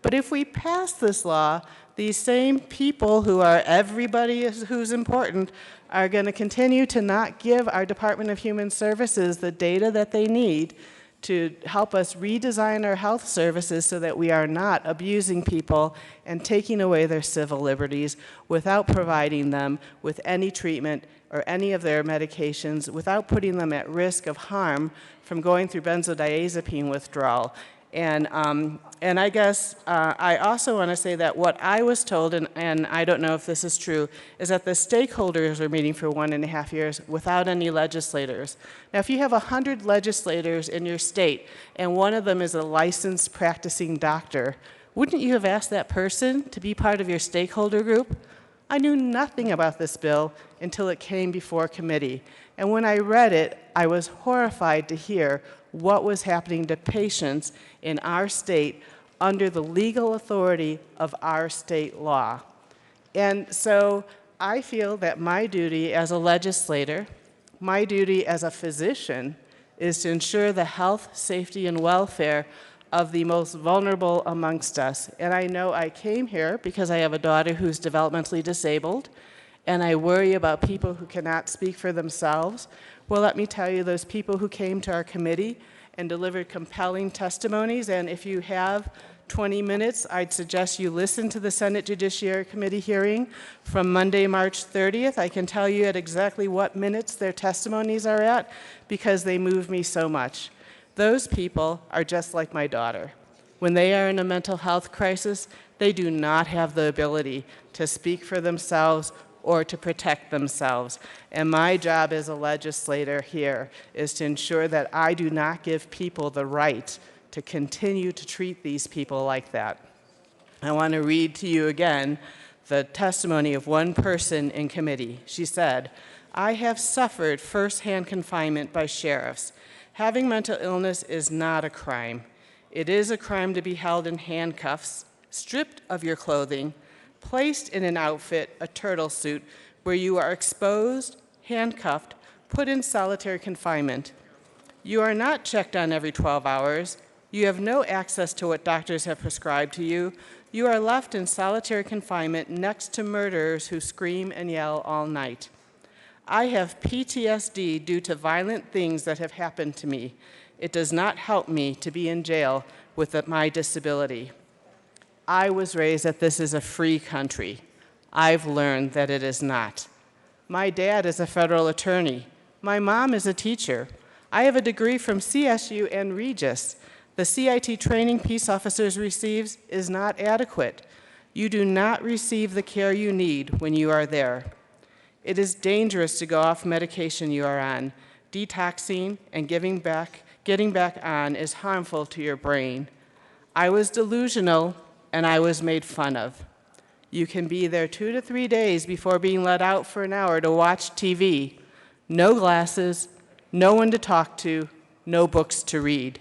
But if we pass this law, these same people who are everybody who's important are going to continue to not give our Department of Human Services the data that they need to help us redesign our health services so that we are not abusing people and taking away their civil liberties without providing them with any treatment or any of their medications, without putting them at risk of harm from going through benzodiazepine withdrawal. And I guess I also want to say that what I was told, and I don't know if this is true, is that the stakeholders are meeting for 1.5 years without any legislators. Now, if you have 100 legislators in your state, and one of them is a licensed practicing doctor, Wouldn't you have asked that person to be part of your stakeholder group? I knew nothing about this bill until it came before committee. And when I read it, I was horrified to hear what was happening to patients in our state under the legal authority of our state law. And so I feel that my duty as a legislator, my duty as a physician, is to ensure the health, safety, and welfare of the most vulnerable amongst us. And I know I came here because I have a daughter who's developmentally disabled, and I worry about people who cannot speak for themselves. Well, let me tell you, those people who came to our committee and delivered compelling testimonies, and if you have 20 minutes, I'd suggest you listen to the Senate Judiciary Committee hearing from Monday, March 30th. I can tell you at exactly what minutes their testimonies are at because they move me so much. Those people are just like my daughter. When they are in a mental health crisis, they do not have the ability to speak for themselves or to protect themselves. And my job as a legislator here is to ensure that I do not give people the right to continue to treat these people like that. I want to read to you again the testimony of one person in committee. She said, "I have suffered firsthand confinement by sheriffs. Having mental illness is not a crime. It is a crime to be held in handcuffs, stripped of your clothing, placed in an outfit, a turtle suit, where you are exposed, handcuffed, put in solitary confinement. You are not checked on every 12 hours. You have no access to what doctors have prescribed to you. You are left in solitary confinement next to murderers who scream and yell all night. I have PTSD due to violent things that have happened to me. It does not help me to be in jail with my disability. I was raised that this is a free country. I've learned that it is not. My dad is a federal attorney. My mom is a teacher. I have a degree from CSU and Regis. The CIT training peace officers receive is not adequate. You do not receive the care you need when you are there. It is dangerous to go off medication you are on. Detoxing and getting back on is harmful to your brain. I was delusional and I was made fun of. You can be there 2 to 3 days before being let out for an hour to watch TV. No glasses, no one to talk to, no books to read.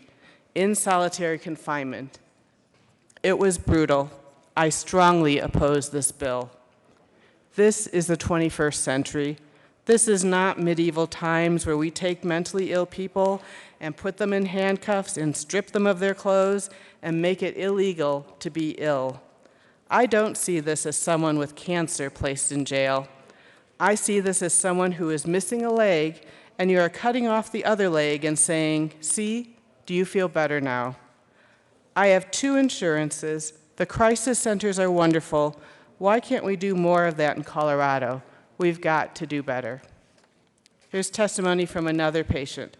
In solitary confinement. It was brutal. I strongly oppose this bill. This is the 21st century. This is not medieval times where we take mentally ill people and put them in handcuffs and strip them of their clothes and make it illegal to be ill. I don't see this as someone with cancer placed in jail. I see this as someone who is missing a leg and you are cutting off the other leg and saying, "See, do you feel better now?" I have 2 insurances. The crisis centers are wonderful. Why can't we do more of that in Colorado? We've got to do better. Here's testimony from another patient.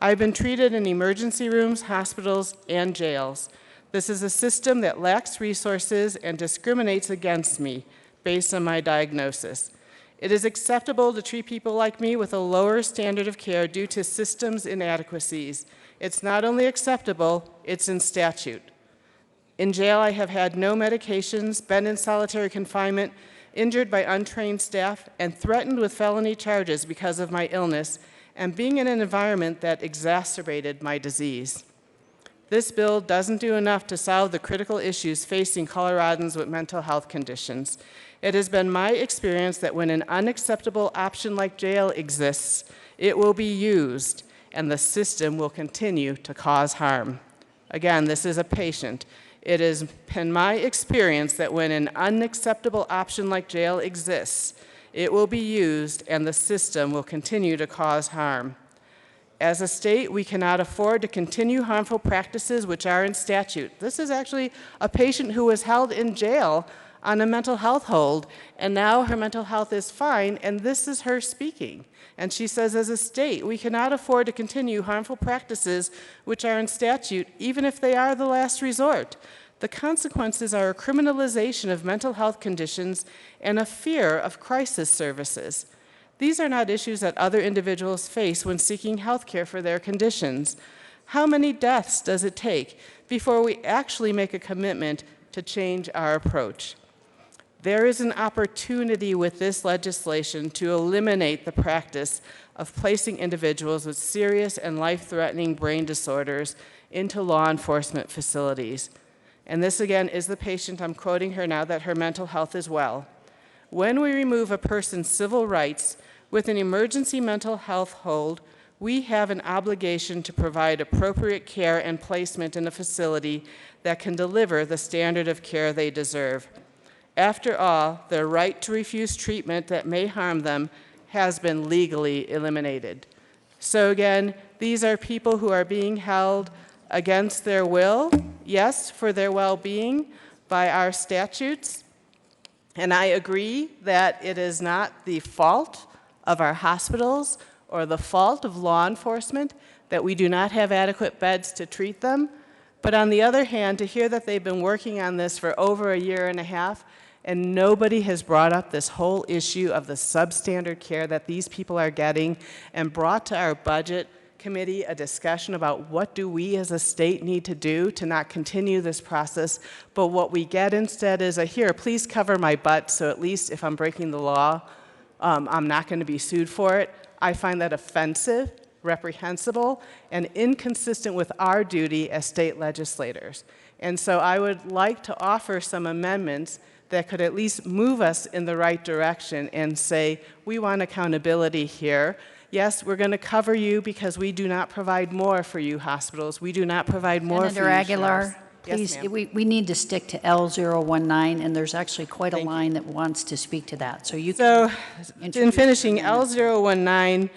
I've been treated in emergency rooms, hospitals, and jails. This is a system that lacks resources and discriminates against me based on my diagnosis. It is acceptable to treat people like me with a lower standard of care due to systems inadequacies. It's not only acceptable, it's in statute. In jail, I have had no medications, been in solitary confinement, injured by untrained staff, and threatened with felony charges because of my illness and being in an environment that exacerbated my disease. This bill doesn't do enough to solve the critical issues facing Coloradans with mental health conditions. It has been my experience that when an unacceptable option like jail exists, it will be used, and the system will continue to cause harm. Again, this is a patient. It has been my experience that when an unacceptable option like jail exists, it will be used and the system will continue to cause harm. As a state, we cannot afford to continue harmful practices which are in statute. This is actually a patient who was held in jail on a mental health hold, and now her mental health is fine, and this is her speaking. And she says, as a state, we cannot afford to continue harmful practices which are in statute, even if they are the last resort. The consequences are a criminalization of mental health conditions and a fear of crisis services. These are not issues that other individuals face when seeking health care for their conditions. How many deaths does it take before we actually make a commitment to change our approach. There is an opportunity with this legislation to eliminate the practice of placing individuals with serious and life-threatening brain disorders into law enforcement facilities. And this again is the patient, I'm quoting her now, that her mental health is well. When we remove a person's civil rights with an emergency mental health hold, we have an obligation to provide appropriate care and placement in a facility that can deliver the standard of care they deserve. After all, their right to refuse treatment that may harm them has been legally eliminated. So again, these are people who are being held against their will, yes, for their well-being by our statutes. And I agree that it is not the fault of our hospitals or the fault of law enforcement that we do not have adequate beds to treat them. But on the other hand, to hear that they've been working on this for over a year and a half and nobody has brought up this whole issue of the substandard care that these people are getting and brought to our budget committee a discussion about what do we as a state need to do to not continue this process, but what we get instead is a here, please cover my butt so at least if I'm breaking the law, I'm not going to be sued for it. I find that offensive, reprehensible, and inconsistent with our duty as state legislators. And so I would like to offer some amendments that could at least move us in the right direction and say, we want accountability here. Yes, we're going to cover you because we do not provide more for you hospitals. We do not provide more Senator for you Aguilar, sheriffs. please, Yes, ma'am. we need to stick to L019, and there's actually quite a line that wants to speak to that. So you So, can in finishing, L019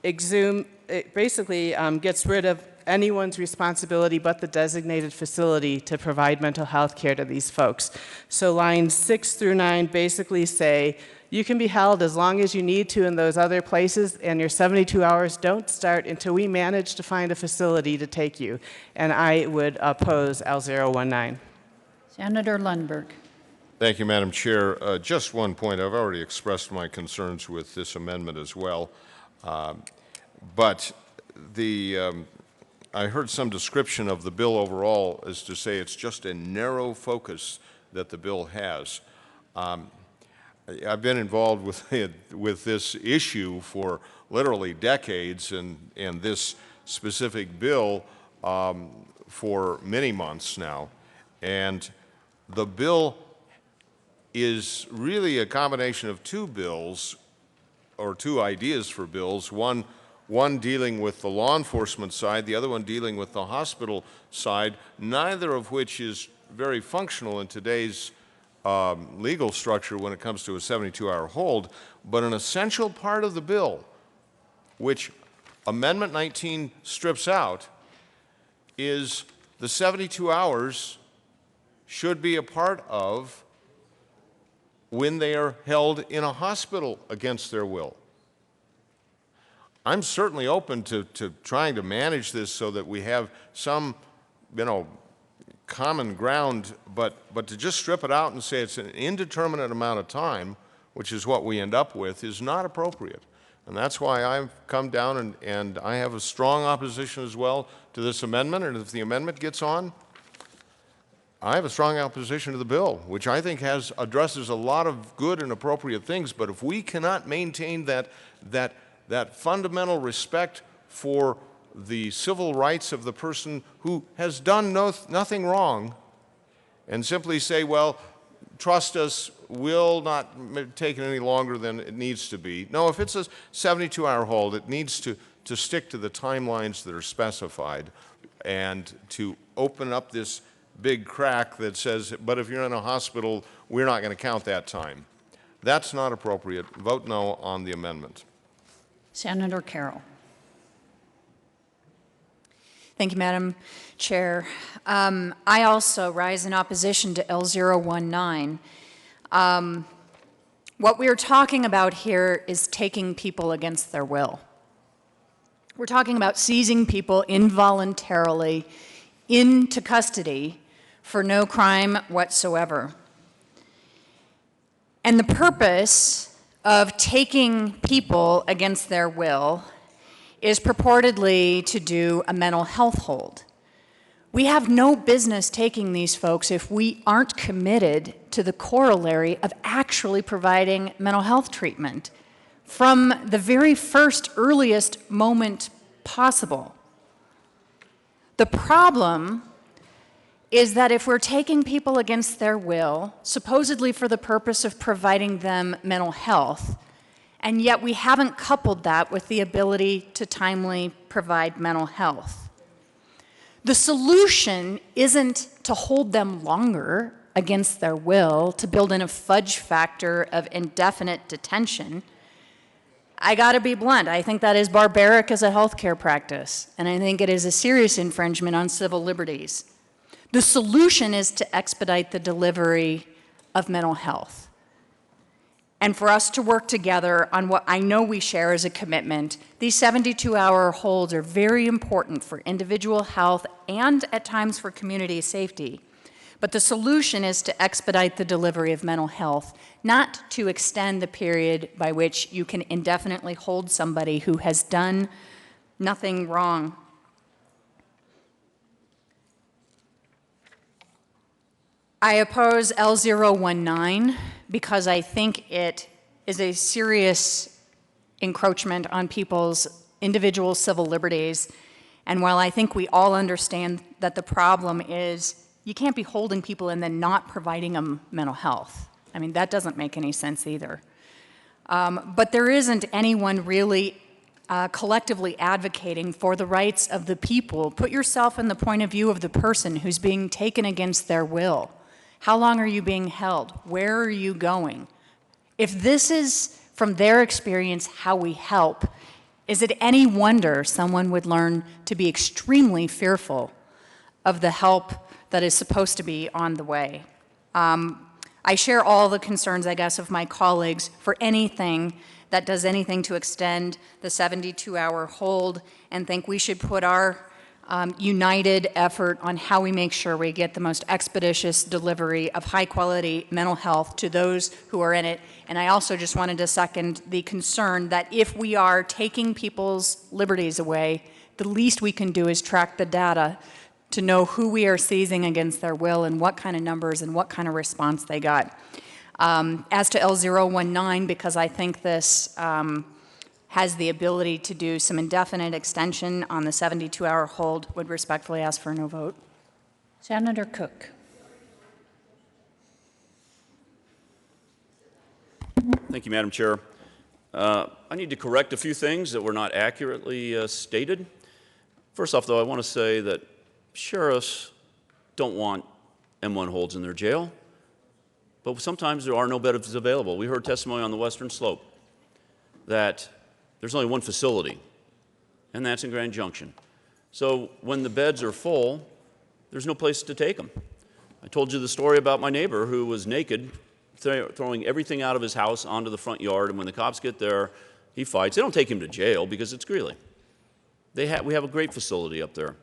it basically gets rid of anyone's responsibility but the designated facility to provide mental health care to these folks. So lines 6 through 9 basically say you can be held as long as you need to in those other places, and your 72 hours don't start until we manage to find a facility to take you. And I would oppose L019. Senator Lundberg. Thank you, Madam Chair. Just one point. I've already expressed my concerns with this amendment as well. But I heard some description of the bill overall as to say it's just a narrow focus that the bill has. I've been involved with this issue for literally decades and this specific bill for many months now. And the bill is really a combination of two bills, or two ideas for bills, one dealing with the law enforcement side, the other one dealing with the hospital side, neither of which is very functional in today's legal structure when it comes to a 72-hour hold, but an essential part of the bill, which Amendment 19 strips out, is the 72 hours should be a part of when they are held in a hospital against their will. I'm certainly open to trying to manage this so that we have some, common ground, but to just strip it out and say it's an indeterminate amount of time, which is what we end up with, is not appropriate. And that's why I've come down and I have a strong opposition as well to this amendment, and if the amendment gets on, I have a strong opposition to the bill, which I think addresses a lot of good and appropriate things, but if we cannot maintain that fundamental respect for the civil rights of the person who has done nothing wrong and simply say, well, trust us, will not take it any longer than it needs to be. No, if it's a 72-hour hold, it needs to stick to the timelines that are specified and to open up this big crack that says, but if you're in a hospital, we're not going to count that time. That's not appropriate. Vote no on the amendment. Senator Carroll. Thank you, Madam Chair. I also rise in opposition to L019. What we're talking about here is taking people against their will. We're talking about seizing people involuntarily into custody for no crime whatsoever. And the purpose of taking people against their will is purportedly to do a mental health hold, We have no business taking these folks if we aren't committed to the corollary of actually providing mental health treatment from the very first earliest moment possible. The problem is that if we're taking people against their will, supposedly for the purpose of providing them mental health, and yet we haven't coupled that with the ability to timely provide mental health. The solution isn't to hold them longer against their will, to build in a fudge factor of indefinite detention. I gotta be blunt, I think that is barbaric as a healthcare practice, and I think it is a serious infringement on civil liberties. The solution is to expedite the delivery of mental health. And for us to work together on what I know we share as a commitment. These 72-hour holds are very important for individual health and at times for community safety. But the solution is to expedite the delivery of mental health, not to extend the period by which you can indefinitely hold somebody who has done nothing wrong. I oppose L019 because I think it is a serious encroachment on people's individual civil liberties. And while I think we all understand that the problem is you can't be holding people and then not providing them mental health. I mean, that doesn't make any sense either. But there isn't anyone really collectively advocating for the rights of the people. Put yourself in the point of view of the person who's being taken against their will. How long are you being held? Where are you going? If this is, from their experience, how we help, is it any wonder someone would learn to be extremely fearful of the help that is supposed to be on the way? I share all the concerns, I guess, of my colleagues for anything that does anything to extend the 72-hour hold, and think we should put our united effort on how we make sure we get the most expeditious delivery of high-quality mental health to those who are in it. And I also just wanted to second the concern that if we are taking people's liberties away, the least we can do is track the data to know who we are seizing against their will and what kind of numbers and what kind of response they got. As to L019, because I think this has the ability to do some indefinite extension on the 72-hour hold, would respectfully ask for a no vote. Senator Cook. Thank you, Madam Chair. I need to correct a few things that were not accurately stated. First off, though, I want to say that sheriffs don't want M1 holds in their jail, but sometimes there are no beds available. We heard testimony on the Western Slope that there's only one facility, and that's in Grand Junction. So when the beds are full, there's no place to take them. I told you the story about my neighbor who was naked, throwing everything out of his house onto the front yard, and when the cops get there, he fights. They don't take him to jail because it's Greeley. We have a great facility up there.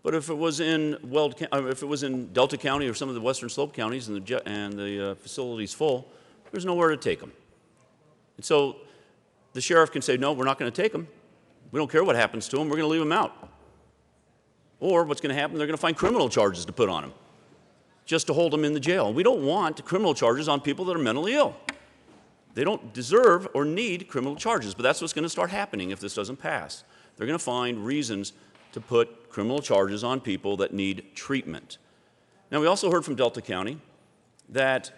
But if it was in Delta County or some of the Western Slope counties and the facility's full, there's nowhere to take them. And so the sheriff can say, no, we're not going to take them. We don't care what happens to them. We're going to leave them out. Or what's going to happen, they're going to find criminal charges to put on them just to hold them in the jail. We don't want criminal charges on people that are mentally ill. They don't deserve or need criminal charges, but that's what's going to start happening if this doesn't pass. They're going to find reasons to put criminal charges on people that need treatment. Now, we also heard from Delta County that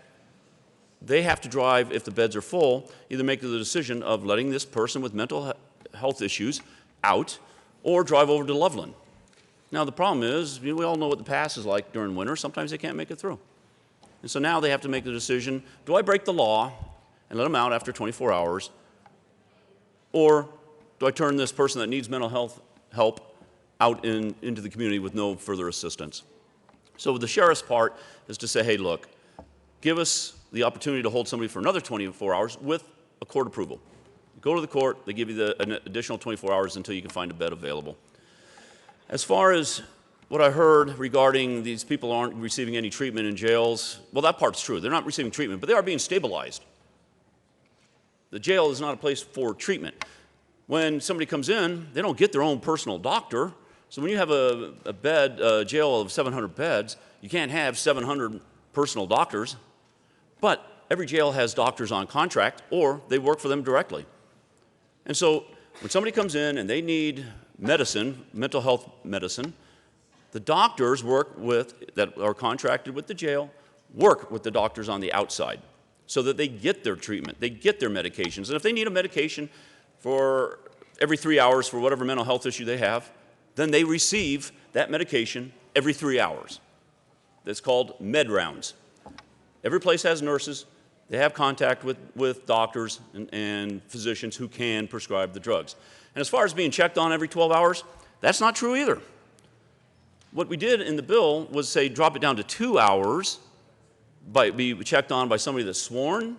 they have to drive, if the beds are full, either make the decision of letting this person with mental health issues out or drive over to Loveland. Now, the problem is, we all know what the pass is like during winter. Sometimes they can't make it through. And so now they have to make the decision, do I break the law and let them out after 24 hours, or do I turn this person that needs mental health help out into the community with no further assistance? So the sheriff's part is to say, hey, look, give us the opportunity to hold somebody for another 24 hours with a court approval. You go to the court, they give you an additional 24 hours until you can find a bed available. As far as what I heard regarding these people aren't receiving any treatment in jails, well, that part's true. They're not receiving treatment, but they are being stabilized. The jail is not a place for treatment. When somebody comes in, they don't get their own personal doctor. So when you have a jail of 700 beds, you can't have 700 personal doctors, but every jail has doctors on contract or they work for them directly. And so when somebody comes in and they need medicine, mental health medicine, the doctors that are contracted with the jail work with the doctors on the outside so that they get their treatment, they get their medications. And if they need a medication for every 3 hours for whatever mental health issue they have, then they receive that medication every 3 hours. That's called med rounds. Every place has nurses. They have contact with doctors and physicians who can prescribe the drugs. And as far as being checked on every 12 hours, that's not true either. What we did in the bill was say drop it down to 2 hours, be checked on by somebody that's sworn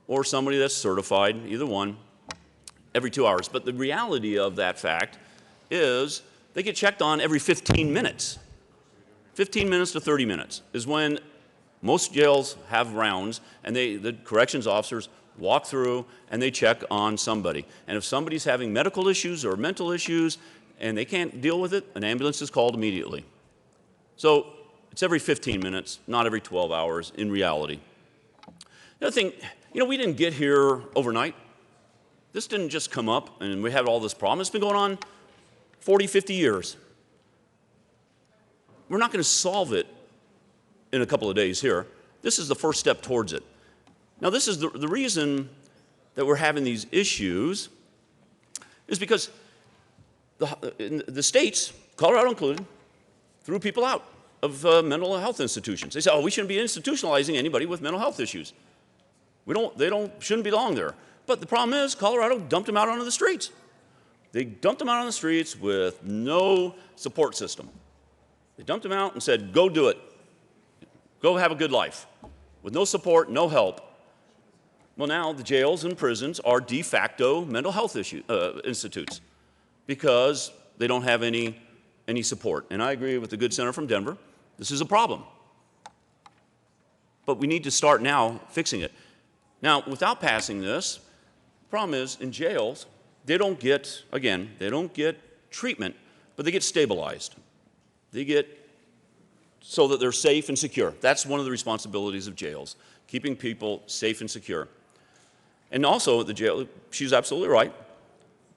or somebody that's certified, either one, every 2 hours. But the reality of that fact is they get checked on every 15 minutes. 15 minutes to 30 minutes is when most jails have rounds, and the corrections officers walk through and they check on somebody. And if somebody's having medical issues or mental issues and they can't deal with it, an ambulance is called immediately. So it's every 15 minutes, not every 12 hours in reality. The other thing, we didn't get here overnight. This didn't just come up and we had all this problem. It's been going on 40, 50 years. We're not going to solve it in a couple of days here. This is the first step towards it. Now, this is the reason that we're having these issues is because the states, Colorado included, threw people out of mental health institutions. They said, oh, we shouldn't be institutionalizing anybody with mental health issues. They shouldn't belong there. But the problem is Colorado dumped them out onto the streets. They dumped them out on the streets with no support system. They dumped them out and said, go do it. Go have a good life. With no support, no help. Well, now the jails and prisons are de facto mental health institutes because they don't have any support. And I agree with the good senator from Denver. This is a problem. But we need to start now fixing it. Now, without passing this, the problem is in jails, they don't get treatment, but they get stabilized. They get so that they're safe and secure. That's one of the responsibilities of jails, keeping people safe and secure. And also at the jail, she's absolutely right.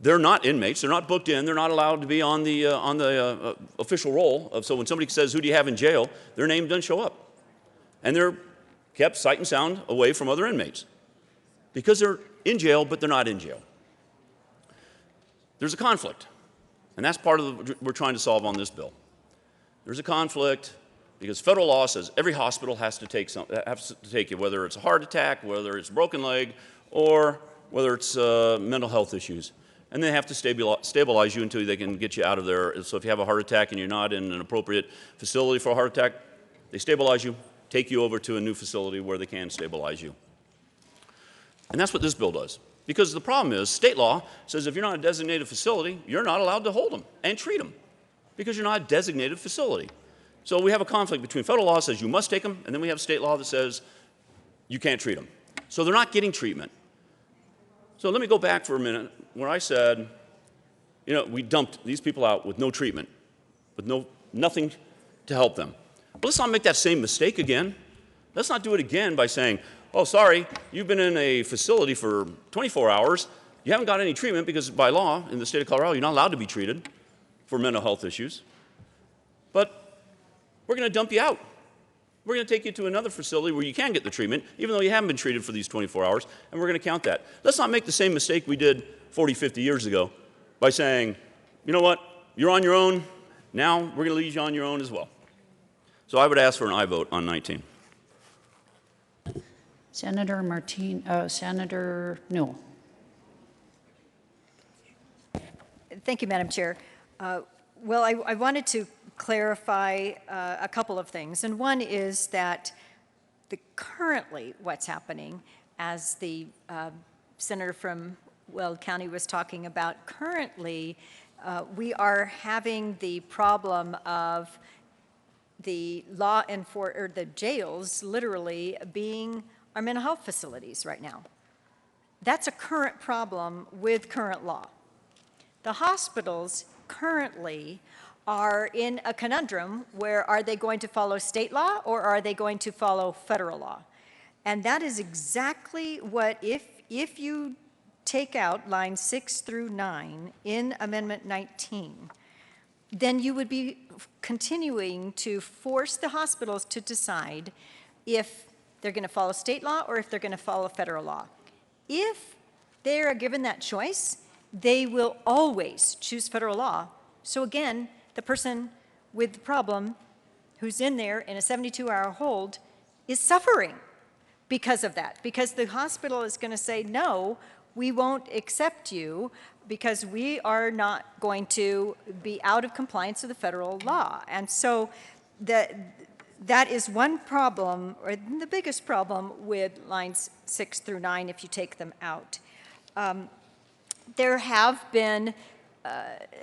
They're not inmates. They're not booked in. They're not allowed to be on the official roll. So when somebody says, who do you have in jail, their name doesn't show up. And they're kept sight and sound away from other inmates because they're in jail, but they're not in jail. There's a conflict, and that's part of what we're trying to solve on this bill. There's a conflict because federal law says every hospital has to take you, whether it's a heart attack, whether it's a broken leg, or whether it's mental health issues. And they have to stabilize you until they can get you out of there. So if you have a heart attack and you're not in an appropriate facility for a heart attack, they stabilize you, take you over to a new facility where they can stabilize you. And that's what this bill does. Because the problem is, state law says if you're not a designated facility, you're not allowed to hold them and treat them because you're not a designated facility. So we have a conflict between federal law that says you must take them, and then we have state law that says you can't treat them. So they're not getting treatment. So let me go back for a minute where I said, we dumped these people out with no treatment, with nothing to help them. Well, let's not make that same mistake again. Let's not do it again by saying, oh, sorry, you've been in a facility for 24 hours. You haven't got any treatment because by law in the state of Colorado, you're not allowed to be treated for mental health issues. But we're going to dump you out. We're going to take you to another facility where you can get the treatment, even though you haven't been treated for these 24 hours, and we're going to count that. Let's not make the same mistake we did 40, 50 years ago by saying, you know what, you're on your own. Now we're going to leave you on your own as well. So I would ask for an aye vote on 19. Senator Newell. Thank you, Madam Chair. Well, I wanted to clarify a couple of things. And one is that currently what's happening, as the senator from Weld County was talking about, currently we are having the problem of the the jails literally being our mental health facilities right now. That's a current problem with current law. The hospitals currently are in a conundrum where are they going to follow state law or are they going to follow federal law? And that is exactly what, if you take out lines 6 through 9 in Amendment 19, then you would be continuing to force the hospitals to decide if they're going to follow state law or if they're going to follow federal law. If they are given that choice, they will always choose federal law. So again, the person with the problem who's in there in a 72-hour hold is suffering because of that, because the hospital is going to say, no, we won't accept you because we are not going to be out of compliance with the federal law. And so that is one problem, or the biggest problem with lines 6 through 9 if you take them out. There have been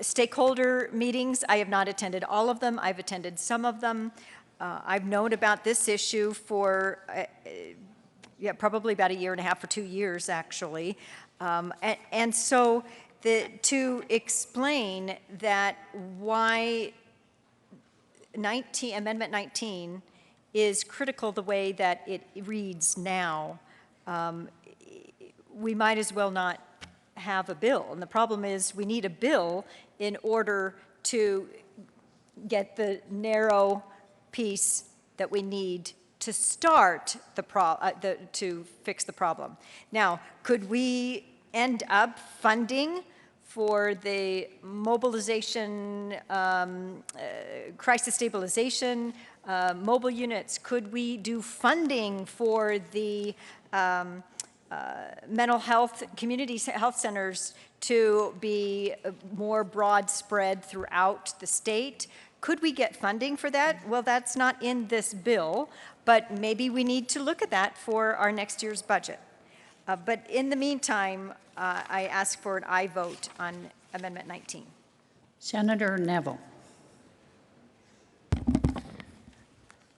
stakeholder meetings. I have not attended all of them. I've attended some of them. I've known about this issue for probably about 1.5 years or 2 years, actually. And so to explain that why Amendment 19 is critical the way that it reads now, we might as well not have a bill. And the problem is we need a bill in order to get the narrow piece that we need to start to fix the problem. Now, could we end up funding for the mobilization, crisis stabilization, mobile units? Could we do funding for the mental health, community health centers to be more broad spread throughout the state? Could we get funding for that? Well, that's not in this bill, but maybe we need to look at that for our next year's budget. But in the meantime, I ask for an aye vote on Amendment 19. Senator Neville.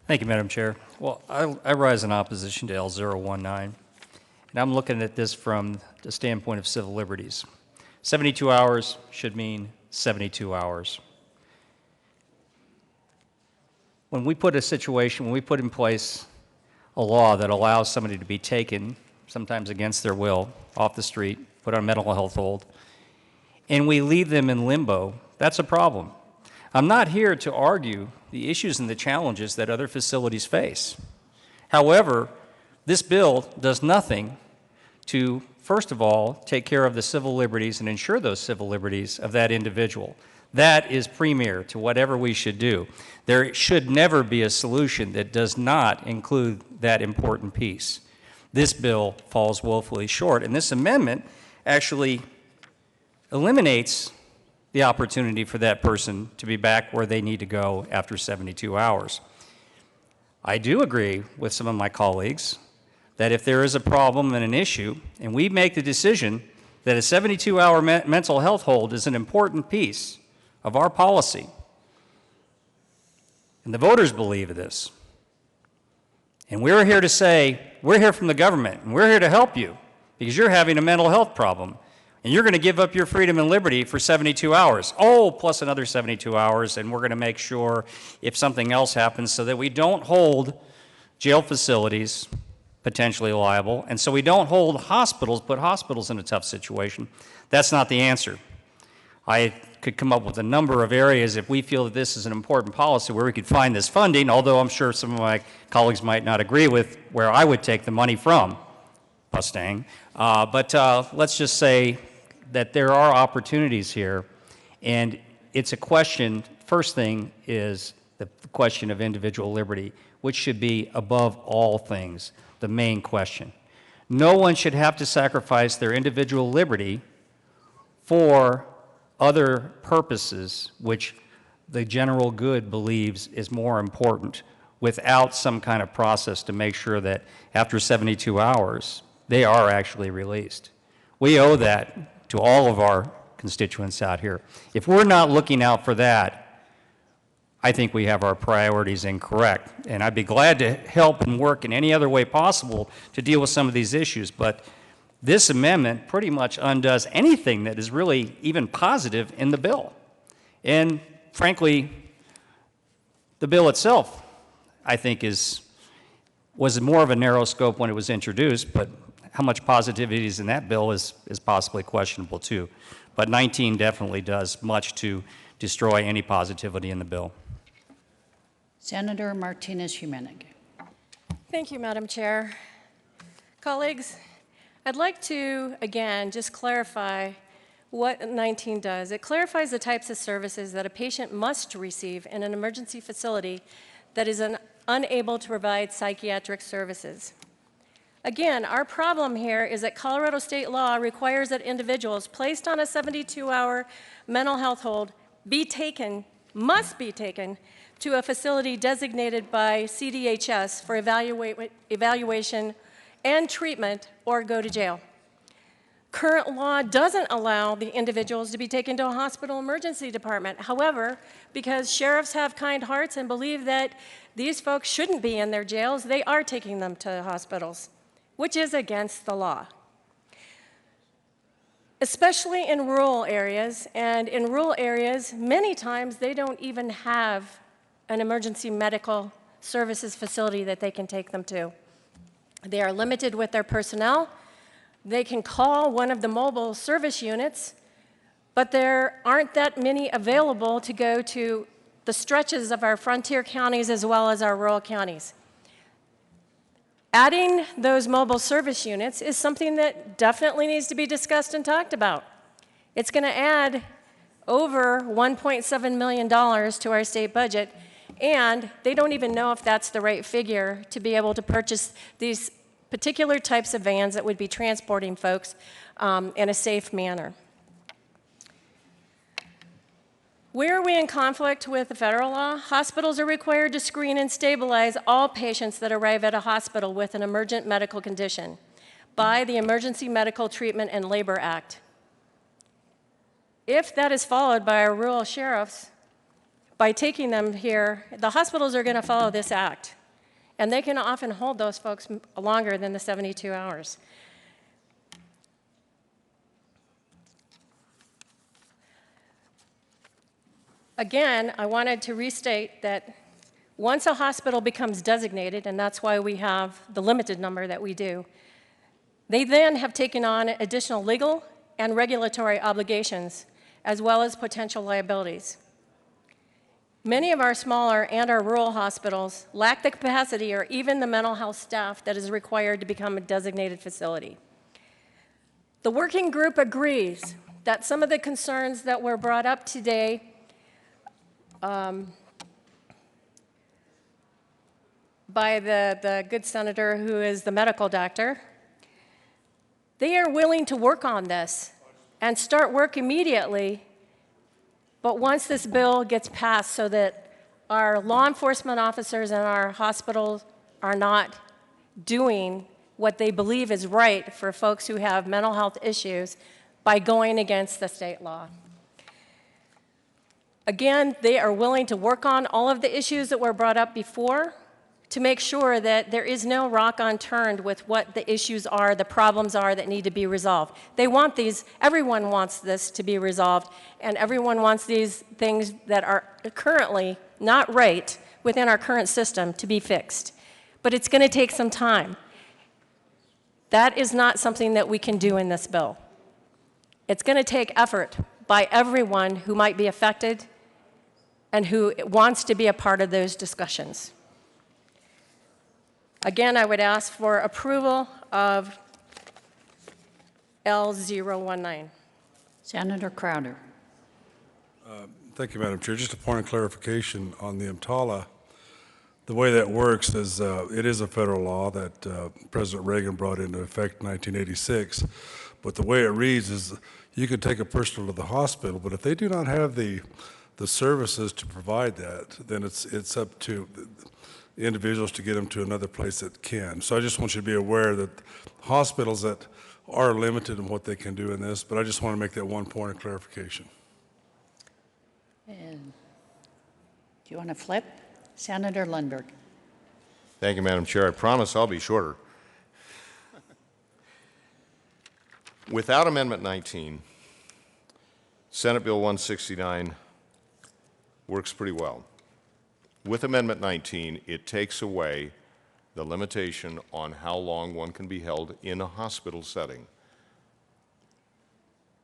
Thank you, Madam Chair. Well, I rise in opposition to L019, and I'm looking at this from the standpoint of civil liberties. 72 hours should mean 72 hours. When we put in place a law that allows somebody to be taken, sometimes against their will, off the street, put on mental health hold, and we leave them in limbo, that's a problem. I'm not here to argue the issues and the challenges that other facilities face. However, this bill does nothing to, first of all, take care of the civil liberties and ensure those civil liberties of that individual. That is premier to whatever we should do. There should never be a solution that does not include that important piece. This bill falls woefully short, and this amendment actually eliminates the opportunity for that person to be back where they need to go after 72 hours. I do agree with some of my colleagues that if there is a problem and an issue, and we make the decision that a 72-hour mental health hold is an important piece of our policy, and the voters believe this, and we're here to say, we're here from the government, and we're here to help you because you're having a mental health problem, and you're going to give up your freedom and liberty for 72 hours. Oh, plus another 72 hours, and we're going to make sure if something else happens so that we don't hold jail facilities potentially liable, and so we don't hold hospitals, put hospitals in a tough situation. That's not the answer. I could come up with a number of areas if we feel that this is an important policy where we could find this funding, although I'm sure some of my colleagues might not agree with where I would take the money from, Mustang. But let's just say that there are opportunities here, and it's a question, first thing is the question of individual liberty, which should be above all things, the main question. No one should have to sacrifice their individual liberty for other purposes which the general good believes is more important without some kind of process to make sure that after 72 hours, they are actually released. We owe that to all of our constituents out here. If we're not looking out for that, I think we have our priorities incorrect. And I'd be glad to help and work in any other way possible to deal with some of these issues. But this amendment pretty much undoes anything that is really even positive in the bill. And frankly, the bill itself, I think, was more of a narrow scope when it was introduced, but how much positivity is in that bill is possibly questionable too. But 19 definitely does much to destroy any positivity in the bill. Senator Martinez-Humenick. Thank you, Madam Chair. Colleagues, I'd like to, again, just clarify what 19 does. It clarifies the types of services that a patient must receive in an emergency facility that is unable to provide psychiatric services. Again, our problem here is that Colorado state law requires that individuals placed on a 72-hour mental health hold must be taken to a facility designated by CDHS for evaluation and treatment or go to jail. Current law doesn't allow the individuals to be taken to a hospital emergency department. However, because sheriffs have kind hearts and believe that these folks shouldn't be in their jails, they are taking them to hospitals, which is against the law. Especially in rural areas, and in rural areas, many times they don't even have an emergency medical services facility that they can take them to. They are limited with their personnel. They can call one of the mobile service units, but there aren't that many available to go to the stretches of our frontier counties as well as our rural counties. Adding those mobile service units is something that definitely needs to be discussed and talked about. It's going to add over $1.7 million to our state budget, and they don't even know if that's the right figure to be able to purchase these particular types of vans that would be transporting folks in a safe manner. Where are we in conflict with the federal law? Hospitals are required to screen and stabilize all patients that arrive at a hospital with an emergent medical condition by the Emergency Medical Treatment and Labor Act. If that is followed by our rural sheriffs, by taking them here, the hospitals are going to follow this act, and they can often hold those folks longer than the 72 hours. Again, I wanted to restate that once a hospital becomes designated, and that's why we have the limited number that we do, they then have taken on additional legal and regulatory obligations, as well as potential liabilities. Many of our smaller and our rural hospitals lack the capacity or even the mental health staff that is required to become a designated facility. The working group agrees that some of the concerns that were brought up today by the good senator who is the medical doctor, they are willing to work on this and start work immediately. But once this bill gets passed so that our law enforcement officers and our hospitals are not doing what they believe is right for folks who have mental health issues by going against the state law. Again, they are willing to work on all of the issues that were brought up before to make sure that there is no rock unturned with what the issues are, the problems are that need to be resolved. They want these, everyone wants this to be resolved, and everyone wants these things that are currently not right within our current system to be fixed. But it's going to take some time. That is not something that we can do in this bill. It's going to take effort by everyone who might be affected and who wants to be a part of those discussions. Again, I would ask for approval of L019. Senator Crowder. Thank you, Madam Chair. Just a point of clarification on the EMTALA. The way that works is it is a federal law that President Reagan brought into effect in 1986. But the way it reads is you can take a person to the hospital, but if they do not have the services to provide that, then it's up to the individuals to get them to another place that can. So I just want you to be aware that hospitals that are limited in what they can do in this, but I just want to make that one point of clarification. And do you want to flip? Senator Lundberg. Thank you, Madam Chair. I promise I'll be shorter. Without Amendment 19, Senate Bill 169 works pretty well. With Amendment 19, it takes away the limitation on how long one can be held in a hospital setting.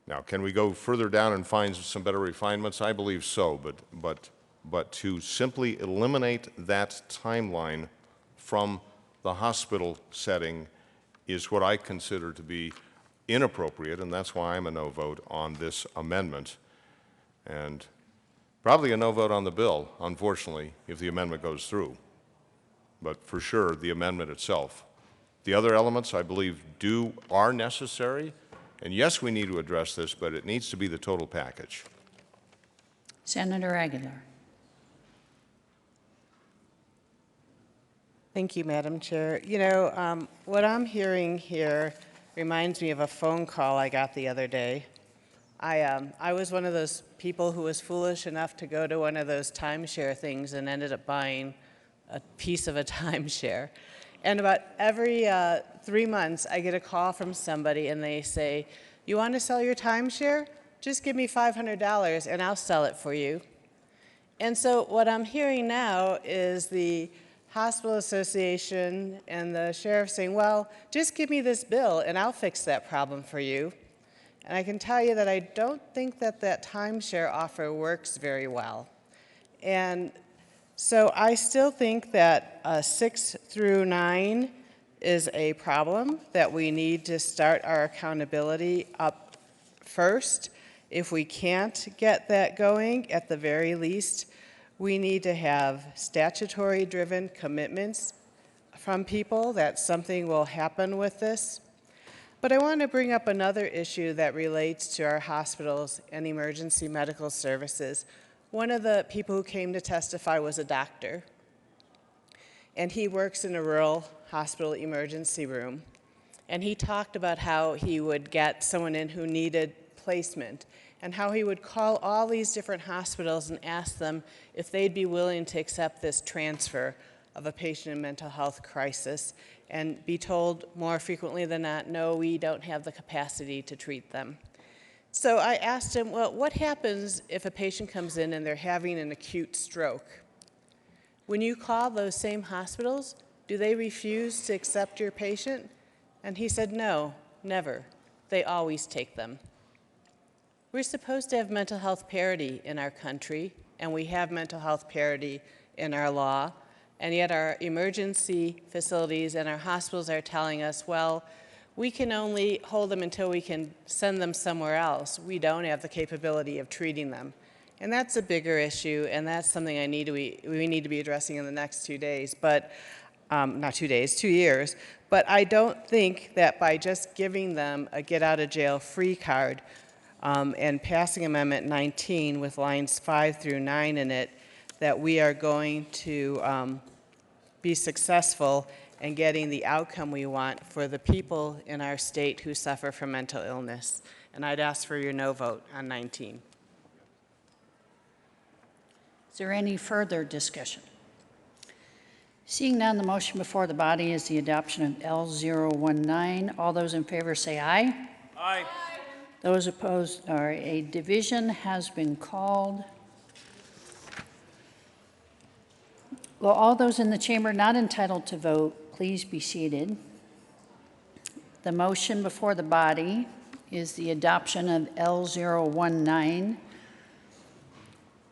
Now, can we go further down and find some better refinements? I believe so, but to simply eliminate that timeline from the hospital setting is what I consider to be inappropriate, and that's why I'm a no vote on this amendment. And probably a no vote on the bill, unfortunately, if the amendment goes through. But for sure, the amendment itself. The other elements, I believe, are necessary. And yes, we need to address this, but it needs to be the total package. Senator Aguilar. Thank you, Madam Chair. You know, what I'm hearing here reminds me of a phone call I got the other day. I was one of those people who was foolish enough to go to one of those timeshare things and ended up buying a piece of a timeshare. And about every 3 months, I get a call from somebody and they say, "You want to sell your timeshare? Just give me $500 and I'll sell it for you." And so what I'm hearing now is the Hospital Association and the sheriff saying, "Well, just give me this bill and I'll fix that problem for you." And I can tell you that I don't think that that timeshare offer works very well. And so I still think that 6 through 9 is a problem, that we need to start our accountability up first. If we can't get that going, at the very least, we need to have statutory-driven commitments from people that something will happen with this. But I want to bring up another issue that relates to our hospitals and emergency medical services. One of the people who came to testify was a doctor, and he works in a rural hospital emergency room. And he talked about how he would get someone in who needed placement, and how he would call all these different hospitals and ask them if they'd be willing to accept this transfer of a patient in mental health crisis, and be told more frequently than not, "No, we don't have the capacity to treat them." So I asked him, "Well, what happens if a patient comes in and they're having an acute stroke? When you call those same hospitals, do they refuse to accept your patient?" And he said, "No, never. They always take them." We're supposed to have mental health parity in our country, and we have mental health parity in our law, and yet our emergency facilities and our hospitals are telling us, well, we can only hold them until we can send them somewhere else. We don't have the capability of treating them. And that's a bigger issue, and that's something we need to be addressing in the next 2 days, but not 2 days, 2 years. But I don't think that by just giving them a get-out-of-jail-free card and passing Amendment 19 with lines 5 through 9 in it, that we are going to be successful in getting the outcome we want for the people in our state who suffer from mental illness. And I'd ask for your no vote on 19. Is there any further discussion? Seeing none, the motion before the body is the adoption of L019. All those in favor say aye. Aye. Those opposed, or a division has been called. Will all those in the chamber not entitled to vote please be seated? The motion before the body is the adoption of L019.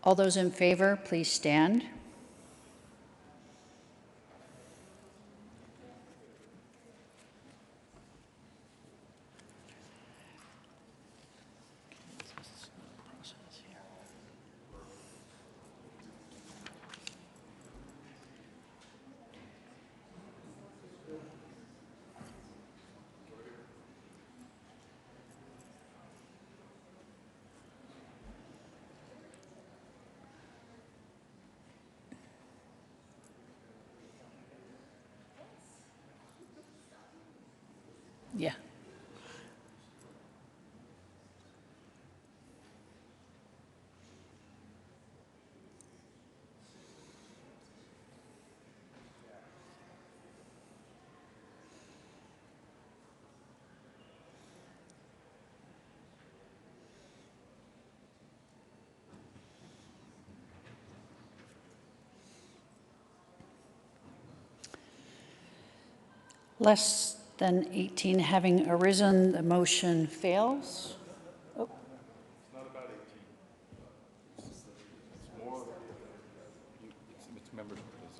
All those in favor, please stand. Less than 18 having arisen, the motion fails. Oh.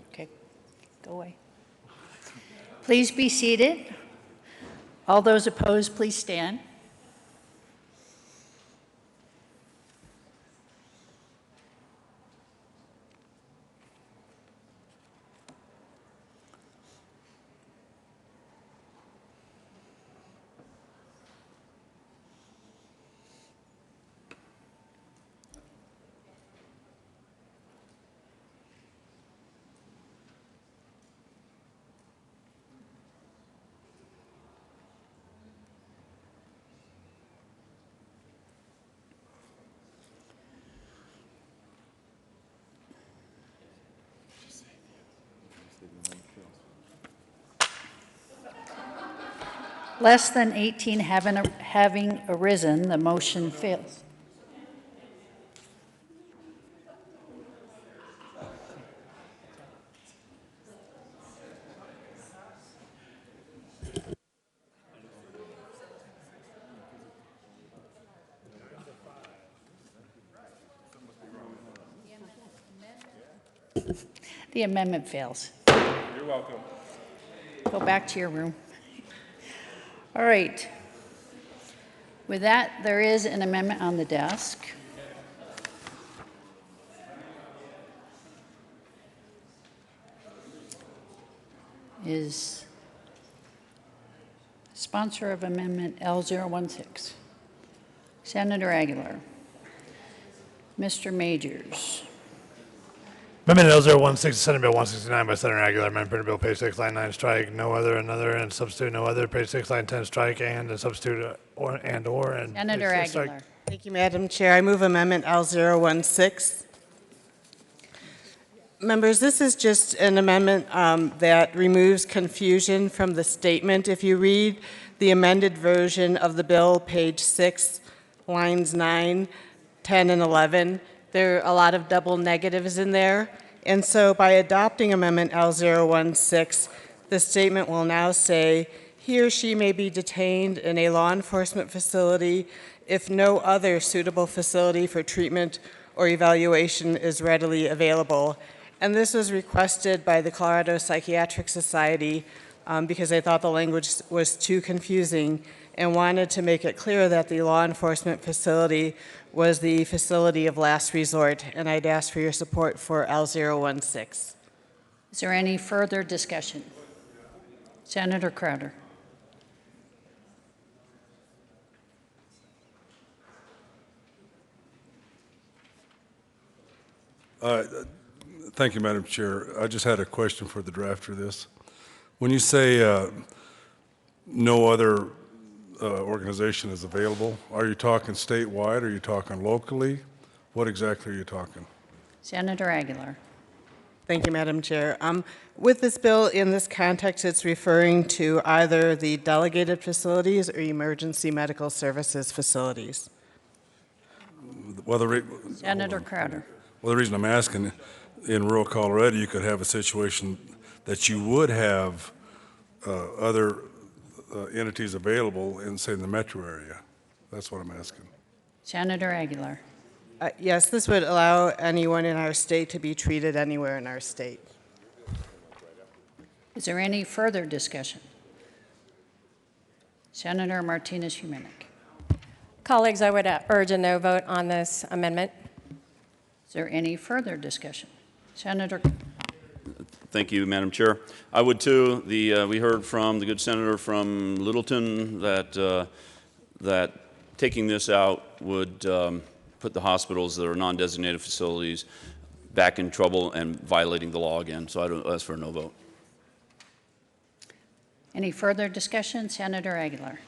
Okay, go away. Please be seated. All those opposed, please stand. Less than 18 having arisen, the motion fails. The amendment fails. You're welcome. Go back to your room. All right. With that, there is an amendment on the desk. Is sponsor of amendment L016. Senator Aguilar. Mr. Majors. Amendment L016, Senate Bill 169 by Senator Aguilar, amend printed bill, page 6, line 9, strike, no other, another, and substitute no other, page 6, line 10, strike, and substitute or, and or, and. Senator page 6, strike. Aguilar. Thank you, Madam Chair. I move Amendment L016. Members, this is just an amendment that removes confusion from the statement. If you read the amended version of the bill, page 6, lines 9, 10, and 11, there are a lot of double negatives in there. And so by adopting Amendment L016, the statement will now say, he or she may be detained in a law enforcement facility if no other suitable facility for treatment or evaluation is readily available. And this was requested by the Colorado Psychiatric Society because they thought the language was too confusing and wanted to make it clear that the law enforcement facility was the facility of last resort. And I'd ask for your support for L016. Is there any further discussion? Senator Crowder. Thank you, Madam Chair. I just had a question for the drafter of this. When you say no other organization is available, are you talking statewide? Are you talking locally? What exactly are you talking? Senator Aguilar. Thank you, Madam Chair. With this bill, in this context, it's referring to either the delegated facilities or emergency medical services facilities. Well, Senator Crowder. Well, the reason I'm asking, in rural Colorado, you could have a situation that you would have other entities available in, say, the metro area. That's what I'm asking. Senator Aguilar. Yes, this would allow anyone in our state to be treated anywhere in our state. Is there any further discussion? Senator Martinez-Humenick. Colleagues, I would urge a no vote on this amendment. Is there any further discussion? Senator. Thank you, Madam Chair. I would too. We heard from the good senator from Littleton that that taking this out would put the hospitals that are non-designated facilities back in trouble and violating the law again. So I'd ask for a no vote. Any further discussion? Senator Aguilar.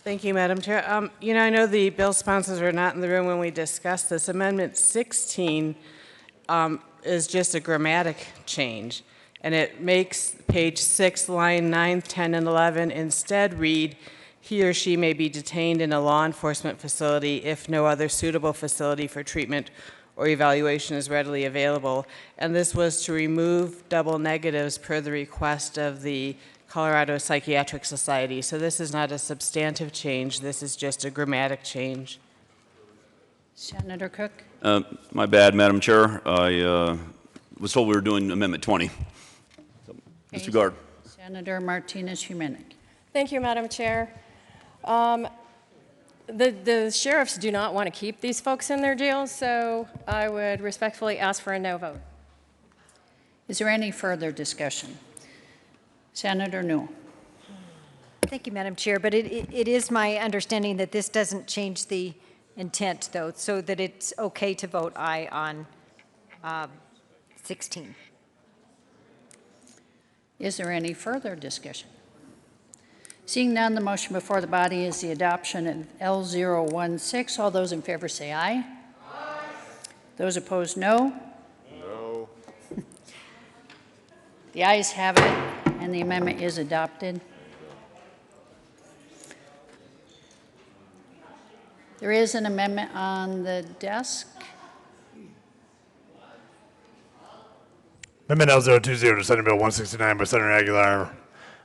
Thank you, Madam Chair. I know the bill sponsors were not in the room when we discussed this. Amendment 16 is just a grammatic change, and it makes page 6, line 9, 10, and 11 instead read, he or she may be detained in a law enforcement facility if no other suitable facility for treatment or evaluation is readily available. And this was to remove double negatives per the request of the Colorado Psychiatric Society. So this is not a substantive change. This is just a grammatic change. Senator Cook? My bad, Madam Chair. I was told we were doing Amendment 20. So, disregard. Senator Martinez-Humenick. Thank you, Madam Chair. The sheriffs do not want to keep these folks in their jails, so I would respectfully ask for a no vote. Is there any further discussion? Senator Newell. Thank you, Madam Chair, but it is my understanding that this doesn't change the intent, though, so that it's okay to vote aye on 16. Is there any further discussion? Seeing none, the motion before the body is the adoption of L016. All those in favor say aye. Aye. Those opposed, no. No. The ayes have it, and the amendment is adopted. There is an amendment on the desk. Amendment L020 to Senate Bill 169 by Senator Aguilar.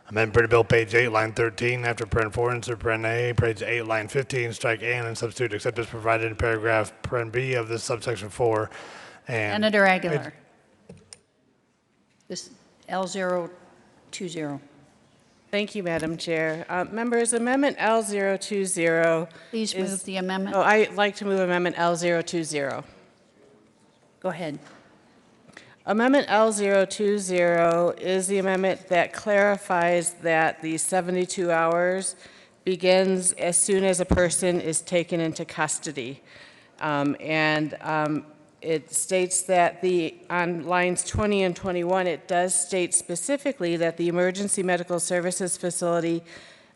Amend Printed Bill page 8, line 13, after paren 4, insert paren A, page 8, line 15, strike and substitute except as provided in paragraph paren B of this subsection 4. And Senator Aguilar. This L020. Thank you, Madam Chair. Members, Amendment L020. Please move the amendment. Oh, I'd like to move Amendment L020. Go ahead. Amendment L020 is the amendment that clarifies that the 72 hours begins as soon as a person is taken into custody. It states that on lines 20 and 21, it does state specifically that the emergency medical services facility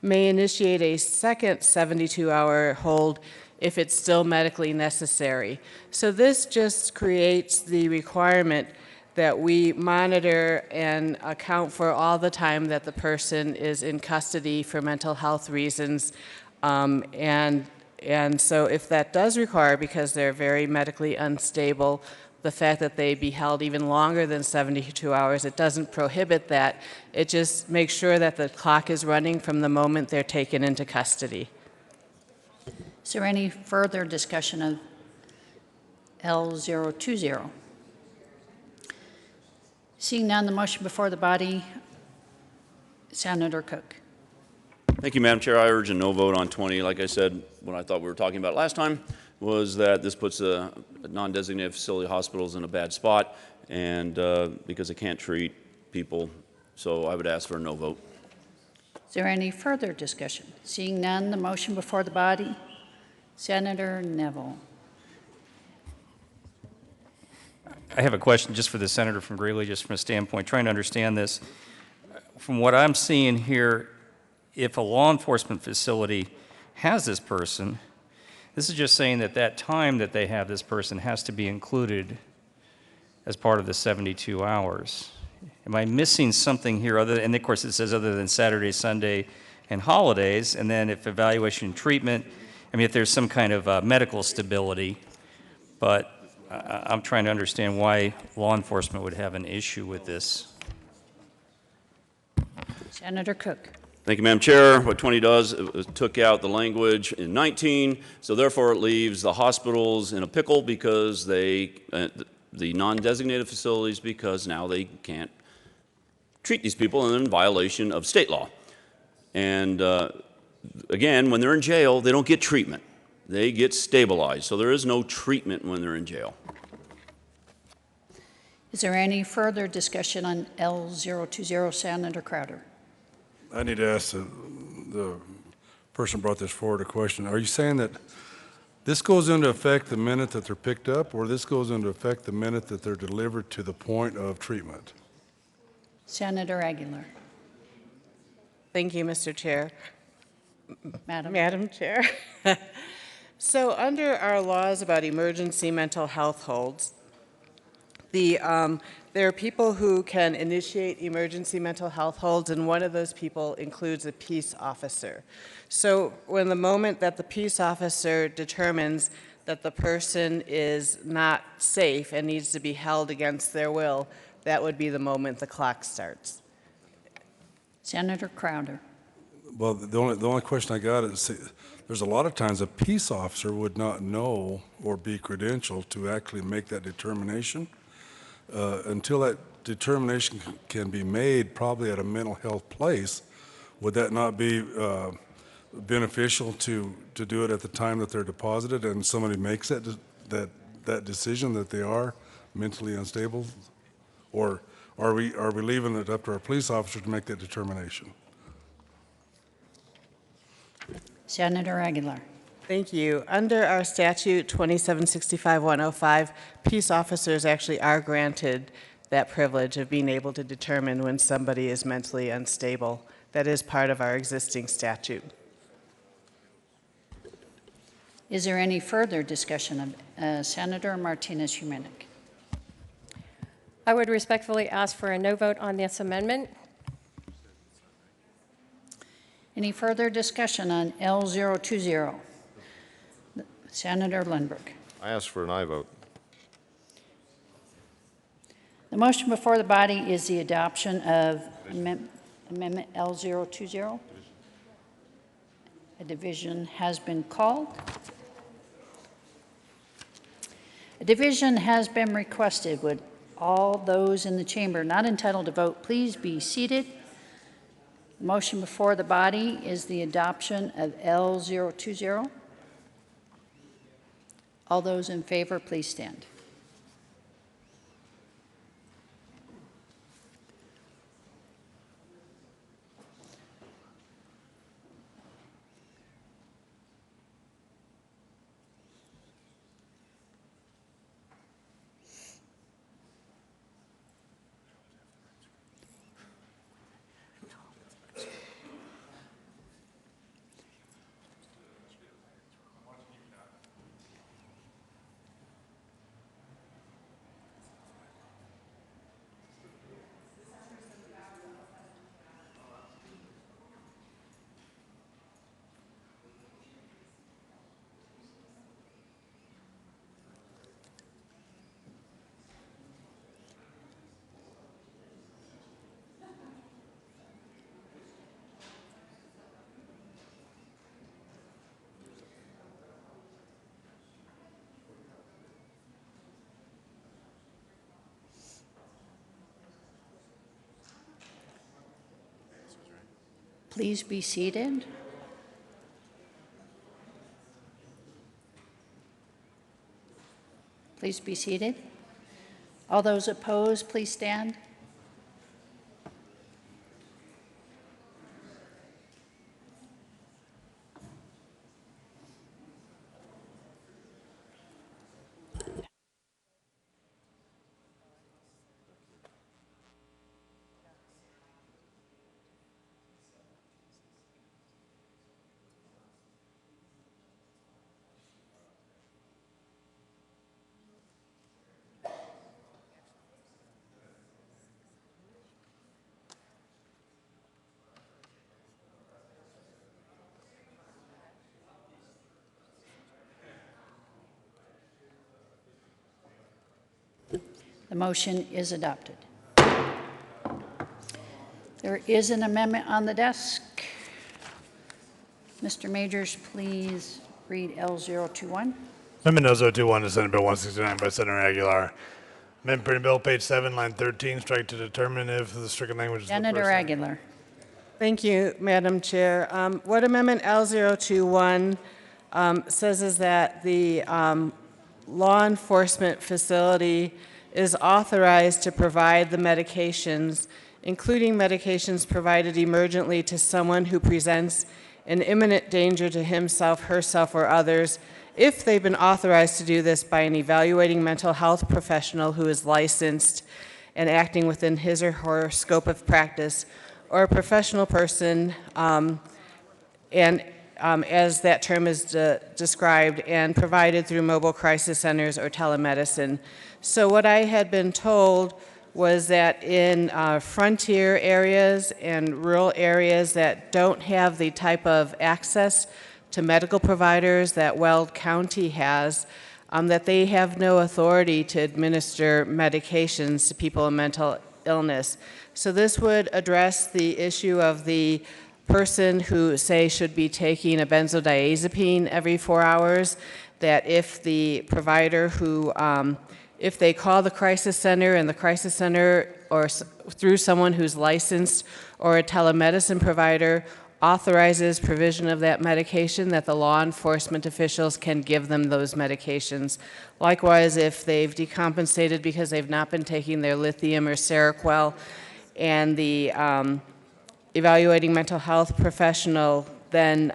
may initiate a second 72-hour hold if it's still medically necessary. So this just creates the requirement that we monitor and account for all the time that the person is in custody for mental health reasons. And so if that does require, because they're very medically unstable, the fact that they be held even longer than 72 hours, it doesn't prohibit that. It just makes sure that the clock is running from the moment they're taken into custody. Is there any further discussion of L020? Seeing none, the motion before the body, Senator Cook. Thank you, Madam Chair. I urge a no vote on 20. Like I said, what I thought we were talking about last time was that this puts non-designated facility hospitals in a bad spot, and because they can't treat people. So I would ask for a no vote. Is there any further discussion? Seeing none, the motion before the body, Senator Neville. I have a question just for the senator from Greeley, just from a standpoint, trying to understand this. From what I'm seeing here, if a law enforcement facility has this person, this is just saying that that time that they have this person has to be included as part of the 72 hours. Am I missing something here other than, and of course it says other than Saturday, Sunday, and holidays, and then if evaluation and treatment, I mean if there's some kind of medical stability, but I'm trying to understand why law enforcement would have an issue with this. Senator Cook. Thank you, Madam Chair. What 20 does, it took out the language in 19, so therefore it leaves the hospitals in a pickle because they, the non-designated facilities, because now they can't treat these people and they're in violation of state law. And again, when they're in jail, they don't get treatment. They get stabilized, so there is no treatment when they're in jail. Is there any further discussion on L020, Senator Crowder? I need to ask the person who brought this forward a question. Are you saying that this goes into effect the minute that they're picked up, or this goes into effect the minute that they're delivered to the point of treatment? Senator Aguilar. Thank you, Mr. Chair. Madam Chair. So under our laws about emergency mental health holds, there are people who can initiate emergency mental health holds, and one of those people includes a peace officer. So when the moment that the peace officer determines that the person is not safe and needs to be held against their will, that would be the moment the clock starts. Senator Crowder. Well, the only question I got is, see, there's a lot of times a peace officer would not know or be credentialed to actually make that determination. Until that determination can be made, probably at a mental health place, would that not be beneficial to do it at the time that they're deposited and somebody makes that decision that they are mentally unstable? Or are we leaving it up to our police officer to make that determination? Senator Aguilar. Thank you. Under our statute 2765-105, peace officers actually are granted that privilege of being able to determine when somebody is mentally unstable. That is part of our existing statute. Is there any further discussion of Senator Martinez-Humenic? I would respectfully ask for a no vote on this amendment. Any further discussion on L020? Senator Lindbergh. I ask for an aye vote. The motion before the body is the adoption of Amendment L020. A division has been called. A division has been requested. Would all those in the chamber not entitled to vote please be seated? The motion before the body is the adoption of L020. All those in favor, please stand. Please be seated. Please be seated. All those opposed, please stand. The motion is adopted. There is an amendment on the desk. Mr. Majors, please read L021. Amendment L021 to Senate Bill 169 by Senator Aguilar. Amendment printed bill, page 7, line 13, strike to determine if the stricken language is Senator Aguilar. Thank you, Madam Chair. What Amendment L021 says is that the law enforcement facility is authorized to provide the medications, including medications provided emergently to someone who presents an imminent danger to himself, herself, or others, if they've been authorized to do this by an evaluating mental health professional who is licensed and acting within his or her scope of practice, or a professional person, as that term is described, and provided through mobile crisis centers or telemedicine. So what I had been told was that in frontier areas and rural areas that don't have the type of access to medical providers that Weld County has, that they have no authority to administer medications to people in mental illness. So this would address the issue of the person who, say, should be taking a benzodiazepine every 4 hours, that if the provider who, if they call the crisis center and the crisis center or through someone who's licensed or a telemedicine provider authorizes provision of that medication, that the law enforcement officials can give them those medications. Likewise, if they've decompensated because they've not been taking their lithium or Seroquel, and the evaluating mental health professional then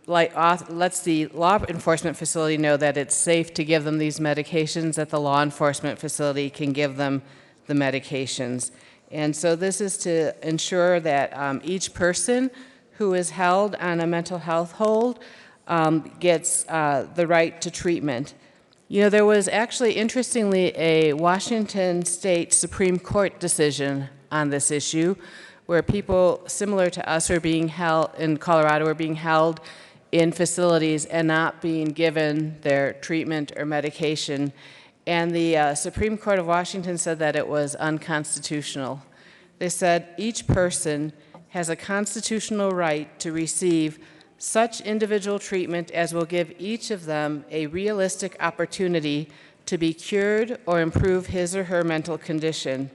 lets the law enforcement facility know that it's safe to give them these medications, that the law enforcement facility can give them the medications. And so this is to ensure that each person who is held on a mental health hold gets the right to treatment. You know, there was actually, interestingly, a Washington State Supreme Court decision on this issue where people similar to us are being held, in Colorado, are being held in facilities and not being given their treatment or medication. And the Supreme Court of Washington said that it was unconstitutional. They said each person has a constitutional right to receive such individual treatment as will give each of them a realistic opportunity to be cured or improve his or her mental condition.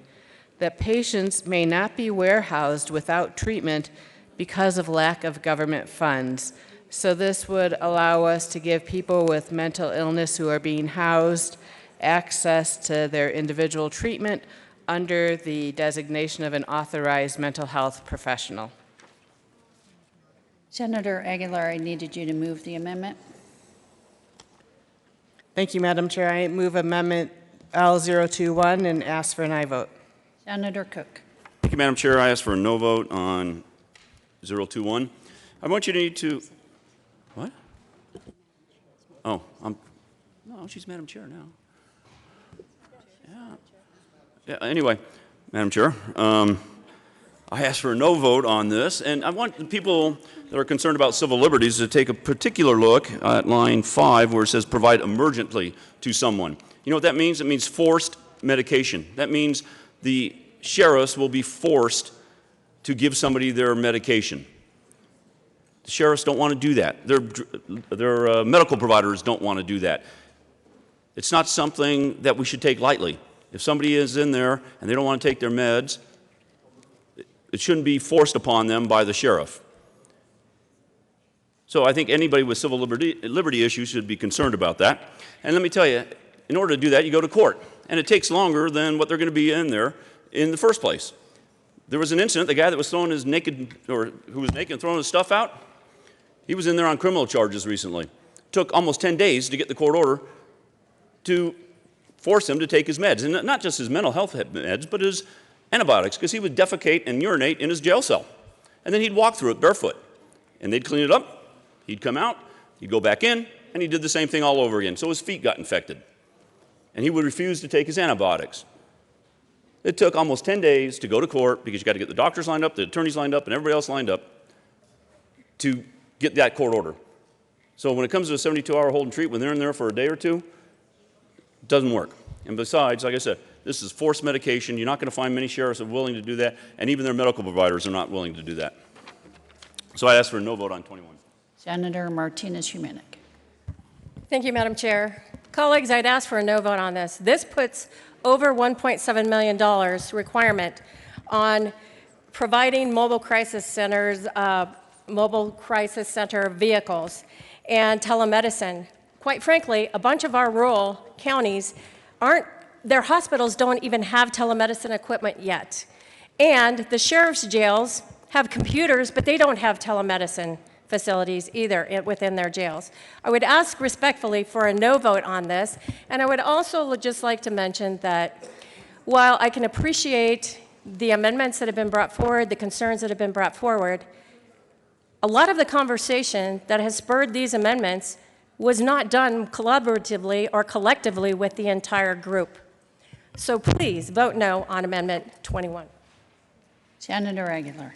That patients may not be warehoused without treatment because of lack of government funds. So this would allow us to give people with mental illness who are being housed access to their individual treatment under the designation of an authorized mental health professional. Senator Aguilar, I needed you to move the amendment. Thank you, Madam Chair. I move Amendment L021 and ask for an aye vote. Senator Cook. Thank you, Madam Chair. I ask for a no vote on 021. I want you to need to, what? Oh, no, she's Madam Chair now. Yeah, anyway, Madam Chair, I ask for a no vote on this, and I want the people that are concerned about civil liberties to take a particular look at line 5 where it says provide emergently to someone. You know what that means? It means forced medication. That means the sheriffs will be forced to give somebody their medication. The sheriffs don't want to do that. Their medical providers don't want to do that. It's not something that we should take lightly. If somebody is in there and they don't want to take their meds, it shouldn't be forced upon them by the sheriff. So I think anybody with civil liberty issues should be concerned about that. And let me tell you, in order to do that, you go to court. And it takes longer than what they're going to be in there in the first place. There was an incident, the guy that was throwing his naked, or who was naked and throwing his stuff out, he was in there on criminal charges recently. It took almost 10 days to get the court order to force him to take his meds, and not just his mental health meds, but his antibiotics, because he would defecate and urinate in his jail cell. And then he'd walk through it barefoot, and they'd clean it up, he'd come out, he'd go back in, and he did the same thing all over again, so his feet got infected. And he would refuse to take his antibiotics. It took almost 10 days to go to court, because you got to get the doctors lined up, the attorneys lined up, and everybody else lined up to get that court order. So when it comes to a 72-hour hold and treat, when they're in there for a day or two, it doesn't work. And besides, like I said, this is forced medication. You're not going to find many sheriffs are willing to do that, and even their medical providers are not willing to do that. So I ask for a no vote on 21. Senator Martinez-Humanic. Thank you, Madam Chair. Colleagues, I'd ask for a no vote on this. This puts over $1.7 million requirement on providing mobile crisis centers, mobile crisis center vehicles, and telemedicine. Quite frankly, a bunch of our rural counties their hospitals don't even have telemedicine equipment yet. And the sheriff's jails have computers, but they don't have telemedicine facilities either within their jails. I would ask respectfully for a no vote on this, and I would also just like to mention that while I can appreciate the amendments that have been brought forward, the concerns that have been brought forward, a lot of the conversation that has spurred these amendments was not done collaboratively or collectively with the entire group. So please vote no on Amendment 21. Senator Aguilar.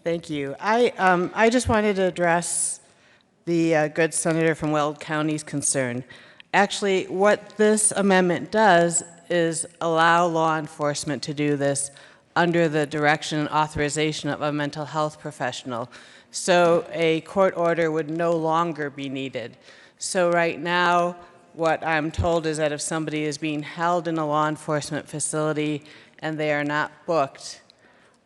Thank you. I just wanted to address the good senator from Weld County's concern. Actually, what this amendment does is allow law enforcement to do this under the direction and authorization of a mental health professional. So a court order would no longer be needed. So right now, what I'm told is that if somebody is being held in a law enforcement facility and they are not booked,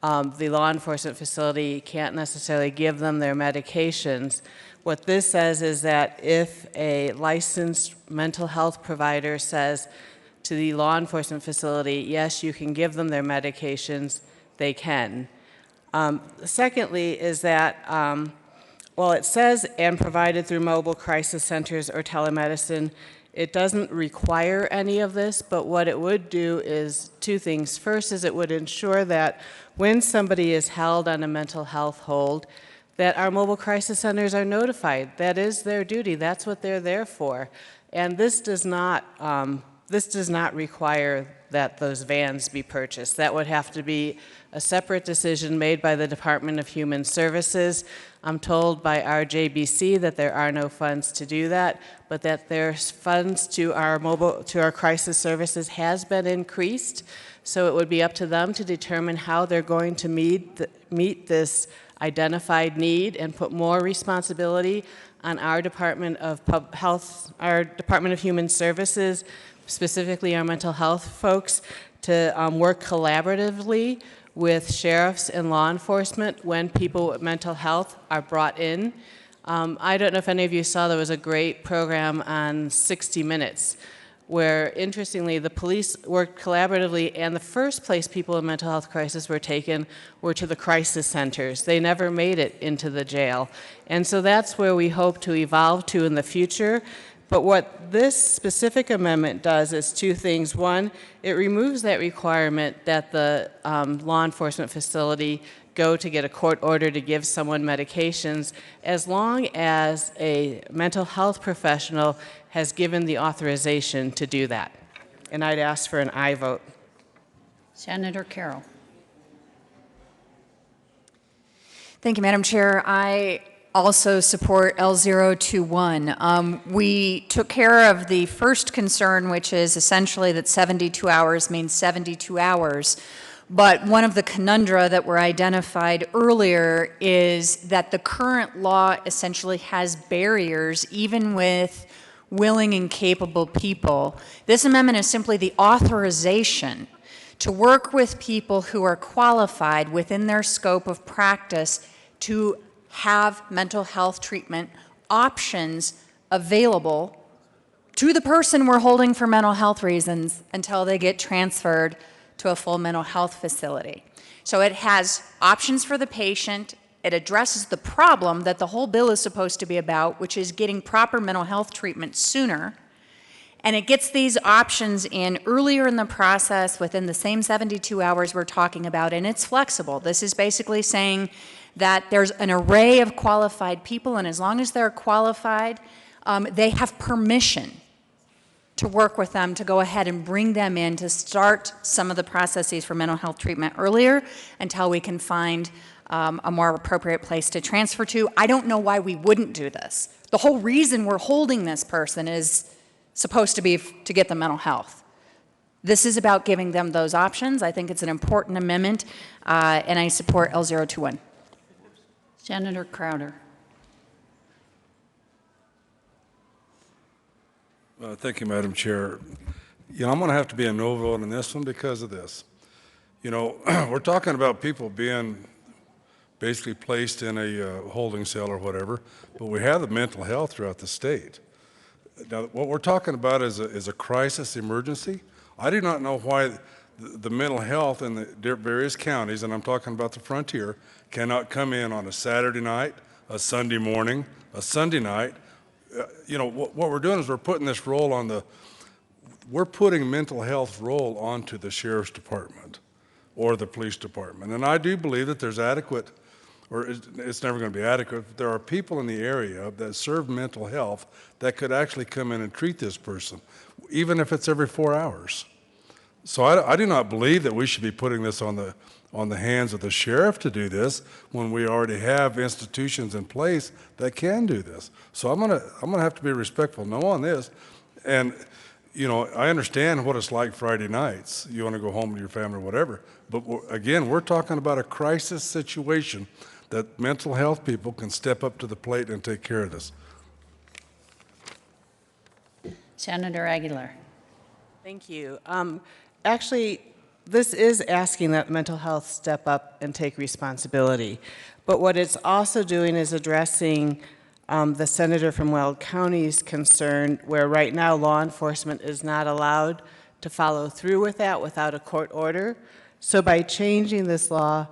the law enforcement facility can't necessarily give them their medications. What this says is that if a licensed mental health provider says to the law enforcement facility, yes, you can give them their medications, they can. Secondly is that, while it says and provided through mobile crisis centers or telemedicine, it doesn't require any of this, but what it would do is two things. First is it would ensure that when somebody is held on a mental health hold, that our mobile crisis centers are notified. That is their duty. That's what they're there for. And this does not require that those vans be purchased. That would have to be a separate decision made by the Department of Human Services. I'm told by our JBC that there are no funds to do that, but that there's funds to our crisis services has been increased. So it would be up to them to determine how they're going to meet this identified need and put more responsibility on our Department of Health, our Department of Human Services, specifically our mental health folks, to work collaboratively with sheriffs and law enforcement when people with mental health are brought in. I don't know if any of you saw, there was a great program on 60 Minutes where, interestingly, the police worked collaboratively, and the first place people in mental health crisis were taken were to the crisis centers. They never made it into the jail. And so that's where we hope to evolve to in the future. But what this specific amendment does is two things. One, it removes that requirement that the law enforcement facility go to get a court order to give someone medications, as long as a mental health professional has given the authorization to do that. And I'd ask for an aye vote. Senator Carroll. Thank you, Madam Chair. I also support L021. We took care of the first concern, which is essentially that 72 hours means 72 hours. But one of the conundra that were identified earlier is that the current law essentially has barriers, even with willing and capable people. This amendment is simply the authorization to work with people who are qualified within their scope of practice to have mental health treatment options available to the person we're holding for mental health reasons until they get transferred to a full mental health facility. So it has options for the patient. It addresses the problem that the whole bill is supposed to be about, which is getting proper mental health treatment sooner. And it gets these options in earlier in the process within the same 72 hours we're talking about, and it's flexible. This is basically saying that there's an array of qualified people, and as long as they're qualified, they have permission to work with them to go ahead and bring them in to start some of the processes for mental health treatment earlier until we can find a more appropriate place to transfer to. I don't know why we wouldn't do this. The whole reason we're holding this person is supposed to be to get the mental health. This is about giving them those options. I think it's an important amendment, and I support L021. Senator Crowder. Thank you, Madam Chair. You know, I'm going to have to be a no vote on this one because of this. You know, we're talking about people being basically placed in a holding cell or whatever, but we have the mental health throughout the state. Now, what we're talking about is a crisis emergency. I do not know why the mental health in the various counties, and I'm talking about the frontier, cannot come in on a Saturday night, a Sunday morning, a Sunday night. You know, what we're doing is we're putting this role on we're putting mental health role onto the sheriff's department or the police department. And I do believe that there's adequate, or it's never going to be adequate, but there are people in the area that serve mental health that could actually come in and treat this person, even if it's every 4 hours. So I do not believe that we should be putting this on the hands of the sheriff to do this when we already have institutions in place that can do this. So I'm gonna have to be respectful no on this. And, you know, I understand what it's like Friday nights. You want to go home to your family or whatever. But again, we're talking about a crisis situation that mental health people can step up to the plate and take care of this. Senator Aguilar. Thank you. Actually, this is asking that mental health step up and take responsibility. But what it's also doing is addressing the senator from Weld County's concern, where right now law enforcement is not allowed to follow through with that without a court order. So by changing this law,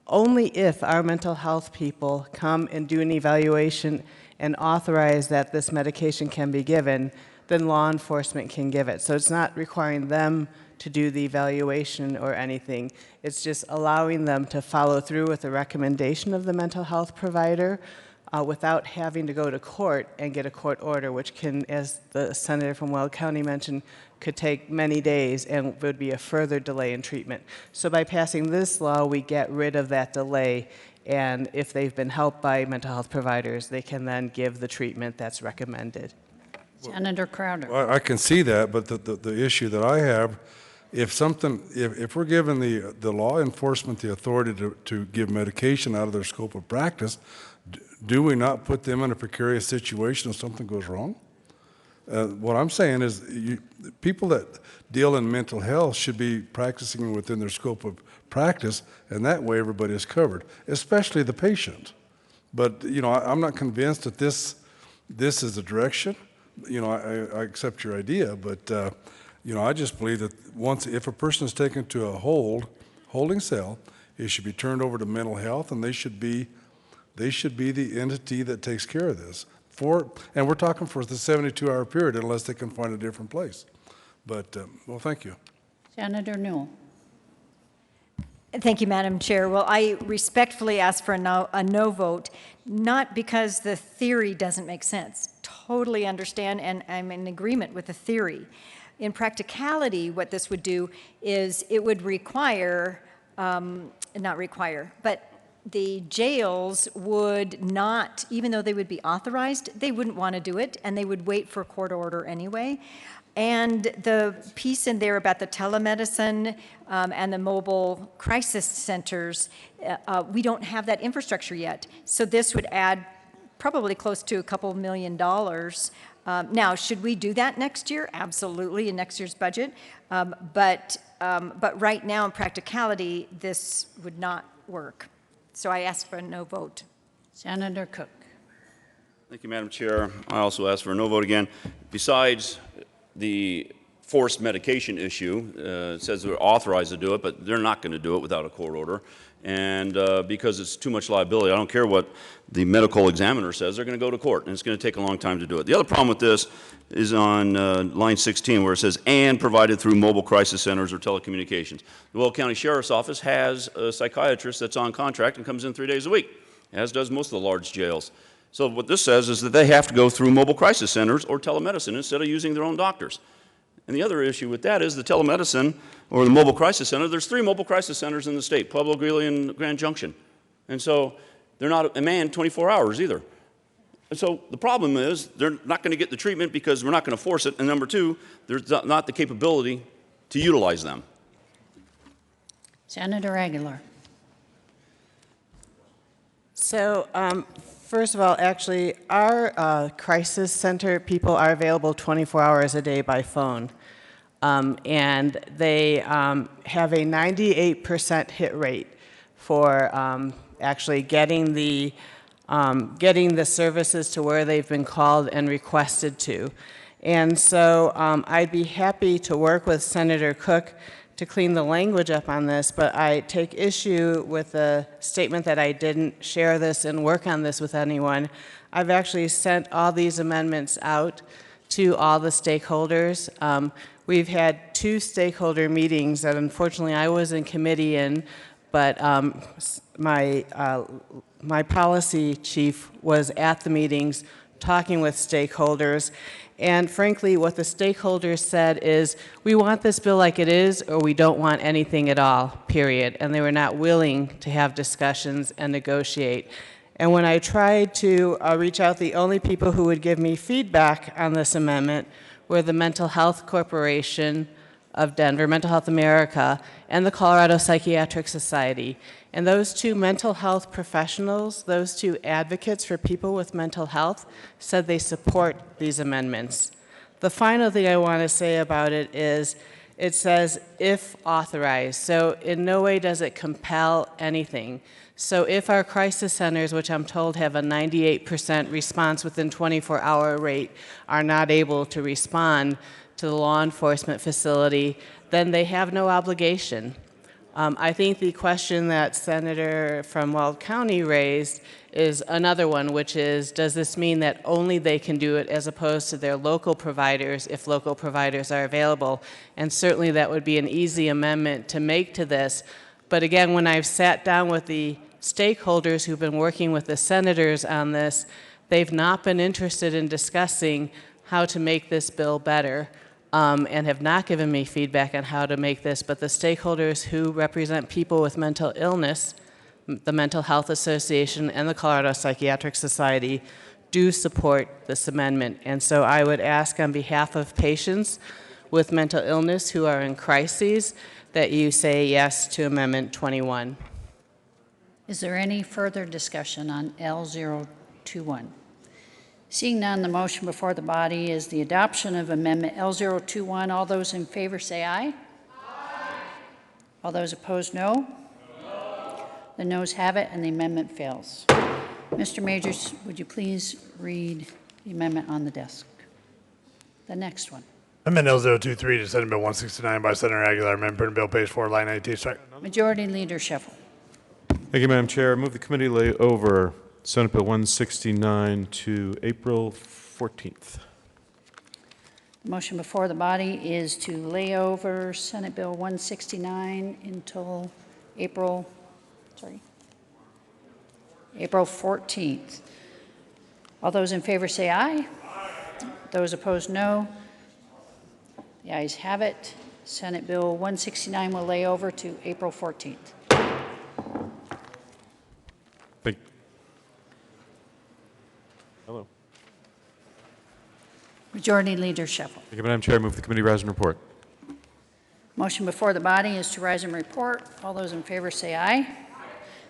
only if our mental health people come and do an evaluation and authorize that this medication can be given, then law enforcement can give it. So it's not requiring them to do the evaluation or anything. It's just allowing them to follow through with the recommendation of the mental health provider without having to go to court and get a court order, which can, as the senator from Weld County mentioned, could take many days and would be a further delay in treatment. So by passing this law, we get rid of that delay, and if they've been helped by mental health providers, they can then give the treatment that's recommended. Senator Crowder. Well, I can see that, but the issue that I have, if we're giving the law enforcement the authority to give medication out of their scope of practice, do we not put them in a precarious situation if something goes wrong? What I'm saying is people that deal in mental health should be practicing within their scope of practice, and that way everybody is covered, especially the patient. But, you know, I'm not convinced that this is the direction. You know, I accept your idea, but, you know, I just believe that if a person is taken to a holding cell, it should be turned over to mental health, and they should be the entity that takes care of this. And we're talking for the 72-hour period unless they can find a different place. But, well, thank you. Senator Newell. Thank you, Madam Chair. Well, I respectfully ask for a no vote, not because the theory doesn't make sense. Totally understand, and I'm in agreement with the theory. In practicality, what this would do is it would require, not require, but the jails would not, even though they would be authorized, they wouldn't want to do it, and they would wait for a court order anyway. And the piece in there about the telemedicine and the mobile crisis centers, we don't have that infrastructure yet. So this would add probably close to a couple $1 million. Now, should we do that next year? Absolutely, in next year's budget. But right now, in practicality, this would not work. So I ask for a no vote. Senator Cook. Thank you, Madam Chair. I also ask for a no vote again. Besides the forced medication issue, it says they're authorized to do it, but they're not going to do it without a court order. And because it's too much liability, I don't care what the medical examiner says, they're going to go to court, and it's going to take a long time to do it. The other problem with this is on line 16, where it says, and provided through mobile crisis centers or telecommunications. The Weld County Sheriff's Office has a psychiatrist that's on contract and comes in 3 days a week, as does most of the large jails. So what this says is that they have to go through mobile crisis centers or telemedicine instead of using their own doctors. And the other issue with that is the telemedicine or the mobile crisis center. There's 3 mobile crisis centers in the state, Pueblo, Greeley, and Grand Junction. And so they're not manned 24 hours either. And so the problem is they're not going to get the treatment because we're not going to force it. And number 2, there's not the capability to utilize them. Senator Aguilar. So, first of all, actually, our crisis center people are available 24 hours a day by phone. And they have a 98% hit rate for actually getting the services to where they've been called and requested to. And so I'd be happy to work with Senator Cook to clean the language up on this, but I take issue with the statement that I didn't share this and work on this with anyone. I've actually sent all these amendments out to all the stakeholders. We've had 2 stakeholder meetings that unfortunately I was in committee in, but my policy chief was at the meetings talking with stakeholders. And frankly, what the stakeholders said is, we want this bill like it is, or we don't want anything at all, period. And they were not willing to have discussions and negotiate. And when I tried to reach out, the only people who would give me feedback on this amendment were the Mental Health Corporation of Denver, Mental Health America, and the Colorado Psychiatric Society. And those two mental health professionals, those two advocates for people with mental health, said they support these amendments. The final thing I want to say about it is it says if authorized, so in no way does it compel anything. So if our crisis centers, which I'm told have a 98% response within 24-hour rate, are not able to respond to the law enforcement facility, then they have no obligation. I think the question that Senator from Weld County raised is another one, which is, does this mean that only they can do it as opposed to their local providers if local providers are available? And certainly that would be an easy amendment to make to this. But again, when I've sat down with the stakeholders who've been working with the senators on this, they've not been interested in discussing how to make this bill better. And have not given me feedback on how to make this, but the stakeholders who represent people with mental illness, the Mental Health Association and the Colorado Psychiatric Society, do support this amendment. And so I would ask on behalf of patients with mental illness who are in crises that you say yes to Amendment 21. Is there any further discussion on L021? Seeing none, the motion before the body is the adoption of Amendment L021. All those in favor say aye. Aye. All those opposed, no. The noes have it, and the amendment fails. Mr. Majors, would you please read the amendment on the desk? The next one. Amendment L023 to Senate Bill 169 by Senator Aguilar, amendment in bill page 4, line 19. Majority Leader Shuffle. Thank you, Madam Chair. I move the committee lay over Senate Bill 169 to April 14th. The motion before the body is to lay over Senate Bill 169 until April 14th. All those in favor say aye. Aye. Those opposed, no. The ayes have it. Senate Bill 169 will lay over to April 14th. Hello. Majority Leader Shuffle. Thank you, Madam Chair. I move the committee rise and report. Motion before the body is to rise and report. All those in favor say aye.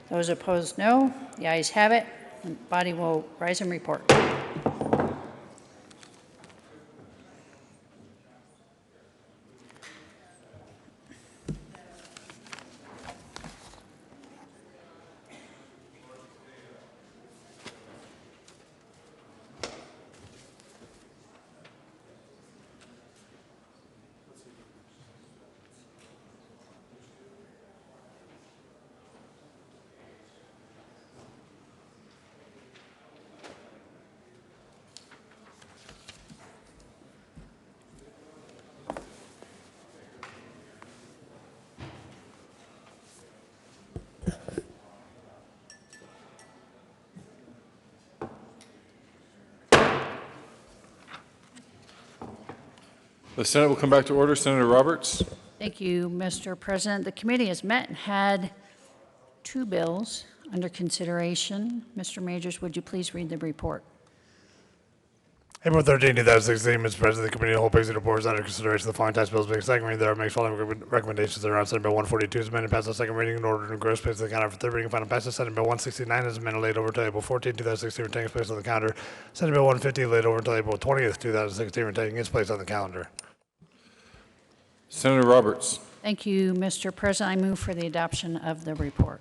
Those opposed, no. The ayes have it. The body will rise and report. The Senate will come back to order. Senator Roberts. Thank you, Mr. President. The committee has met and had two bills under consideration. Mr. Majors, would you please read the report? April 13, 2016, Mr. President, the committee whole brings reports under consideration of the following tax bills being second reading. There makes following recommendations around Senate Bill 142 is amended, passed on second reading in order to gross place on the counter for third reading and final passage. Senate Bill 169 is amended, laid over to April 14, 2016, retaining its place on the calendar. Senate Bill 150 laid over until April 20th, 2016, retaining its place on the calendar. Senator Roberts. Thank you, Mr. President. I move for the adoption of the report.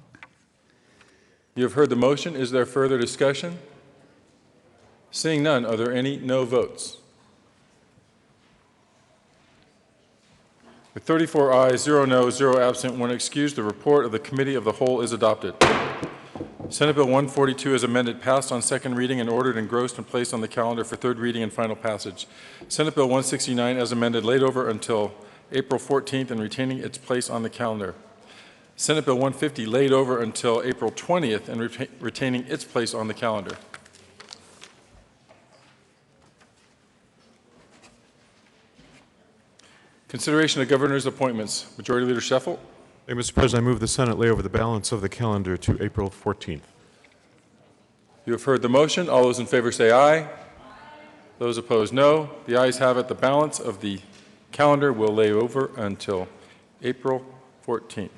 You have heard the motion. Is there further discussion? Seeing none, are there any no votes? With 34 ayes, 0 no, 0 absent, 1 excused, the report of the Committee of the Whole is adopted. Senate Bill 142 is amended, passed on second reading, and ordered engrossed and placed on the calendar for third reading and final passage. Senate Bill 169 as amended, laid over until April 14th and retaining its place on the calendar. Senate Bill 150 laid over until April 20th and retaining its place on the calendar. Consideration of governor's appointments. Majority Leader Sheffel. Hey, Mr. President, I move the Senate lay over the balance of the calendar to April 14th. You have heard the motion. All those in favor say aye. Those opposed, no. The ayes have it. The balance of the calendar will lay over until April 14th.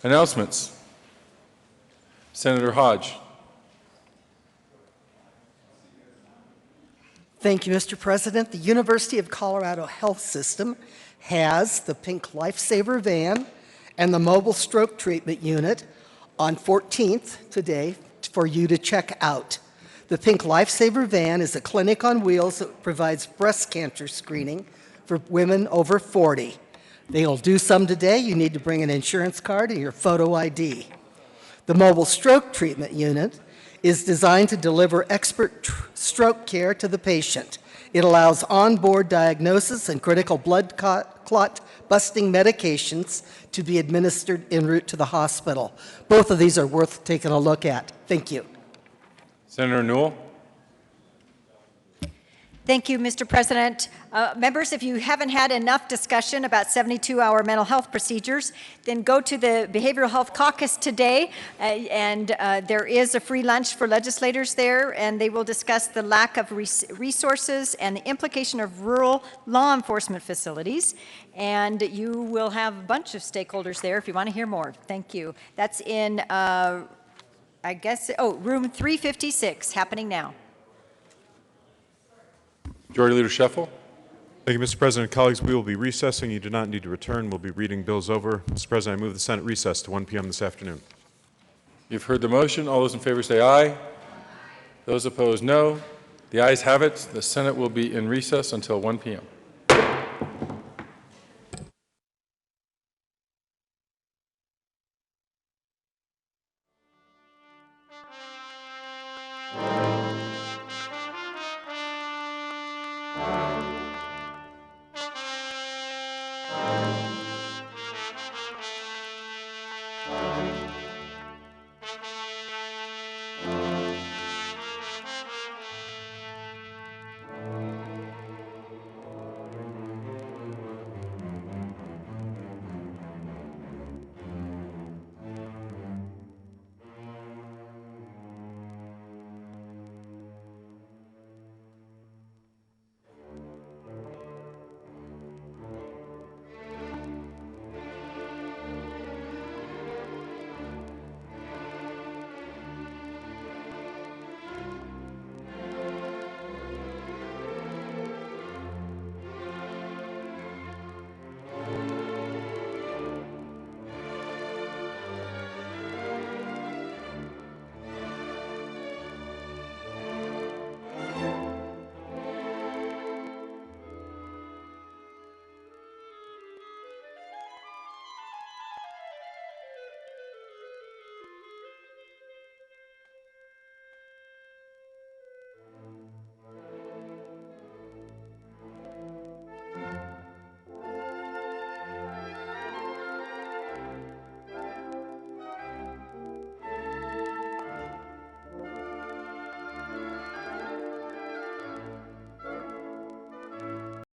Announcements. Senator Hodge. Thank you, Mr. President. The University of Colorado Health System has the Pink Lifesaver van and the mobile stroke treatment unit on 14th today for you to check out. The Pink Lifesaver van is a clinic on wheels that provides breast cancer screening for women over 40. They'll do some today. You need to bring an insurance card and your photo ID. The mobile stroke treatment unit is designed to deliver expert stroke care to the patient. It allows onboard diagnosis and critical blood clot busting medications to be administered en route to the hospital. Both of these are worth taking a look at. Thank you. Senator Newell. Thank you, Mr. President. Members, if you haven't had enough discussion about 72-hour mental health procedures, then go to the Behavioral Health Caucus today, and there is a free lunch for legislators there, and they will discuss the lack of resources and the implication of rural law enforcement facilities. And you will have a bunch of stakeholders there if you want to hear more. Thank you. That's in, room 356, happening now. Majority Leader Scheffel. Thank you, Mr. President. Colleagues, we will be recessing. You do not need to return. We'll be reading bills over. Mr. President, I move the Senate recess to 1 p.m. this afternoon. You've heard the motion. All those in favor say aye. Those opposed, no. The ayes have it. The Senate will be in recess until 1 p.m.